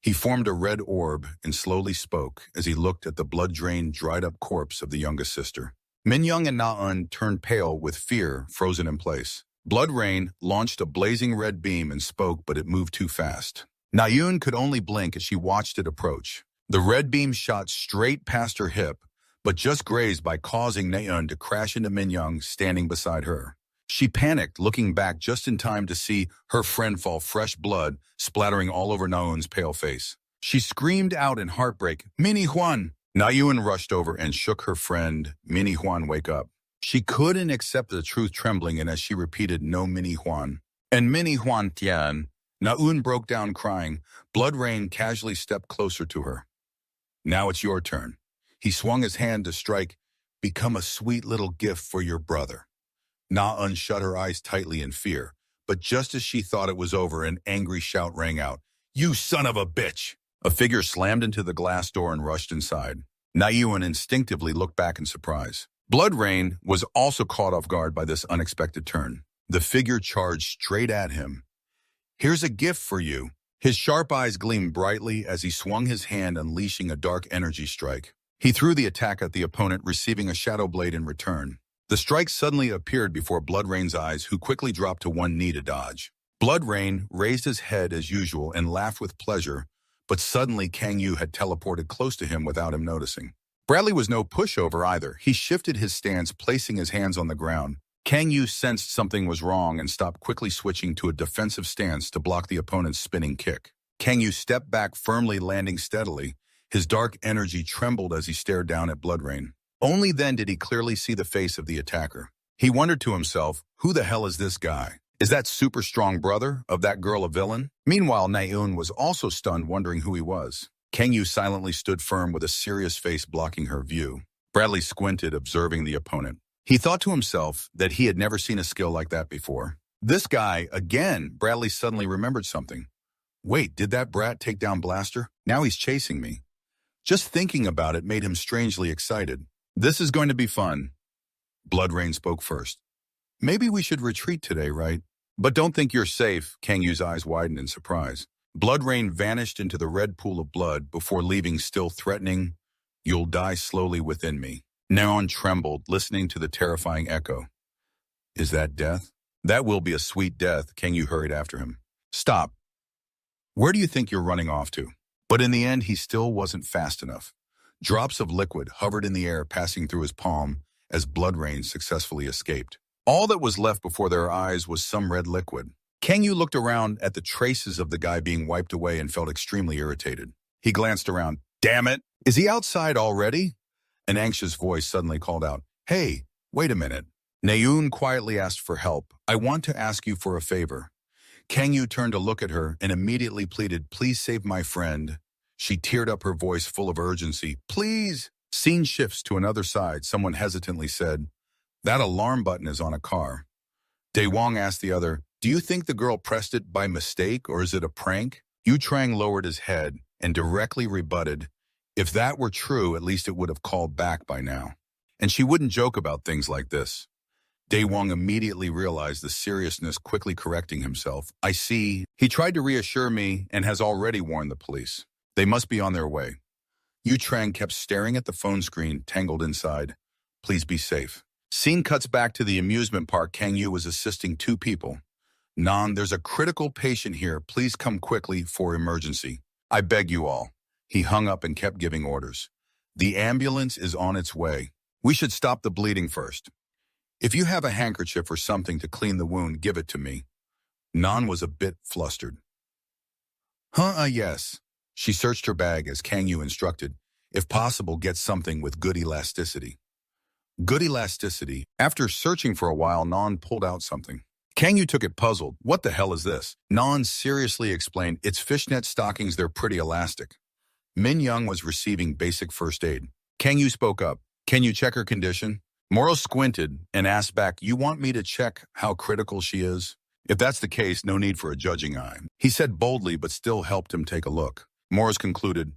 He formed a red orb and slowly spoke as he looked at the blood-drained, dried-up corpse of the youngest sister. Min Young and Naeun turned pale with fear, frozen in place. Blood Rain launched a blazing red beam and spoke, but it moved too fast. Naeun could only blink as she watched it approach. The red beam shot straight past her hip, but just grazed by causing Naeun to crash into Min Young standing beside her. She panicked, looking back just in time to see her friend fall, fresh blood splattering all over Naeun's pale face. She screamed out in heartbreak, "Minnie Huan!" Naeun rushed over and shook her friend. "Minnie Huan, wake up." She couldn't accept the truth, trembling, and as she repeated, "No, Minnie Huan." "And Minnie Huan Tian." Naeun broke down crying. Blood Rain casually stepped closer to her. "Now it's your turn." He swung his hand to strike, "Become a sweet little gift for your brother." Naeun shut her eyes tightly in fear, but just as she thought it was over, an angry shout rang out, "You son of a bitch!" A figure slammed into the glass door and rushed inside. Naeun instinctively looked back in surprise. Blood Rain was also caught off guard by this unexpected turn. The figure charged straight at him. "Here's a gift for you." His sharp eyes gleamed brightly as he swung his hand, unleashing a dark energy strike. He threw the attack at the opponent, receiving a shadow blade in return. The strike suddenly appeared before Blood Rain's eyes, who quickly dropped to one knee to dodge. Blood Rain raised his head as usual and laughed with pleasure, but suddenly Kang Yu had teleported close to him without him noticing. Bradley was no pushover either. He shifted his stance, placing his hands on the ground. Kang Yu sensed something was wrong and stopped, quickly switching to a defensive stance to block the opponent's spinning kick. Kang Yu stepped back, firmly landing steadily. His dark energy trembled as he stared down at Blood Rain. Only then did he clearly see the face of the attacker. He wondered to himself, who the hell is this guy? Is that super strong brother of that girl a villain? Meanwhile, Naeun was also stunned, wondering who he was. Kang Yu silently stood firm with a serious face blocking her view. Bradley squinted, observing the opponent. He thought to himself that he had never seen a skill like that before. This guy, again. Bradley suddenly remembered something. Wait, did that brat take down Blaster? Now he's chasing me. Just thinking about it made him strangely excited. This is going to be fun. Blood Rain spoke first. Maybe we should retreat today, right? But don't think you're safe. Kang Yu's eyes widened in surprise. Blood Rain vanished into the red pool of blood before leaving, still threatening. You'll die slowly within me. Naeun trembled, listening to the terrifying echo. Is that death? That will be a sweet death. Kang Yu hurried after him. Stop. Where do you think you're running off to? But in the end, he still wasn't fast enough. Drops of liquid hovered in the air, passing through his palm as Blood Rain successfully escaped. All that was left before their eyes was some red liquid. Kang Yu looked around at the traces of the guy being wiped away and felt extremely irritated. He glanced around. Damn it! Is he outside already? An anxious voice suddenly called out. Hey, wait a minute. Naeun quietly asked for help. I want to ask you for a favor. Kang Yu turned to look at her and immediately pleaded, please save my friend. She teared up, her voice full of urgency. Please! Scene shifts to another side. Someone hesitantly said, that alarm button is on a car. Dae Wong asked the other, do you think the girl pressed it by mistake or is it a prank? Yu Trang lowered his head and directly rebutted, if that were true, at least it would have called back by now. And she wouldn't joke about things like this. Dae Wong immediately realized the seriousness, quickly correcting himself. I see. He tried to reassure me and has already warned the police. They must be on their way. Yu Trang kept staring at the phone screen, tangled inside. Please be safe. Scene cuts back to the amusement park. Kang Yu was assisting two people. Nan, there's a critical patient here. Please come quickly for emergency. I beg you all. He hung up and kept giving orders. The ambulance is on its way. We should stop the bleeding first. If you have a handkerchief or something to clean the wound, give it to me. Nan was a bit flustered. Yes. She searched her bag as Kang Yu instructed. If possible, get something with good elasticity. Good elasticity. After searching for a while, Nan pulled out something. Kang Yu took it, puzzled. What the hell is this? Nan seriously explained, it's fishnet stockings, they're pretty elastic. Min Young was receiving basic first aid. Kang Yu spoke up. Can you check her condition? Morrow squinted and asked back, you want me to check how critical she is? If that's the case, no need for a judging eye. He said boldly, but still helped him take a look. Morris concluded,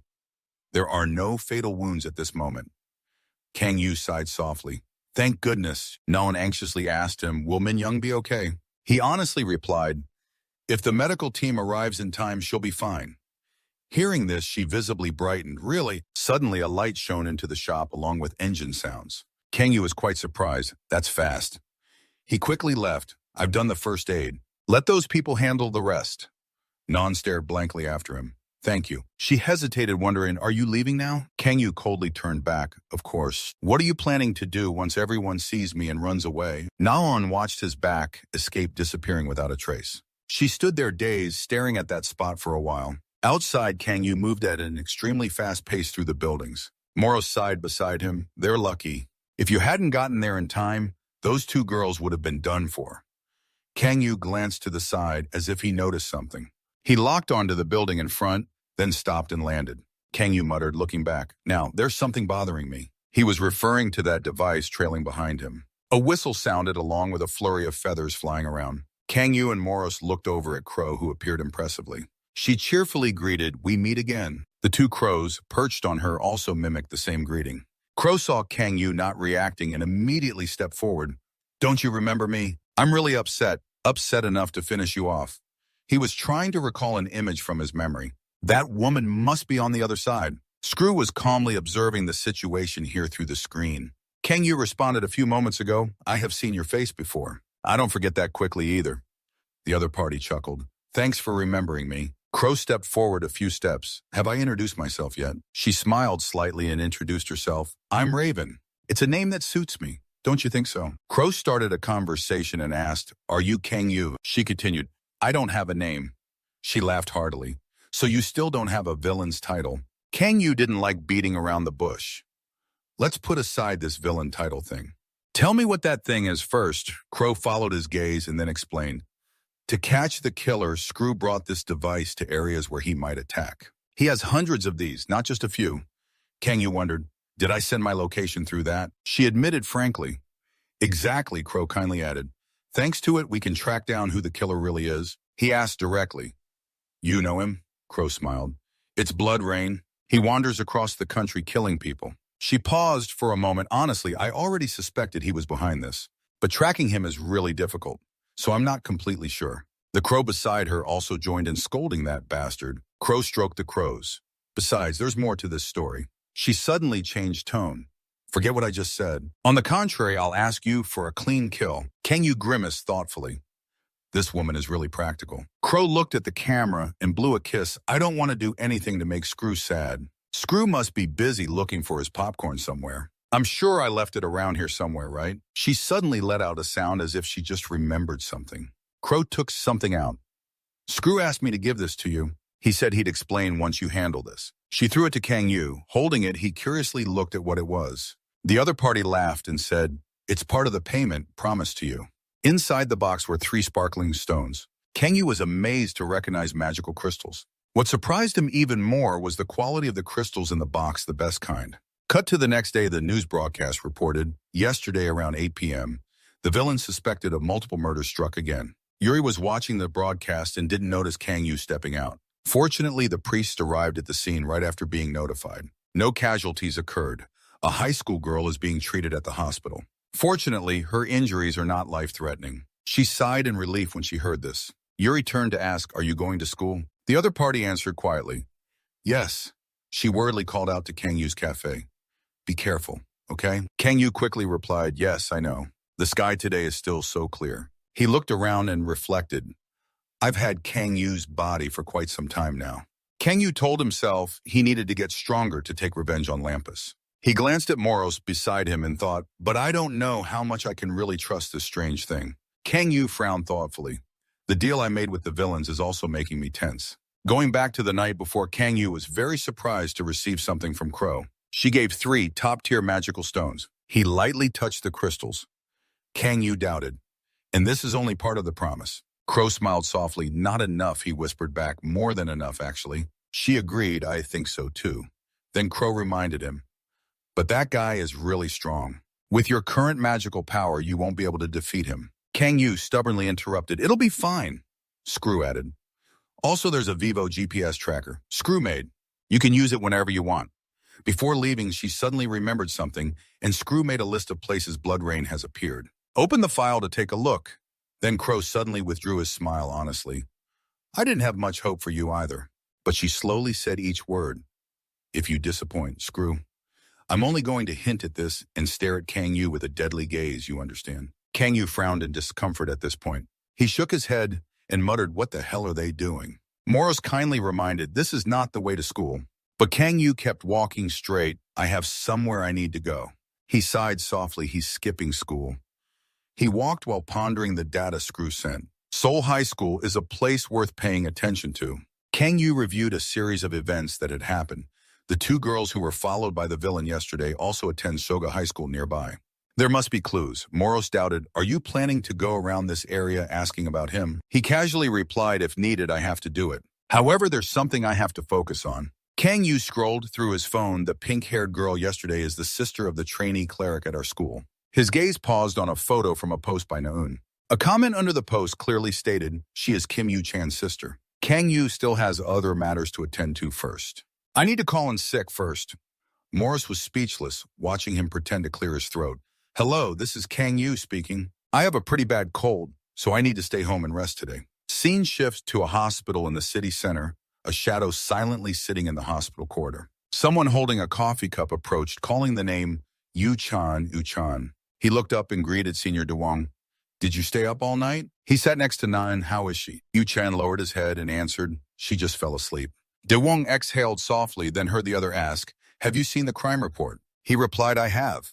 there are no fatal wounds at this moment. Kang Yu sighed softly. Thank goodness. Nan anxiously asked him, will Min Young be okay? He honestly replied, if the medical team arrives in time, she'll be fine. Hearing this, she visibly brightened. Really? Suddenly, a light shone into the shop along with engine sounds. Kang Yu was quite surprised. That's fast. He quickly left. I've done the first aid. Let those people handle the rest. Nan stared blankly after him. Thank you. She hesitated, wondering, are you leaving now? Kang Yu coldly turned back. Of course. What are you planning to do once everyone sees me and runs away? Naon watched his back escape, disappearing without a trace. She stood there dazed, staring at that spot for a while. Outside, Kang Yu moved at an extremely fast pace through the buildings. Morrow sighed beside him. They're lucky. If you hadn't gotten there in time, those two girls would have been done for. Kang Yu glanced to the side as if he noticed something. He locked onto the building in front, then stopped and landed. Kang Yu muttered, looking back. Now, there's something bothering me. He was referring to that device trailing behind him. A whistle sounded along with a flurry of feathers flying around. Kang Yu and Morris looked over at Crow, who appeared impressively. She cheerfully greeted, we meet again. The two crows, perched on her, also mimicked the same greeting. Crow saw Kang Yu not reacting and immediately stepped forward. Don't you remember me? I'm really upset enough to finish you off. He was trying to recall an image from his memory. That woman must be on the other side. Screw was calmly observing the situation here through the screen. Kang Yu responded a few moments ago, I have seen your face before. I don't forget that quickly either. The other party chuckled. Thanks for remembering me. Crow stepped forward a few steps. Have I introduced myself yet? She smiled slightly and introduced herself. I'm Raven. It's a name that suits me. Don't you think so? Crow started a conversation and asked, Are you Kang Yu? She continued, I don't have a name. She laughed heartily. So you still don't have a villain's title? Kang Yu didn't like beating around the bush. Let's put aside this villain title thing. Tell me what that thing is first. Crow followed his gaze and then explained. To catch the killer, Screw brought this device to areas where he might attack. He has hundreds of these, not just a few. Kang Yu wondered, did I send my location through that? She admitted frankly. Exactly, Crow kindly added. Thanks to it, we can track down who the killer really is. He asked directly. You know him? Crow smiled. It's Blood Rain. He wanders across the country killing people. She paused for a moment. Honestly, I already suspected he was behind this. But tracking him is really difficult. So I'm not completely sure. The crow beside her also joined in scolding that bastard. Crow stroked the crows. Besides, there's more to this story. She suddenly changed tone. Forget what I just said. On the contrary, I'll ask you for a clean kill. Kang Yu grimaced thoughtfully. This woman is really practical. Crow looked at the camera and blew a kiss. I don't want to do anything to make Screw sad. Screw must be busy looking for his popcorn somewhere. I'm sure I left it around here somewhere, right? She suddenly let out a sound as if she just remembered something. Crow took something out. Screw asked me to give this to you. He said he'd explain once you handle this. She threw it to Kang Yu. Holding it, he curiously looked at what it was. The other party laughed and said, It's part of the payment promised to you. Inside the box were 3 sparkling stones. Kang Yu was amazed to recognize magical crystals. What surprised him even more was the quality of the crystals in the box, the best kind. Cut to the next day, the news broadcast reported, yesterday around 8 p.m., the villain suspected of multiple murders struck again. Yuri was watching the broadcast and didn't notice Kang Yu stepping out. Fortunately, the priest arrived at the scene right after being notified. No casualties occurred. A high school girl is being treated at the hospital. Fortunately, her injuries are not life-threatening. She sighed in relief when she heard this. Yuri turned to ask, Are you going to school? The other party answered quietly, Yes. She worriedly called out to Kang Yu's cafe. Be careful, okay? Kang Yu quickly replied, Yes, I know. The sky today is still so clear. He looked around and reflected. I've had Kang Yu's body for quite some time now. Kang Yu told himself he needed to get stronger to take revenge on Lampus. He glanced at Moros beside him and thought, but I don't know how much I can really trust this strange thing. Kang Yu frowned thoughtfully. The deal I made with the villains is also making me tense. Going back to the night before, Kang Yu was very surprised to receive something from Crow. She gave 3 top-tier magical stones. He lightly touched the crystals. Kang Yu doubted. And this is only part of the promise. Crow smiled softly. Not enough, he whispered back. More than enough, actually. She agreed. I think so, too. Then Crow reminded him. But that guy is really strong. With your current magical power, you won't be able to defeat him. Kang Yu stubbornly interrupted. It'll be fine, Screw added. Also, there's a Vivo GPS tracker. Screw made. You can use it whenever you want. Before leaving, she suddenly remembered something, and Screw made a list of places Blood Rain has appeared. Open the file to take a look. Then Crow suddenly withdrew his smile honestly. I didn't have much hope for you either. But she slowly said each word. If you disappoint, Screw. I'm only going to hint at this and stare at Kang Yu with a deadly gaze, you understand. Kang Yu frowned in discomfort at this point. He shook his head and muttered, what the hell are they doing? Moros kindly reminded, this is not the way to school. But Kang Yu kept walking straight. I have somewhere I need to go. He sighed softly. He's skipping school. He walked while pondering the data Screw sent. Seoul High School is a place worth paying attention to. Kang Yu reviewed a series of events that had happened. The 2 girls who were followed by the villain yesterday also attend Soga High School nearby. There must be clues. Moros doubted, are you planning to go around this area asking about him? He casually replied, if needed, I have to do it. However, there's something I have to focus on. Kang Yu scrolled through his phone. The pink-haired girl yesterday is the sister of the trainee cleric at our school. His gaze paused on a photo from a post by Naeun. A comment under the post clearly stated, she is Kim Yu-chan's sister. Kang Yu still has other matters to attend to first. I need to call in sick first. Morris was speechless, watching him pretend to clear his throat. Hello, this is Kang Yu speaking. I have a pretty bad cold, so I need to stay home and rest today. Scene shifts to a hospital in the city center, a shadow silently sitting in the hospital corridor. Someone holding a coffee cup approached, calling the name Yu-chan, Yu-chan. He looked up and greeted Senior DeWong. Did you stay up all night? He sat next to Nan. How is she? Yu-chan lowered his head and answered, she just fell asleep. DeWong exhaled softly, then heard the other ask, have you seen the crime report? He replied, I have.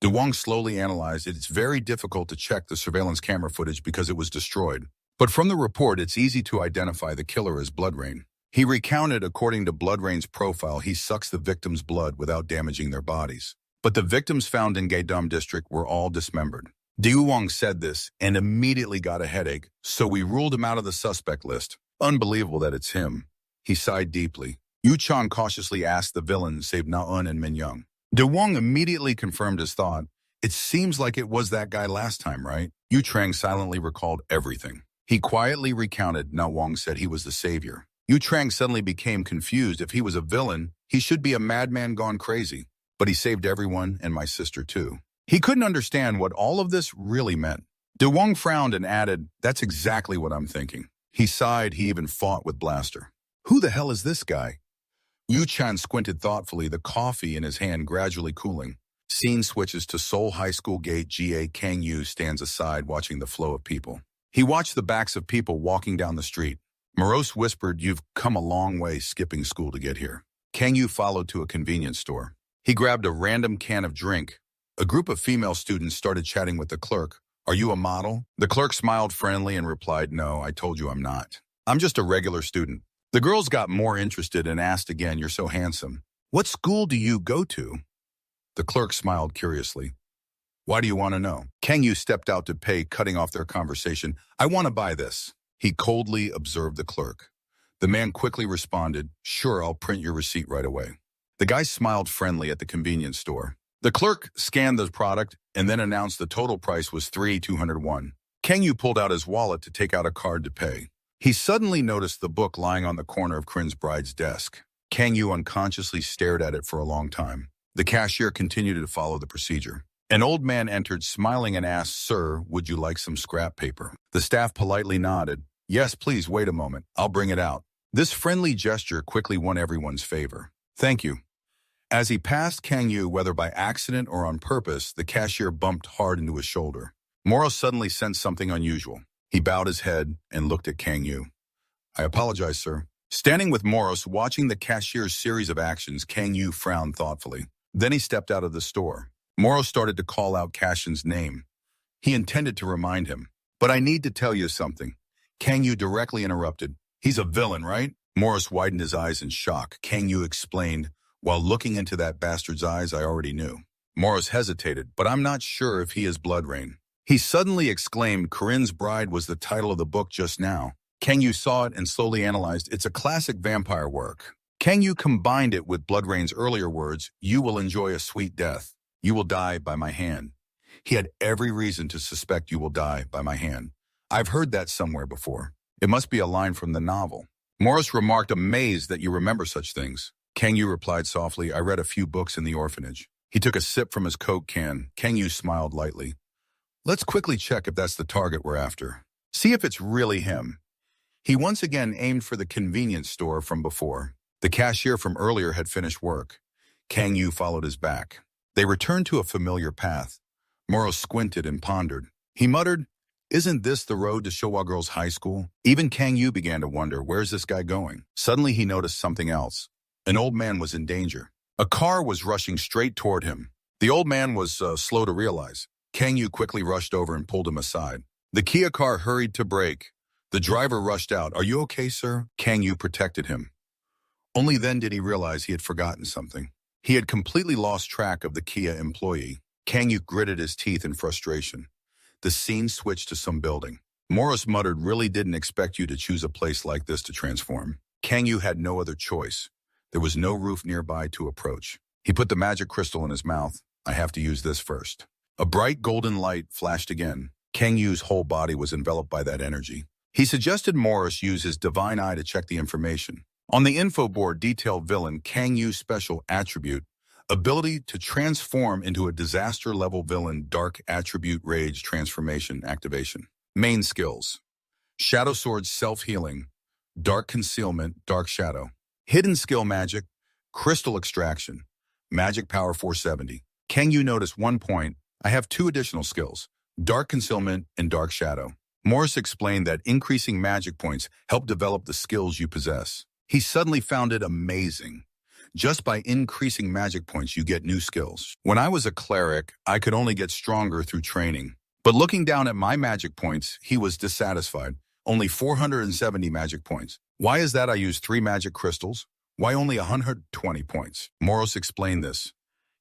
DeWong slowly analyzed it. It's very difficult to check the surveillance camera footage because it was destroyed. But from the report, it's easy to identify the killer as Bloodrain. He recounted, according to Bloodrain's profile, he sucks the victim's blood without damaging their bodies. But the victims found in Gaedam district were all dismembered. DeWong said this and immediately got a headache, so we ruled him out of the suspect list. Unbelievable that it's him. He sighed deeply. Yu-chan cautiously asked the villain, save Na-un and Min-young. DeWong immediately confirmed his thought. It seems like it was that guy last time, right? Yu-trang silently recalled everything. He quietly recounted. Na-wong said he was the savior. Yu-trang suddenly became confused. If he was a villain, he should be a madman gone crazy. But he saved everyone, and my sister too. He couldn't understand what all of this really meant. DeWong frowned and added, that's exactly what I'm thinking. He sighed. He even fought with Blaster. Who the hell is this guy? Yu-chan squinted thoughtfully, the coffee in his hand gradually cooling. Scene switches to Seoul High School gate. Ga Kang-yu stands aside watching the flow of people. He watched the backs of people walking down the street. Morose whispered, you've come a long way skipping school to get here. Kang-yu followed to a convenience store. He grabbed a random can of drink. A group of female students started chatting with the clerk. Are you a model? The clerk smiled friendly and replied, no, I told you I'm not. I'm just a regular student. The girls got more interested and asked again, you're so handsome. What school do you go to? The clerk smiled curiously. Why do you want to know? Kang-yu stepped out to pay, cutting off their conversation. I want to buy this. He coldly observed the clerk. The man quickly responded, sure, I'll print your receipt right away. The guy smiled friendly at the convenience store. The clerk scanned the product and then announced the total price was 3,201. Kang-yu pulled out his wallet to take out a card to pay. He suddenly noticed the book lying on the corner of Krin's bride's desk. Kang-yu unconsciously stared at it for a long time. The cashier continued to follow the procedure. An old man entered, smiling, and asked, sir, would you like some scrap paper? The staff politely nodded. Yes, please, wait a moment. I'll bring it out. This friendly gesture quickly won everyone's favor. Thank you. As he passed Kang-yu, whether by accident or on purpose, the cashier bumped hard into his shoulder. Moro suddenly sensed something unusual. He bowed his head and looked at Kang-yu. I apologize, sir. Standing with Morris, watching the cashier's series of actions, Kang-yu frowned thoughtfully. Then he stepped out of the store. Morris started to call out Cashin's name. He intended to remind him. But I need to tell you something. Kang-yu directly interrupted. He's a villain, right? Morris widened his eyes in shock. Kang-yu explained, while looking into that bastard's eyes, I already knew. Morris hesitated, but I'm not sure if he is Bloodrain. He suddenly exclaimed, Corinne's Bride was the title of the book just now. Kang-yu saw it and slowly analyzed. It's a classic vampire work. Kang-yu combined it with Bloodrain's earlier words, you will enjoy a sweet death. You will die by my hand. He had every reason to suspect you will die by my hand. I've heard that somewhere before. It must be a line from the novel. Morris remarked, amazed that you remember such things. Kang-yu replied softly, I read a few books in the orphanage. He took a sip from his Coke can. Kang-yu smiled lightly. Let's quickly check if that's the target we're after. See if it's really him. He once again aimed for the convenience store from before. The cashier from earlier had finished work. Kang-yu followed his back. They returned to a familiar path. Moro squinted and pondered. He muttered, isn't this the road to Showa Girls High School? Even Kang-yu began to wonder, where's this guy going? Suddenly he noticed something else. An old man was in danger. A car was rushing straight toward him. The old man was slow to realize. Kang-yu quickly rushed over and pulled him aside. The Kia car hurried to brake. The driver rushed out. Are you okay, sir? Kang-yu protected him. Only then did he realize he had forgotten something. He had completely lost track of the Kia employee. Kang-yu gritted his teeth in frustration. The scene switched to some building. Morris muttered, really didn't expect you to choose a place like this to transform. Kang-yu had no other choice. There was no roof nearby to approach. He put the magic crystal in his mouth. I have to use this first. A bright golden light flashed again. Kang-yu's whole body was enveloped by that energy. He suggested Morris use his divine eye to check the information. On the info board detailed villain Kang-yu's special attribute, ability to transform into a disaster-level villain, dark attribute rage transformation activation. Main skills: Shadow Sword self-healing, dark concealment, dark shadow. Hidden skill magic, Crystal Extraction. Magic Power 470. Can you notice one point? I have two additional skills, Dark Concealment and Dark Shadow. Morris explained that increasing magic points help develop the skills you possess. He suddenly found it amazing. Just by increasing magic points, you get new skills. When I was a cleric, I could only get stronger through training. But looking down at my magic points, he was dissatisfied. Only 470 magic points. Why is that? I used 3 magic crystals? Why only 120 points? Morris explained this.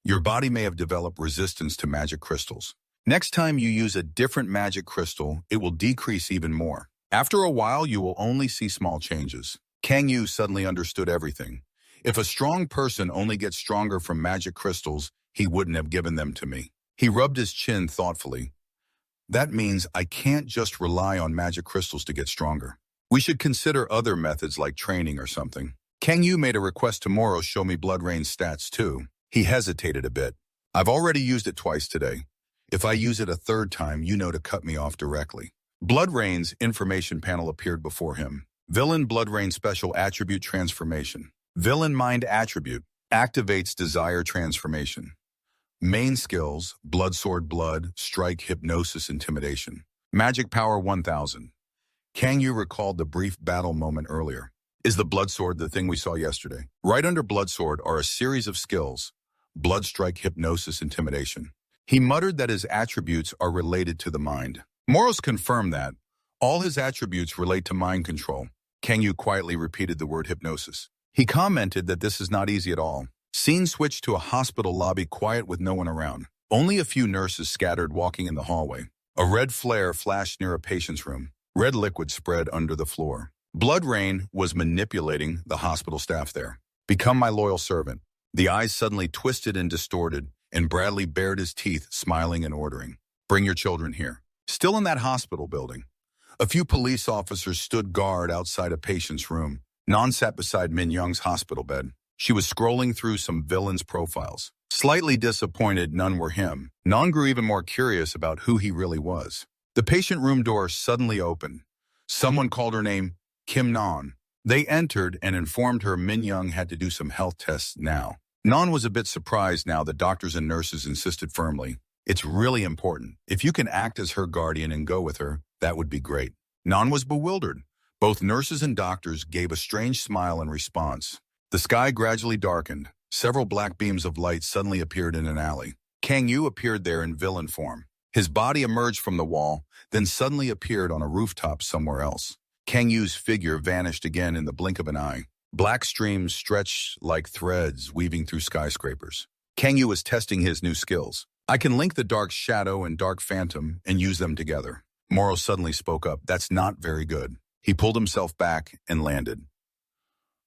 Your body may have developed resistance to magic crystals. Next time you use a different magic crystal, it will decrease even more. After a while, you will only see small changes. Kang Yu suddenly understood everything. If a strong person only gets stronger from magic crystals, he wouldn't have given them to me. He rubbed his chin thoughtfully. That means I can't just rely on magic crystals to get stronger. We should consider other methods like training or something. Kang Yu made a request to Moro show me Blood Rain's stats too. He hesitated a bit. I've already used it twice today. If I use it a third time, you know to cut me off directly. Blood Rain's information panel appeared before him. Villain Blood Rain Special Attribute Transformation. Villain Mind Attribute. Activates Desire Transformation. Main skills, Blood Sword Blood, Strike Hypnosis Intimidation. Magic Power 1000. Kang Yu recalled the brief battle moment earlier. Is the Blood Sword the thing we saw yesterday? Right under Blood Sword are a series of skills. Blood Strike Hypnosis Intimidation. He muttered that his attributes are related to the mind. Moros confirmed that. All his attributes relate to mind control. Kang Yu quietly repeated the word hypnosis. He commented that this is not easy at all. Scene switched to a hospital lobby quiet with no one around. Only a few nurses scattered walking in the hallway. A red flare flashed near a patient's room. Red liquid spread under the floor. Blood Rain was manipulating the hospital staff there. Become my loyal servant. The eyes suddenly twisted and distorted, and Bradley bared his teeth, smiling and ordering. Bring your children here. Still in that hospital building. A few police officers stood guard outside a patient's room. Nan sat beside Min Young's hospital bed. She was scrolling through some villains' profiles. Slightly disappointed none were him, Nan grew even more curious about who he really was. The patient room door suddenly opened. Someone called her name, Kim Nan. They entered and informed her Min Young had to do some health tests now. Nan was a bit surprised now that doctors and nurses insisted firmly. It's really important. If you can act as her guardian and go with her, that would be great. Nan was bewildered. Both nurses and doctors gave a strange smile in response. The sky gradually darkened. Several black beams of light suddenly appeared in an alley. Kang Yu appeared there in villain form. His body emerged from the wall, then suddenly appeared on a rooftop somewhere else. Kang Yu's figure vanished again in the blink of an eye. Black streams stretched like threads weaving through skyscrapers. Kang Yu was testing his new skills. I can link the Dark Shadow and Dark Phantom and use them together. Moro suddenly spoke up. That's not very good. He pulled himself back and landed.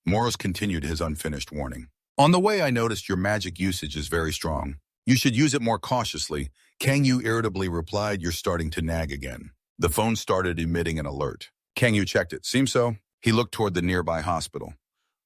Moros continued his unfinished warning. On the way, I noticed your magic usage is very strong. You should use it more cautiously. Kang Yu irritably replied, you're starting to nag again. The phone started emitting an alert. Kang Yu checked it. Seems so. He looked toward the nearby hospital.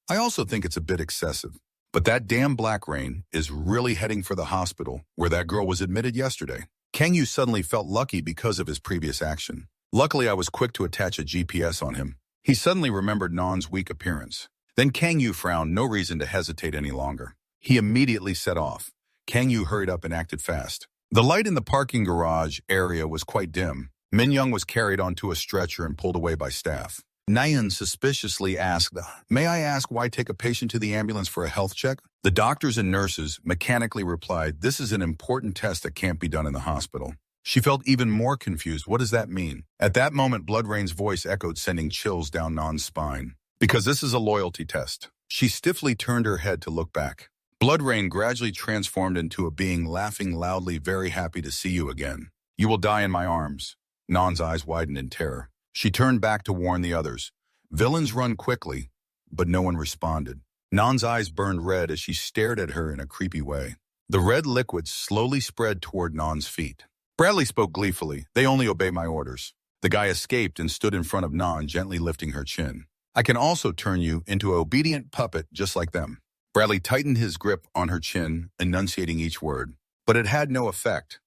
I also think it's a bit excessive. But that damn Black Rain is really heading for the hospital where that girl was admitted yesterday. Kang Yu suddenly felt lucky because of his previous action. Luckily, I was quick to attach a GPS on him. He suddenly remembered Nan's weak appearance. Then Kang Yu frowned, no reason to hesitate any longer. He immediately set off. Kang Yu hurried up and acted fast. The light in the parking garage area was quite dim. Min Young was carried onto a stretcher and pulled away by staff. Nayan suspiciously asked, may I ask why take a patient to the ambulance for a health check? The doctors and nurses mechanically replied, this is an important test that can't be done in the hospital. She felt even more confused. What does that mean? At that moment, Blood Rain's voice echoed, sending chills down Nan's spine. Because this is a loyalty test. She stiffly turned her head to look back. Blood Rain gradually transformed into a being, laughing loudly, very happy to see you again. You will die in my arms. Nan's eyes widened in terror. She turned back to warn the others. Villains run quickly, but no one responded. Nan's eyes burned red as she stared at her in a creepy way. The red liquid slowly spread toward Nan's feet. Bradley spoke gleefully. They only obey my orders. The guy escaped and stood in front of Nan, gently lifting her chin. I can also turn you into an obedient puppet just like them. Bradley tightened his grip on her chin, enunciating each word. But it had no effect.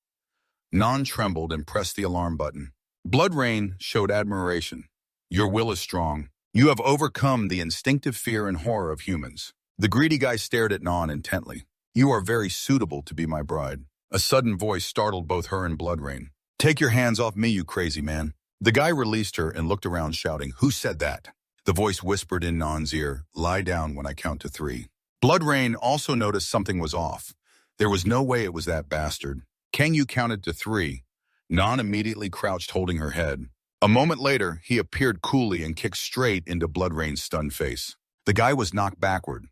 Nan trembled and pressed the alarm button. Blood Rain showed admiration. Your will is strong. You have overcome the instinctive fear and horror of humans. The greedy guy stared at Non intently. You are very suitable to be my bride. A sudden voice startled both her and Bloodrain. Take your hands off me, you crazy man. The guy released her and looked around shouting, Who said that? The voice whispered in Non's ear, Lie down when I count to 3. Bloodrain also noticed something was off. There was no way it was that bastard. Kangyu counted to 3. Non immediately crouched holding her head. A moment later, he appeared coolly and kicked straight into Bloodrain's stunned face. The guy was knocked backward.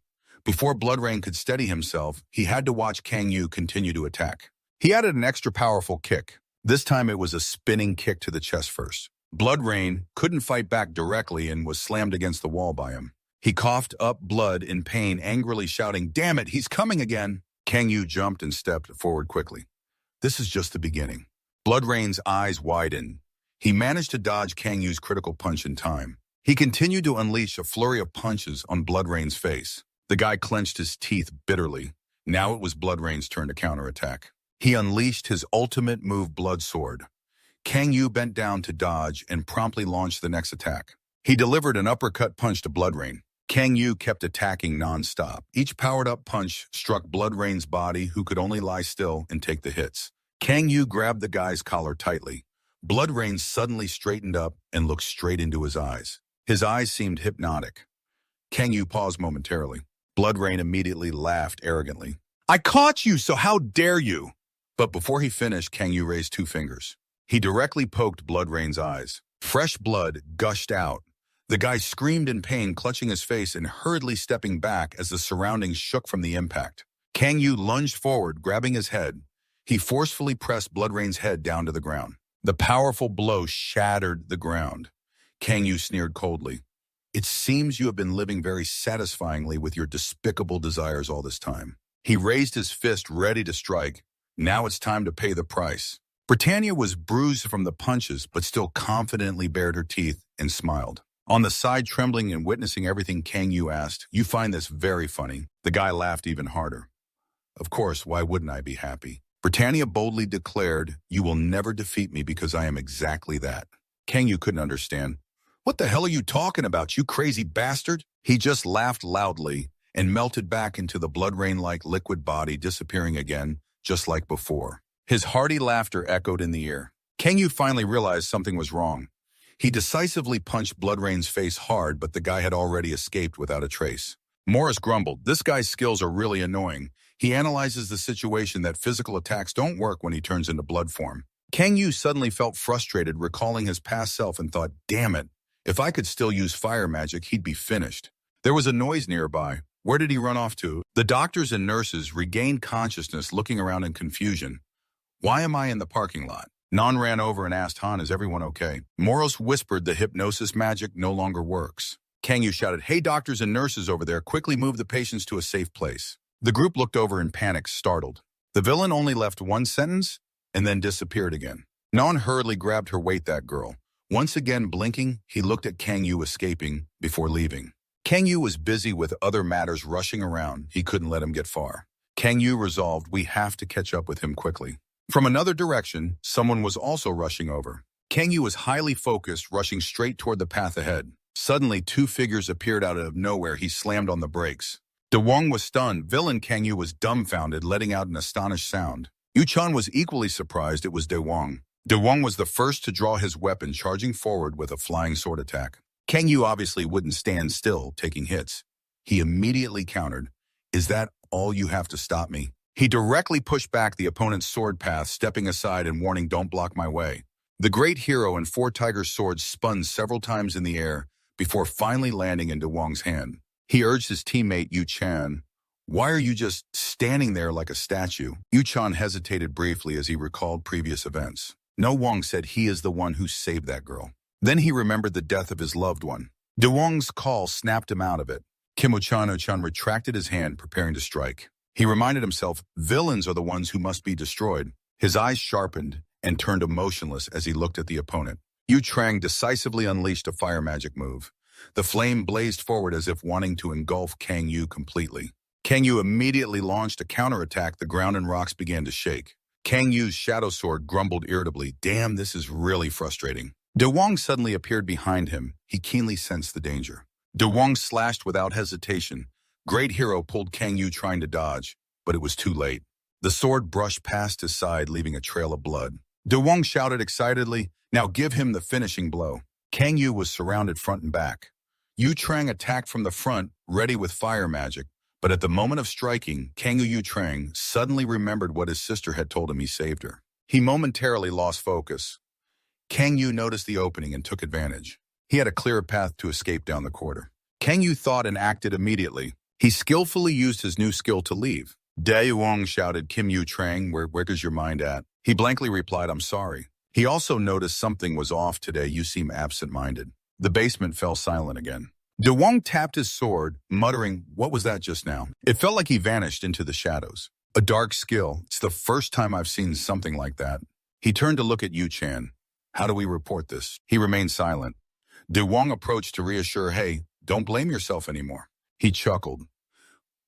Before Bloodrain could steady himself, he had to watch Kangyu continue to attack. He added an extra powerful kick. This time it was a spinning kick to the chest first. Bloodrain couldn't fight back directly and was slammed against the wall by him. He coughed up blood in pain, angrily shouting, Damn it, he's coming again! Kangyu jumped and stepped forward quickly. This is just the beginning. Bloodrain's eyes widened. He managed to dodge Kangyu's critical punch in time. He continued to unleash a flurry of punches on Bloodrain's face. The guy clenched his teeth bitterly. Now it was Bloodrain's turn to counterattack. He unleashed his ultimate move, Blood Sword. Kangyu bent down to dodge and promptly launched the next attack. He delivered an uppercut punch to Bloodrain. Kangyu kept attacking non-stop. Each powered-up punch struck Bloodrain's body, who could only lie still and take the hits. Kangyu grabbed the guy's collar tightly. Bloodrain suddenly straightened up and looked straight into his eyes. His eyes seemed hypnotic. Kangyu paused momentarily. Bloodrain immediately laughed arrogantly. I caught you, so how dare you? But before he finished, Kangyu raised 2 fingers. He directly poked Bloodrain's eyes. Fresh blood gushed out. The guy screamed in pain, clutching his face and hurriedly stepping back as the surroundings shook from the impact. Kangyu lunged forward, grabbing his head. He forcefully pressed Bloodrain's head down to the ground. The powerful blow shattered the ground. Kangyu sneered coldly. It seems you have been living very satisfyingly with your despicable desires all this time. He raised his fist, ready to strike. Now it's time to pay the price. Britannia was bruised from the punches, but still confidently bared her teeth and smiled. On the side, trembling and witnessing everything, Kangyu asked, You find this very funny? The guy laughed even harder. Of course, why wouldn't I be happy? Britannia boldly declared, You will never defeat me because I am exactly that. Kangyu couldn't understand. What the hell are you talking about, you crazy bastard? He just laughed loudly and melted back into the Bloodrain-like liquid body, disappearing again, just like before. His hearty laughter echoed in the air. Kangyu finally realized something was wrong. He decisively punched Bloodrain's face hard, but the guy had already escaped without a trace. Morris grumbled, This guy's skills are really annoying. He analyzes the situation that physical attacks don't work when he turns into blood form. Kangyu suddenly felt frustrated, recalling his past self, and thought, Damn it. If I could still use fire magic, he'd be finished. There was a noise nearby. Where did he run off to? The doctors and nurses regained consciousness, looking around in confusion. Why am I in the parking lot? Non ran over and asked Han, Is everyone okay? Moros whispered the hypnosis magic no longer works. Kangyu shouted, Hey, doctors and nurses over there, quickly move the patients to a safe place. The group looked over in panic, startled. The villain only left 1 sentence and then disappeared again. Non hurriedly grabbed her weight, that girl. Once again blinking, he looked at Kangyu escaping before leaving. Kangyu was busy with other matters rushing around. He couldn't let him get far. Kangyu resolved, We have to catch up with him quickly. From another direction, someone was also rushing over. Kangyu was highly focused, rushing straight toward the path ahead. Suddenly, 2 figures appeared out of nowhere. He slammed on the brakes. De Wong was stunned. Villain Kangyu was dumbfounded, letting out an astonished sound. Yu-chan was equally surprised it was De Wong. De Wong was the first to draw his weapon, charging forward with a flying sword attack. Kangyu obviously wouldn't stand still, taking hits. He immediately countered, Is that all you have to stop me? He directly pushed back the opponent's sword path, stepping aside and warning, Don't block my way. The great hero and 4 tiger swords spun several times in the air before finally landing in De Wong's hand. He urged his teammate Yu-chan, Why are you just standing there like a statue? Yu-chan hesitated briefly as he recalled previous events. No, Wong said he is the one who saved that girl. Then he remembered the death of his loved one. De Wong's call snapped him out of it. Kimochano-chan retracted his hand, preparing to strike. He reminded himself, Villains are the ones who must be destroyed. His eyes sharpened and turned emotionless as he looked at the opponent. Yu Trang decisively unleashed a fire magic move. The flame blazed forward as if wanting to engulf Kangyu completely. Kangyu immediately launched a counterattack. The ground and rocks began to shake. Kangyu's shadow sword grumbled irritably, Damn, this is really frustrating. De Wong suddenly appeared behind him. He keenly sensed the danger. De Wong slashed without hesitation, Great Hero pulled Kang Yu trying to dodge, but it was too late. The sword brushed past his side, leaving a trail of blood. De Wong shouted excitedly, "Now give him the finishing blow." Kang Yu was surrounded front and back. Yu Trang attacked from the front, ready with fire magic, but at the moment of striking, Kang Yu Trang suddenly remembered what his sister had told him. He saved her. He momentarily lost focus. Kang Yu noticed the opening and took advantage. He had a clear path to escape down the corridor. Kang Yu thought and acted immediately. He skillfully used his new skill to leave. De Wong shouted, "Kim Yu Trang, where is your mind at?" He blankly replied, "I'm sorry." He also noticed something was off today. "You seem absent-minded." The basement fell silent again. De Wong tapped his sword, muttering, "What was that just now?" It felt like he vanished into the shadows. A dark skill. It's the first time I've seen something like that. He turned to look at Yu Chan. "How do we report this?" He remained silent. De Wong approached to reassure, "Hey, don't blame yourself anymore." He chuckled.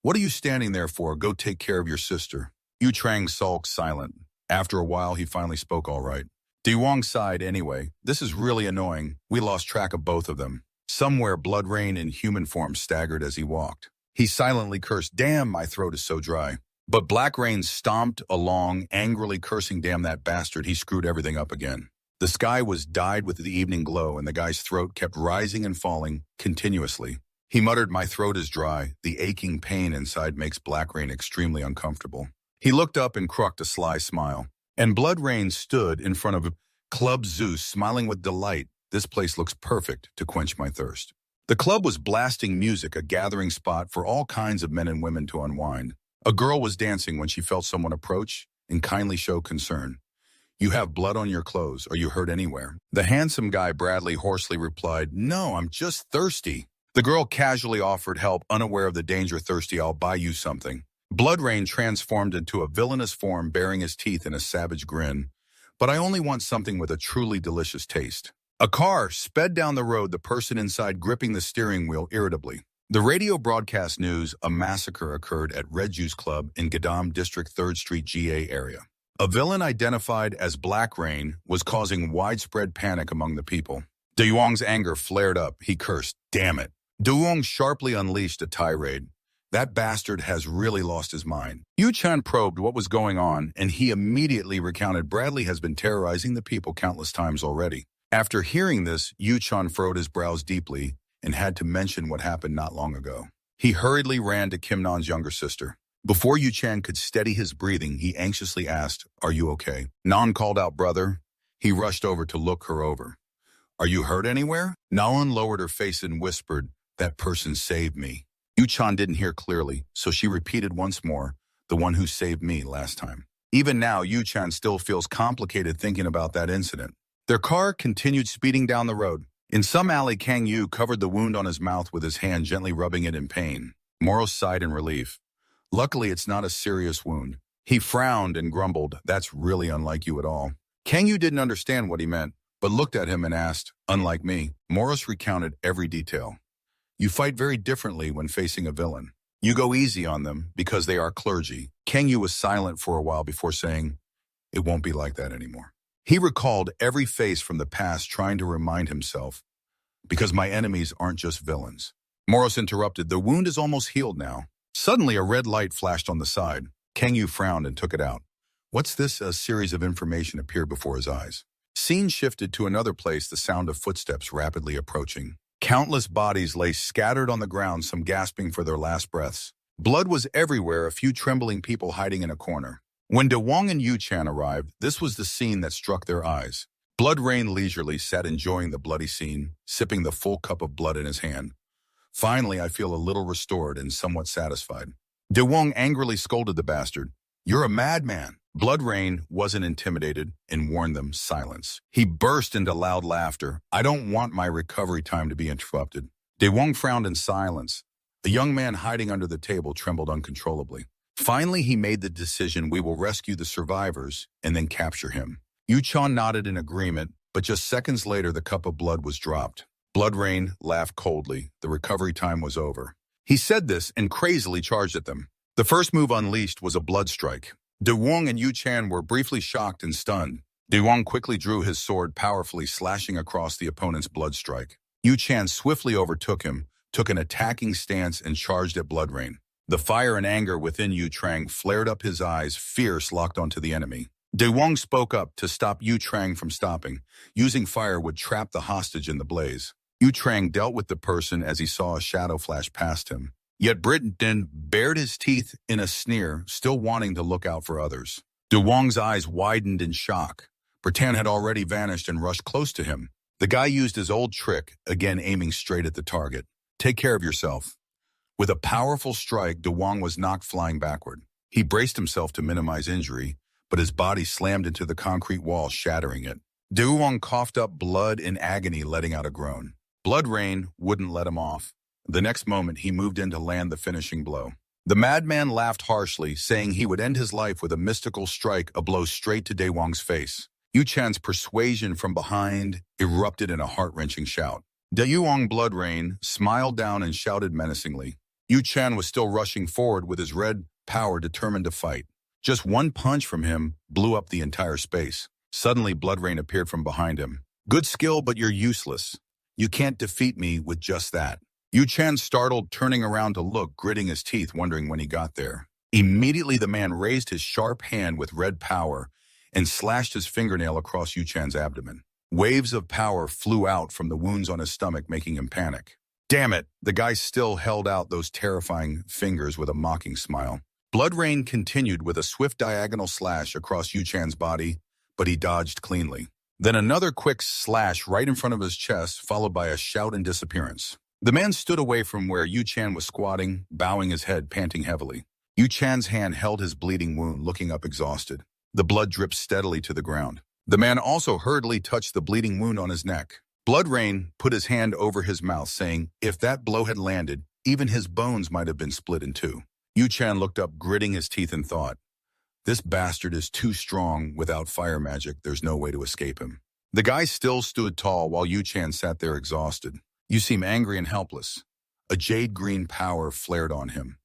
"What are you standing there for? Go take care of your sister." Yu Trang sulked silent. After a while, he finally spoke all right. De Wong sighed anyway. "This is really annoying. We lost track of both of them." Somewhere, Blood Rain in human form staggered as he walked. He silently cursed, "Damn, my throat is so dry." But Black Rain stomped along, angrily cursing, "Damn that bastard, he screwed everything up again." The sky was dyed with the evening glow, and the guy's throat kept rising and falling continuously. He muttered, "My throat is dry. The aching pain inside makes Black Rain extremely uncomfortable." He looked up and crooked a sly smile. And Blood Rain stood in front of Club Zeus, smiling with delight. "This place looks perfect to quench my thirst." The club was blasting music, a gathering spot for all kinds of men and women to unwind. A girl was dancing when she felt someone approach and kindly show concern. "You have blood on your clothes. Are you hurt anywhere?" The handsome guy, Bradley, hoarsely replied, "No, I'm just thirsty." The girl casually offered help, unaware of the danger. "Thirsty, I'll buy you something." Blood Rain transformed into a villainous form, baring his teeth in a savage grin. "But I only want something with a truly delicious taste." A car sped down the road, the person inside gripping the steering wheel irritably. The radio broadcast news: a massacre occurred at Red Juice Club in Gadam District 3rd Street GA area. A villain identified as Black Rain was causing widespread panic among the people. De Wong's anger flared up. He cursed, "Damn it." De Wong sharply unleashed a tirade. "That bastard has really lost his mind." Yu Chan probed what was going on, and he immediately recounted, "Bradley has been terrorizing the people countless times already." After hearing this, Yu Chan furrowed his brows deeply and had to mention what happened not long ago. He hurriedly ran to Kim Nan's younger sister. Before Yu Chan could steady his breathing, he anxiously asked, "Are you okay?" Nan called out, "Brother." He rushed over to look her over. "Are you hurt anywhere?" Nan lowered her face and whispered, "That person saved me." Yu Chan didn't hear clearly, so she repeated once more, "The one who saved me last time." Even now, Yu Chan still feels complicated thinking about that incident. Their car continued speeding down the road. In some alley, Kang Yu covered the wound on his mouth with his hand, gently rubbing it in pain. Moros sighed in relief. "Luckily, it's not a serious wound." He frowned and grumbled, "That's really unlike you at all." Kang Yu didn't understand what he meant, but looked at him and asked, "Unlike me?" Moros recounted every detail. "You fight very differently when facing a villain. You go easy on them because they are clergy." Kang Yu was silent for a while before saying, "It won't be like that anymore." He recalled every face from the past, trying to remind himself, "Because my enemies aren't just villains." Moros interrupted, "The wound is almost healed now." Suddenly, a red light flashed on the side. Kang Yu frowned and took it out. "What's this?" A series of information appeared before his eyes. Scene shifted to another place, the sound of footsteps rapidly approaching. Countless bodies lay scattered on the ground, some gasping for their last breaths. Blood was everywhere, a few trembling people hiding in a corner. When De Wong and Yu Chan arrived, this was the scene that struck their eyes. Blood Rain leisurely sat enjoying the bloody scene, sipping the full cup of blood in his hand. "Finally, I feel a little restored and somewhat satisfied." De Wong angrily scolded the bastard. "You're a madman." Blood Rain wasn't intimidated and warned them, "Silence." He burst into loud laughter. "I don't want my recovery time to be interrupted." De Wong frowned in silence. The young man hiding under the table trembled uncontrollably. Finally, he made the decision, "We will rescue the survivors and then capture him." Yu Chan nodded in agreement, but just seconds later the cup of blood was dropped. Blood Rain laughed coldly. The recovery time was over. He said this and crazily charged at them. The first move unleashed was a blood strike. De Wong and Yu Chan were briefly shocked and stunned. De Wong quickly drew his sword, powerfully slashing across the opponent's blood strike. Yu Chan swiftly overtook him, took an attacking stance and charged at Bloodrain. The fire and anger within Yu Trang flared up, his eyes, fierce, locked onto the enemy. De Wong spoke up to stop Yu Trang from stopping. Using fire would trap the hostage in the blaze. Yu Trang dealt with the person as he saw a shadow flash past him. Yet Britton bared his teeth in a sneer, still wanting to look out for others. De Wong's eyes widened in shock. Bertan had already vanished and rushed close to him. The guy used his old trick, again aiming straight at the target. Take care of yourself. With a powerful strike, De Wong was knocked flying backward. He braced himself to minimize injury, but his body slammed into the concrete wall, shattering it. De Wong coughed up blood in agony, letting out a groan. Blood rain wouldn't let him off. The next moment, he moved in to land the finishing blow. The madman laughed harshly, saying he would end his life with a mystical strike, a blow straight to De Wong's face. Yu Chan's persuasion from behind erupted in a heart-wrenching shout. De Wong Blood Rain smiled down and shouted menacingly. Yu Chan was still rushing forward with his red power, determined to fight. Just one punch from him blew up the entire space. Suddenly, Blood Rain appeared from behind him. Good skill, but you're useless. You can't defeat me with just that. Yu Chan startled, turning around to look, gritting his teeth, wondering when he got there. Immediately, the man raised his sharp hand with red power and slashed his fingernail across Yu Chan's abdomen. Waves of power flew out from the wounds on his stomach, making him panic. Damn it! The guy still held out those terrifying fingers with a mocking smile. Blood Rain continued with a swift diagonal slash across Yu Chan's body, but he dodged cleanly. Then another quick slash right in front of his chest, followed by a shout and disappearance. The man stood away from where Yu Chan was squatting, bowing his head, panting heavily. Yu Chan's hand held his bleeding wound, looking up exhausted. The blood dripped steadily to the ground. The man also hurriedly touched the bleeding wound on his neck. Blood Rain put his hand over his mouth, saying, if that blow had landed, even his bones might have been split in two. Yu Chan looked up, gritting his teeth, and thought, this bastard is too strong. Without fire magic, there's no way to escape him. The guy still stood tall while Yu Chan sat there exhausted. You seem angry and helpless. A jade green power flared on him.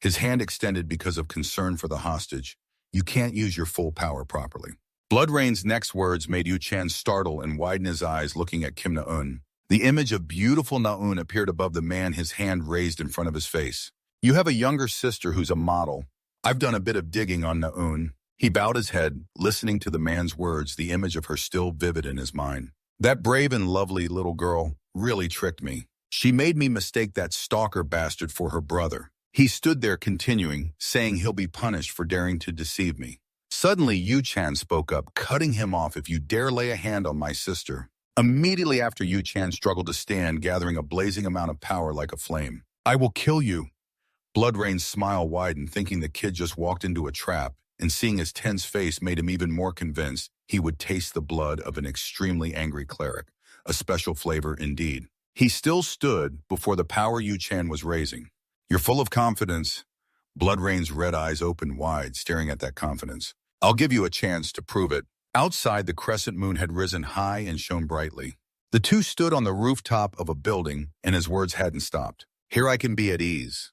His hand extended because of concern for the hostage. You can't use your full power properly. Blood Rain's next words made Yu Chan startle and widen his eyes, looking at Kim Na-eun. The image of beautiful Na-eun appeared above the man, his hand raised in front of his face. You have a younger sister who's a model. I've done a bit of digging on Na-eun. He bowed his head, listening to the man's words, the image of her still vivid in his mind. That brave and lovely little girl really tricked me. She made me mistake that stalker bastard for her brother. He stood there, continuing, saying he'll be punished for daring to deceive me. Suddenly, Yu Chan spoke up, cutting him off. If you dare lay a hand on my sister. Immediately after, Yu Chan struggled to stand, gathering a blazing amount of power like a flame. I will kill you. Blood Rain's smile widened, thinking the kid just walked into a trap, and seeing his tense face made him even more convinced he would taste the blood of an extremely angry cleric. A special flavor indeed. He still stood before the power Yu Chan was raising. You're full of confidence. Blood Rain's red eyes opened wide, staring at that confidence. I'll give you a chance to prove it. Outside, the crescent moon had risen high and shone brightly. The two stood on the rooftop of a building, and his words hadn't stopped. Here I can be at ease.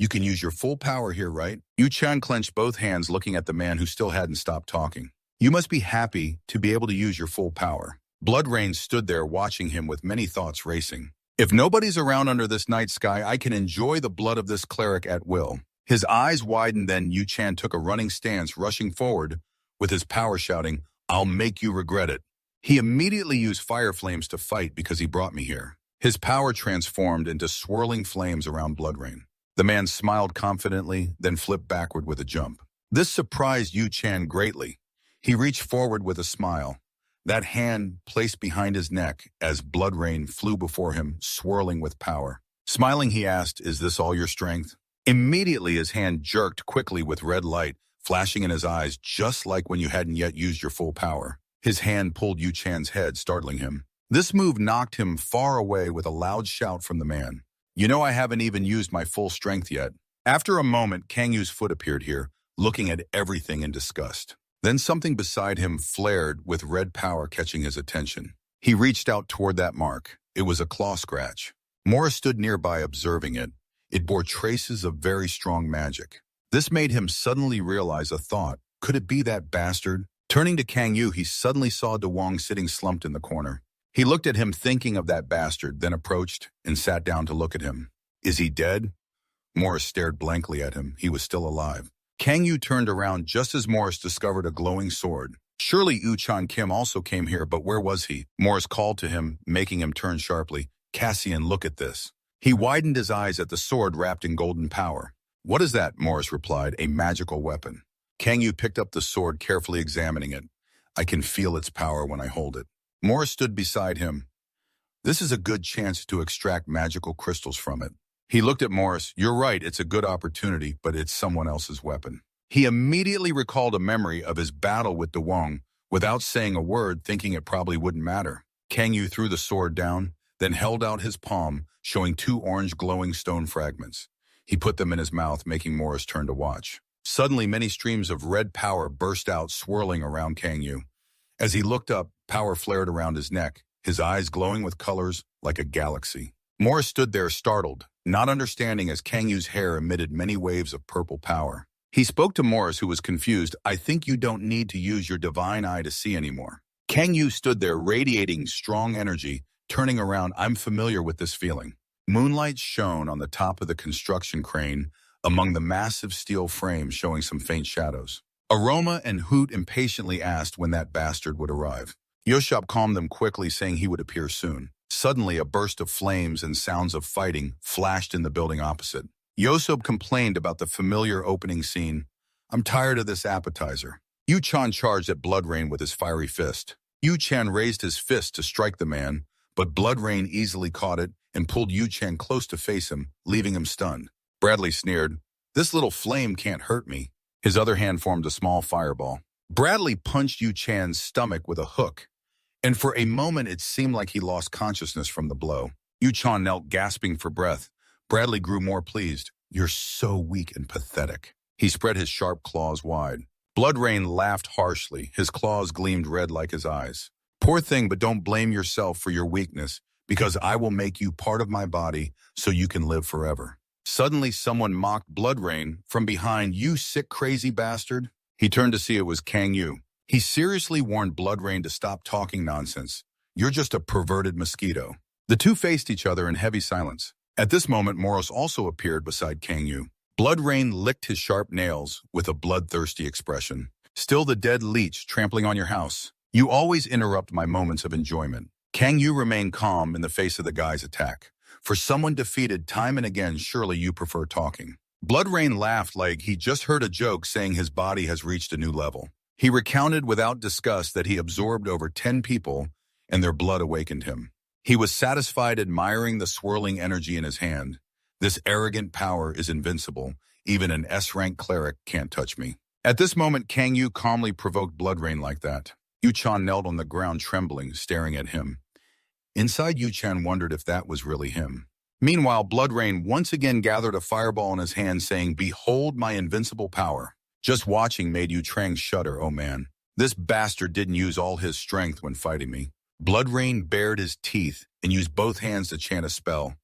You can use your full power here, right? Yu Chan clenched both hands, looking at the man who still hadn't stopped talking. You must be happy to be able to use your full power. Blood Rain stood there, watching him with many thoughts racing. If nobody's around under this night sky, I can enjoy the blood of this cleric at will. His eyes widened, then Yu Chan took a running stance, rushing forward with his power, shouting, I'll make you regret it. He immediately used fire flames to fight because he brought me here. His power transformed into swirling flames around Blood Rain. The man smiled confidently, then flipped backward with a jump. This surprised Yu Chan greatly. He reached forward with a smile. That hand placed behind his neck as Blood Rain flew before him, swirling with power. Smiling, he asked, is this all your strength? Immediately, his hand jerked quickly with red light, flashing in his eyes just like when you hadn't yet used your full power. His hand pulled Yu Chan's head, startling him. This move knocked him far away with a loud shout from the man. You know, I haven't even used my full strength yet. After a moment, Kang Yu's foot appeared here, looking at everything in disgust. Then something beside him flared with red power, catching his attention. He reached out toward that mark. It was a claw scratch. Morris stood nearby, observing it. It bore traces of very strong magic. This made him suddenly realize a thought. Could it be that bastard? Turning to Kang Yu, he suddenly saw De Wong sitting slumped in the corner. He looked at him thinking of that bastard, then approached and sat down to look at him. Is he dead? Morris stared blankly at him. He was still alive. Kang Yu turned around just as Morris discovered a glowing sword. Surely Yu-chan Kim also came here, but where was he? Morris called to him, making him turn sharply. Cassian, look at this. He widened his eyes at the sword wrapped in golden power. What is that? Morris replied. A magical weapon. Kang Yu picked up the sword, carefully examining it. I can feel its power when I hold it. Morris stood beside him. This is a good chance to extract magical crystals from it. He looked at Morris. You're right, it's a good opportunity, but it's someone else's weapon. He immediately recalled a memory of his battle with De Wong, without saying a word, thinking it probably wouldn't matter. Kang Yu threw the sword down, then held out his palm, showing 2 orange glowing stone fragments. He put them in his mouth, making Morris turn to watch. Suddenly, many streams of red power burst out, swirling around Kang Yu. As he looked up, power flared around his neck, his eyes glowing with colors like a galaxy. Morris stood there startled, not understanding as Kang Yu's hair emitted many waves of purple power. He spoke to Morris, who was confused. I think you don't need to use your divine eye to see anymore. Kang Yu stood there radiating strong energy, turning around. I'm familiar with this feeling. Moonlight shone on the top of the construction crane, among the massive steel frames showing some faint shadows. Aroma and Hoot impatiently asked when that bastard would arrive. Yoshop calmed them quickly, saying he would appear soon. Suddenly, a burst of flames and sounds of fighting flashed in the building opposite. Yosob complained about the familiar opening scene. I'm tired of this appetizer. Yu-chan charged at Blood Rain with his fiery fist. Yu-chan raised his fist to strike the man, but Blood Rain easily caught it and pulled Yu-chan close to face him, leaving him stunned. Bradley sneered, this little flame can't hurt me. His other hand formed a small fireball. Bradley punched Yu-chan's stomach with a hook, and for a moment it seemed like he lost consciousness from the blow. Yu-chan knelt, gasping for breath. Bradley grew more pleased. You're so weak and pathetic. He spread his sharp claws wide. Blood Rain laughed harshly. His claws gleamed red like his eyes. Poor thing, but don't blame yourself for your weakness, because I will make you part of my body so you can live forever. Suddenly, someone mocked Blood Rain from behind. You sick, crazy bastard. He turned to see it was Kang Yu. He seriously warned Blood Rain to stop talking nonsense. You're just a perverted mosquito. The two faced each other in heavy silence. At this moment, Morris also appeared beside Kang Yu. Blood Rain licked his sharp nails with a bloodthirsty expression. Still the dead leech trampling on your house. You always interrupt my moments of enjoyment. Kang Yu remained calm in the face of the guy's attack. For someone defeated time and again, surely you prefer talking. Blood Rain laughed like he just heard a joke, saying his body has reached a new level. He recounted without disgust that he absorbed over 10 people and their blood awakened him. He was satisfied, admiring the swirling energy in his hand. This arrogant power is invincible. Even an S-rank cleric can't touch me. At this moment, Kang Yu calmly provoked Blood Rain like that. Yu-chan knelt on the ground, trembling, staring at him. Inside, Yu-chan wondered if that was really him. Meanwhile, Blood Rain once again gathered a fireball in his hand, saying, Behold my invincible power. Just watching made Yu-trang shudder. Oh man, this bastard didn't use all his strength when fighting me. Blood Rain bared his teeth and used both hands to chant a spell.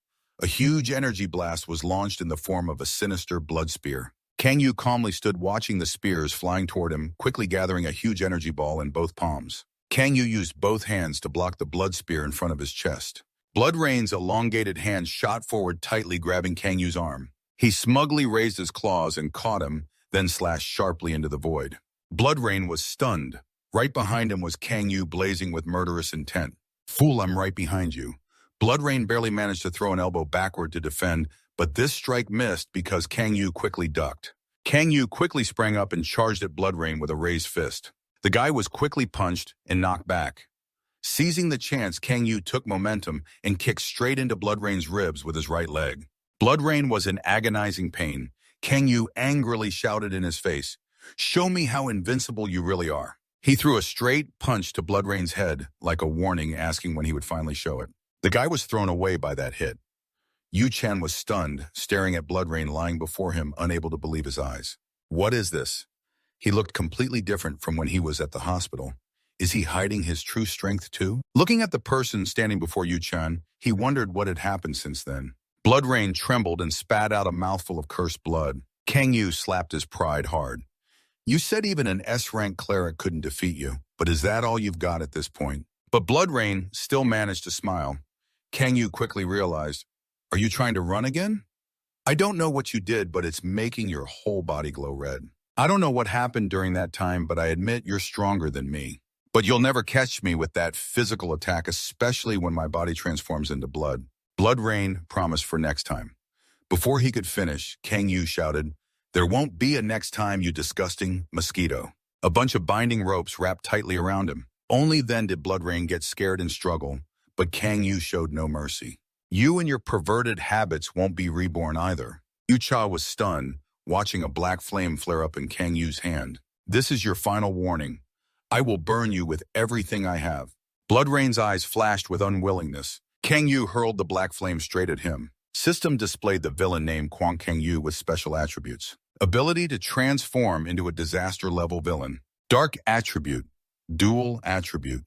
A huge energy blast was launched in the form of a sinister blood spear. Kang Yu calmly stood watching the spears flying toward him, quickly gathering a huge energy ball in both palms. Kang Yu used both hands to block the blood spear in front of his chest. Blood Rain's elongated hand shot forward, tightly grabbing Kang Yu's arm. He smugly raised his claws and caught him, then slashed sharply into the void. Blood Rain was stunned. Right behind him was Kang Yu, blazing with murderous intent. Fool, I'm right behind you. Blood Rain barely managed to throw an elbow backward to defend, but this strike missed because Kang Yu quickly ducked. Kang Yu quickly sprang up and charged at Blood Rain with a raised fist. The guy was quickly punched and knocked back. Seizing the chance, Kang Yu took momentum and kicked straight into Blood Rain's ribs with his right leg. Blood Rain was in agonizing pain. Kang Yu angrily shouted in his face, Show me how invincible you really are. He threw a straight punch to Blood Rain's head, like a warning, asking when he would finally show it. The guy was thrown away by that hit. Yu-chan was stunned, staring at Blood Rain lying before him, unable to believe his eyes. What is this? He looked completely different from when he was at the hospital. Is he hiding his true strength too? Looking at the person standing before Yu-chan, he wondered what had happened since then. Blood Rain trembled and spat out a mouthful of cursed blood. Kang Yu slapped his pride hard. You said even an S-rank cleric couldn't defeat you, but is that all you've got at this point? But Blood Rain still managed to smile. Kang Yu quickly realized, "Are you trying to run again? I don't know what you did, but it's making your whole body glow red. I don't know what happened during that time, but I admit you're stronger than me. But you'll never catch me with that physical attack, especially when my body transforms into blood." Blood Rain promised for next time. Before he could finish, Kang Yu shouted, "There won't be a next time, you disgusting mosquito." A bunch of binding ropes wrapped tightly around him. Only then did Blood Rain get scared and struggle, but Kang Yu showed no mercy. "You and your perverted habits won't be reborn either." Yu Cha was stunned, watching a black flame flare up in Kang Yu's hand. "This is your final warning. I will burn you with everything I have." Blood Rain's eyes flashed with unwillingness. Kang Yu hurled the black flame straight at him. System displayed the villain named Kwang Kang Yu with special attributes. Ability to transform into a disaster-level villain. Dark attribute. Dual attribute.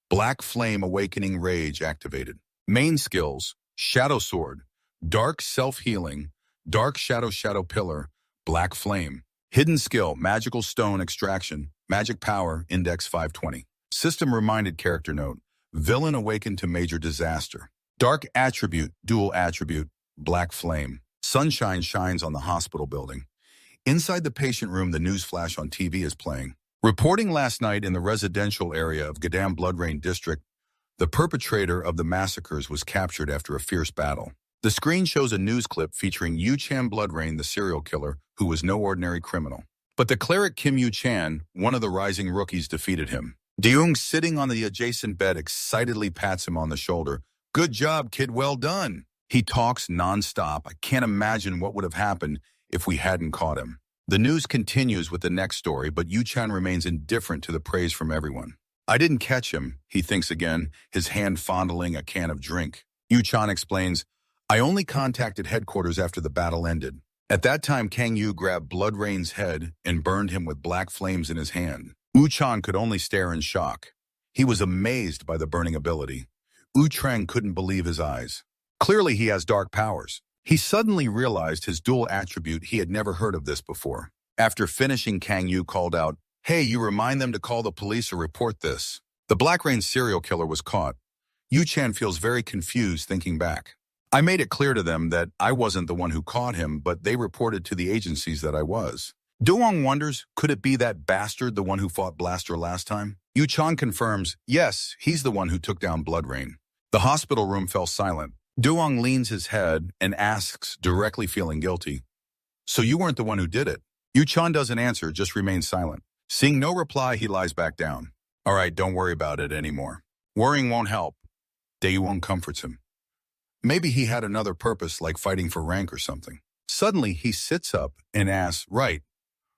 Black Flame Awakening Rage activated. Main skills: Shadow Sword, Dark Self-Healing, Dark Shadow Pillar, Black Flame. Hidden skill: Magical Stone Extraction, Magic Power, Index 520. System reminded character note: Villain awakened to major disaster. Dark attribute, dual attribute, Black Flame. Sunshine shines on the hospital building. Inside the patient room, the news flash on TV is playing. Reporting last night in the residential area of Gadam Blood Rain District, the perpetrator of the massacres was captured after a fierce battle. The screen shows a news clip featuring Yu Chan Blood Rain, the serial killer, who was no ordinary criminal. But the cleric Kim Yu Chan, one of the rising rookies, defeated him. Deung, sitting on the adjacent bed, excitedly pats him on the shoulder. "Good job, kid, well done." He talks nonstop. "I can't imagine what would have happened if we hadn't caught him." The news continues with the next story, but Yu Chan remains indifferent to the praise from everyone. "I didn't catch him," he thinks again, his hand fondling a can of drink. Yu Chan explains, "I only contacted headquarters after the battle ended. At that time, Kang Yu grabbed Blood Rain's head and burned him with black flames in his hand." Yu Chan could only stare in shock. He was amazed by the burning ability. Wu Trang couldn't believe his eyes. Clearly he has dark powers. He suddenly realized his dual attribute. He had never heard of this before. After finishing, Kang Yu called out, "Hey, you remind them to call the police or report this." The Black Rain serial killer was caught. Yu Chan feels very confused thinking back. "I made it clear to them that I wasn't the one who caught him, but they reported to the agencies that I was." Duong wonders, could it be that bastard, the one who fought Blaster last time? Yu Chan confirms, yes, he's the one who took down Blood Rain. The hospital room fell silent. Duong leans his head and asks, directly feeling guilty, "So you weren't the one who did it?" Yu Chan doesn't answer, just remains silent. Seeing no reply, he lies back down. "All right, don't worry about it anymore. Worrying won't help." Daewon comforts him. Maybe he had another purpose, like fighting for rank or something. Suddenly, he sits up and asks, "Right,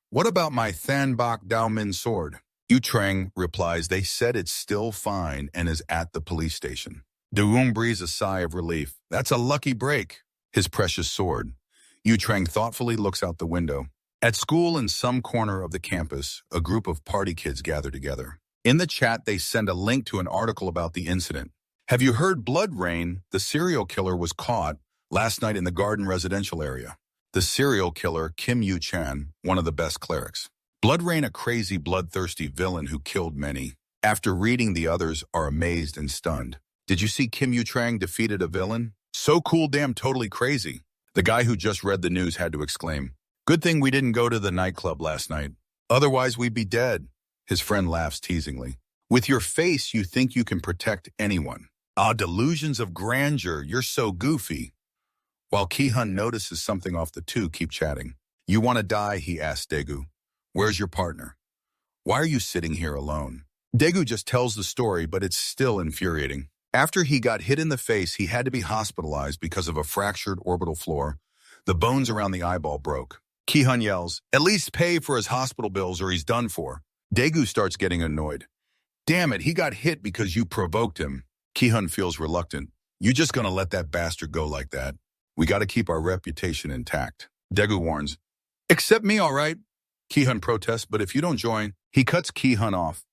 what about my Than Bak Dao Min sword?" Yu Trang replies, "They said it's still fine and is at the police station." Daewon breathes a sigh of relief. That's a lucky break. His precious sword. Yu Trang thoughtfully looks out the window. At school in some corner of the campus, a group of party kids gather together. In the chat, they send a link to an article about the incident. "Have you heard Blood Rain? The serial killer was caught last night in the Garden residential area." The serial killer, Kim Yu Chan, one of the best clerics. Blood Rain, a crazy, bloodthirsty villain who killed many. After reading, the others are amazed and stunned. Did you see Kim Yu Trang defeated a villain? So cool, damn totally crazy. The guy who just read the news had to exclaim, "Good thing we didn't go to the nightclub last night. Otherwise we'd be dead." His friend laughs teasingly. "With your face, you think you can protect anyone. Ah, delusions of grandeur, you're so goofy." While Ki-hun notices something off, the two keep chatting. "You want to die?" he asks Daegu. "Where's your partner? Why are you sitting here alone?" Daegu just tells the story, but it's still infuriating. After he got hit in the face, he had to be hospitalized because of a fractured orbital floor. The bones around the eyeball broke. Ki-hun yells, "At least pay for his hospital bills or he's done for." Daegu starts getting annoyed. "Damn it, he got hit because you provoked him." Ki-hun feels reluctant. "You just gonna let that bastard go like that? We gotta keep our reputation intact." Daegu warns, "Accept me, all right?" Ki-hun protests, "But if you don't join..." He cuts Ki-hun off.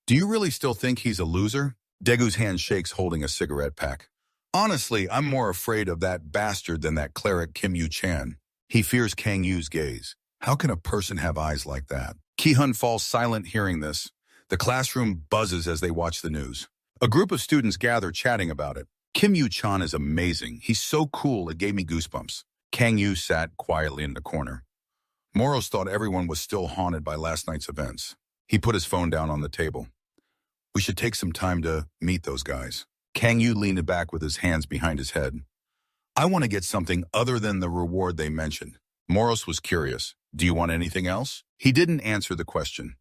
"Do you really still think he's a loser?" Daegu's hand shakes, holding a cigarette pack. "Honestly, I'm more afraid of that bastard than that cleric Kim Yu Chan." He fears Kang Yu's gaze. How can a person have eyes like that? Ki-hun falls silent hearing this. The classroom buzzes as they watch the news. A group of students gather chatting about it. Kim Yu-chan is amazing. He's so cool it gave me goosebumps. Kang Yu sat quietly in the corner. Moros thought everyone was still haunted by last night's events. He put his phone down on the table. We should take some time to meet those guys. Kang Yu leaned back with his hands behind his head. I want to get something other than the reward they mentioned. Moros was curious. Do you want anything else? He didn't answer the question.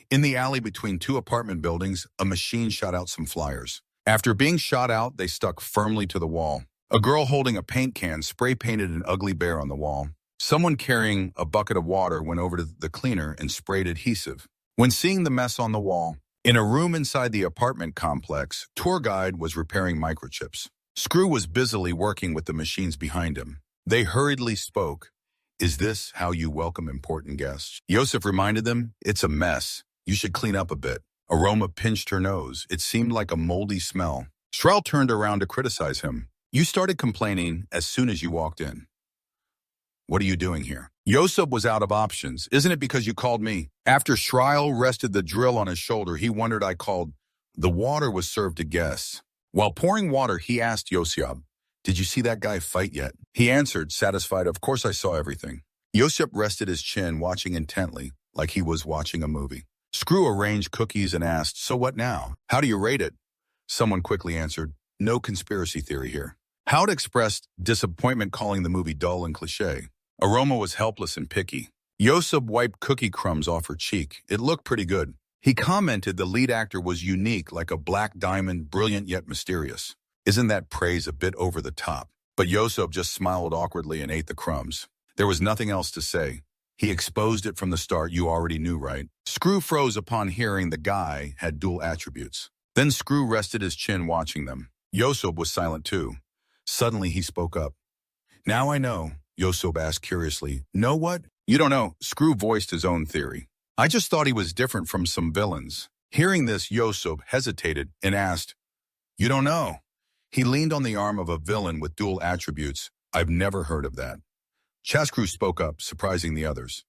In the alley between two apartment buildings, a machine shot out some flyers. After being shot out, they stuck firmly to the wall. A girl holding a paint can spray-painted an ugly bear on the wall. Someone carrying a bucket of water went over to the cleaner and sprayed adhesive. When seeing the mess on the wall, in a room inside the apartment complex, tour guide was repairing microchips. Screw was busily working with the machines behind him. They hurriedly spoke. Is this how you welcome important guests? Yosef reminded them, it's a mess. You should clean up a bit. Aroma pinched her nose. It seemed like a moldy smell. Shral turned around to criticize him. You started complaining as soon as you walked in. What are you doing here? Yosef was out of options. Isn't it because you called me? After Shral rested the drill on his shoulder, he wondered I called. The water was served to guests. While pouring water, he asked Yosef, did you see that guy fight yet? He answered, satisfied, of course I saw everything. Yosef rested his chin, watching intently, like he was watching a movie. Screw arranged cookies and asked, so what now? How do you rate it? Someone quickly answered, no conspiracy theory here. Howard expressed disappointment, calling the movie dull and cliché. Aroma was helpless and picky. Yosef wiped cookie crumbs off her cheek. It looked pretty good. He commented the lead actor was unique, like a black diamond, brilliant yet mysterious. Isn't that praise a bit over the top? But Yosef just smiled awkwardly and ate the crumbs. There was nothing else to say. He exposed it from the start. You already knew, right? Screw froze upon hearing the guy had dual attributes. Then Screw rested his chin, watching them. Yosef was silent too. Suddenly he spoke up. Now I know, Yosef asked curiously. Know what? You don't know. Screw voiced his own theory. I just thought he was different from some villains. Hearing this, Yosef hesitated and asked, you don't know? He leaned on the arm of a villain with dual attributes. I've never heard of that. Chaskru spoke up, surprising the others.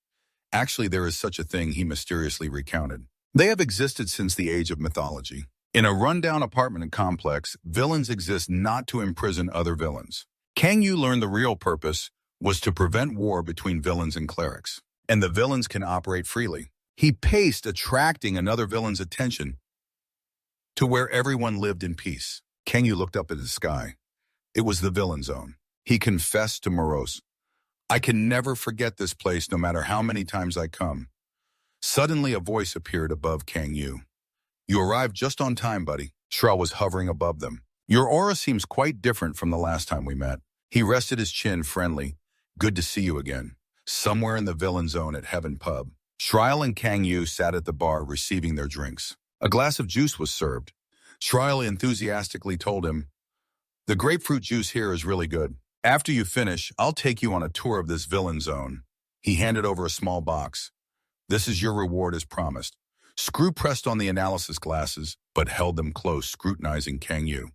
Actually, there is such a thing, he mysteriously recounted. They have existed since the age of mythology. In a rundown apartment complex, villains exist not to imprison other villains. Kang Yu learned the real purpose was to prevent war between villains and clerics, and the villains can operate freely. He paced, attracting another villain's attention to where everyone lived in peace. Kang Yu looked up at the sky. It was the villain zone. He confessed to Moros. I can never forget this place no matter how many times I come. Suddenly a voice appeared above Kang Yu. You arrived just on time, buddy. Shral was hovering above them. Your aura seems quite different from the last time we met. He rested his chin, friendly. Good to see you again. Somewhere in the villain zone at Heaven Pub. Shral and Kang Yu sat at the bar receiving their drinks. A glass of juice was served. Shral enthusiastically told him, the grapefruit juice here is really good. After you finish, I'll take you on a tour of this villain zone. He handed over a small box. This is your reward as promised. Screw pressed on the analysis glasses, but held them close, scrutinizing Kang Yu.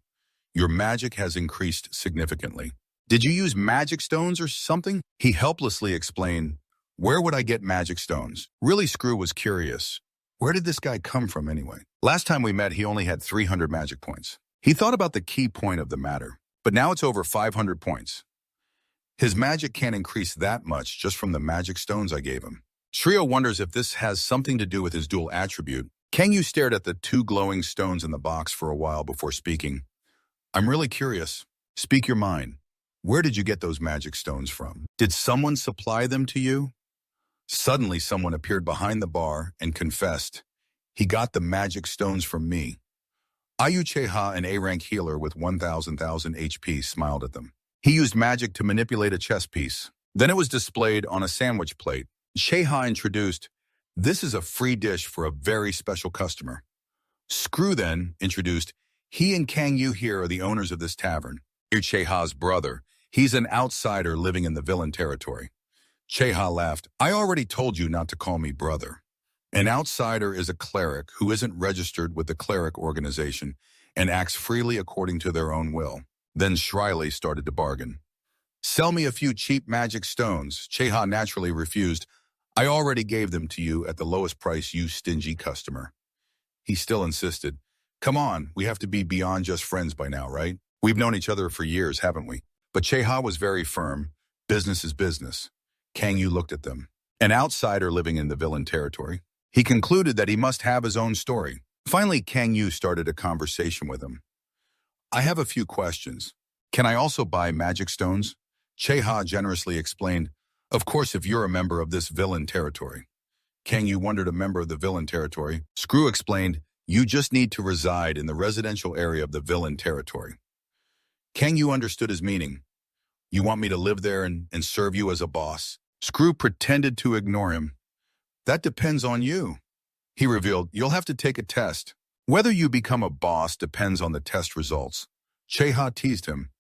Your magic has increased significantly. Did you use magic stones or something? He helplessly explained. Where would I get magic stones? Really, Screw was curious. Where did this guy come from anyway? Last time we met, he only had 300 magic points. He thought about the key point of the matter, but now it's over 500 points. His magic can't increase that much just from the magic stones I gave him. Shrio wonders if this has something to do with his dual attribute. Kang Yu stared at the two glowing stones in the box for a while before speaking. I'm really curious. Speak your mind. Where did you get those magic stones from? Did someone supply them to you? Suddenly, someone appeared behind the bar and confessed. He got the magic stones from me. Ayu Cheha, an A-rank healer with 1,000 HP, smiled at them. He used magic to manipulate a chess piece. Then it was displayed on a sandwich plate. Cheha introduced, this is a free dish for a very special customer. Screw then introduced, he and Kang Yu here are the owners of this tavern. You're Cheha's brother. He's an outsider living in the villain territory. Cheha laughed. I already told you not to call me brother. An outsider is a cleric who isn't registered with the cleric organization and acts freely according to their own will. Then Shriley started to bargain. Sell me a few cheap magic stones. Cheha naturally refused. I already gave them to you at the lowest price, you stingy customer. He still insisted. Come on, we have to be beyond just friends by now, right? We've known each other for years, haven't we? But Cheha was very firm. Business is business. Kang Yu looked at them. An outsider living in the villain territory. He concluded that he must have his own story. Finally, Kang Yu started a conversation with him. I have a few questions. Can I also buy magic stones? Cheha generously explained, of course if you're a member of this villain territory. Kang Yu wondered, a member of the villain territory? Screw explained, you just need to reside in the residential area of the villain territory. Kang Yu understood his meaning. You want me to live there and serve you as a boss? Screw pretended to ignore him. That depends on you. He revealed, you'll have to take a test. Whether you become a boss depends on the test results. Cheha teased him.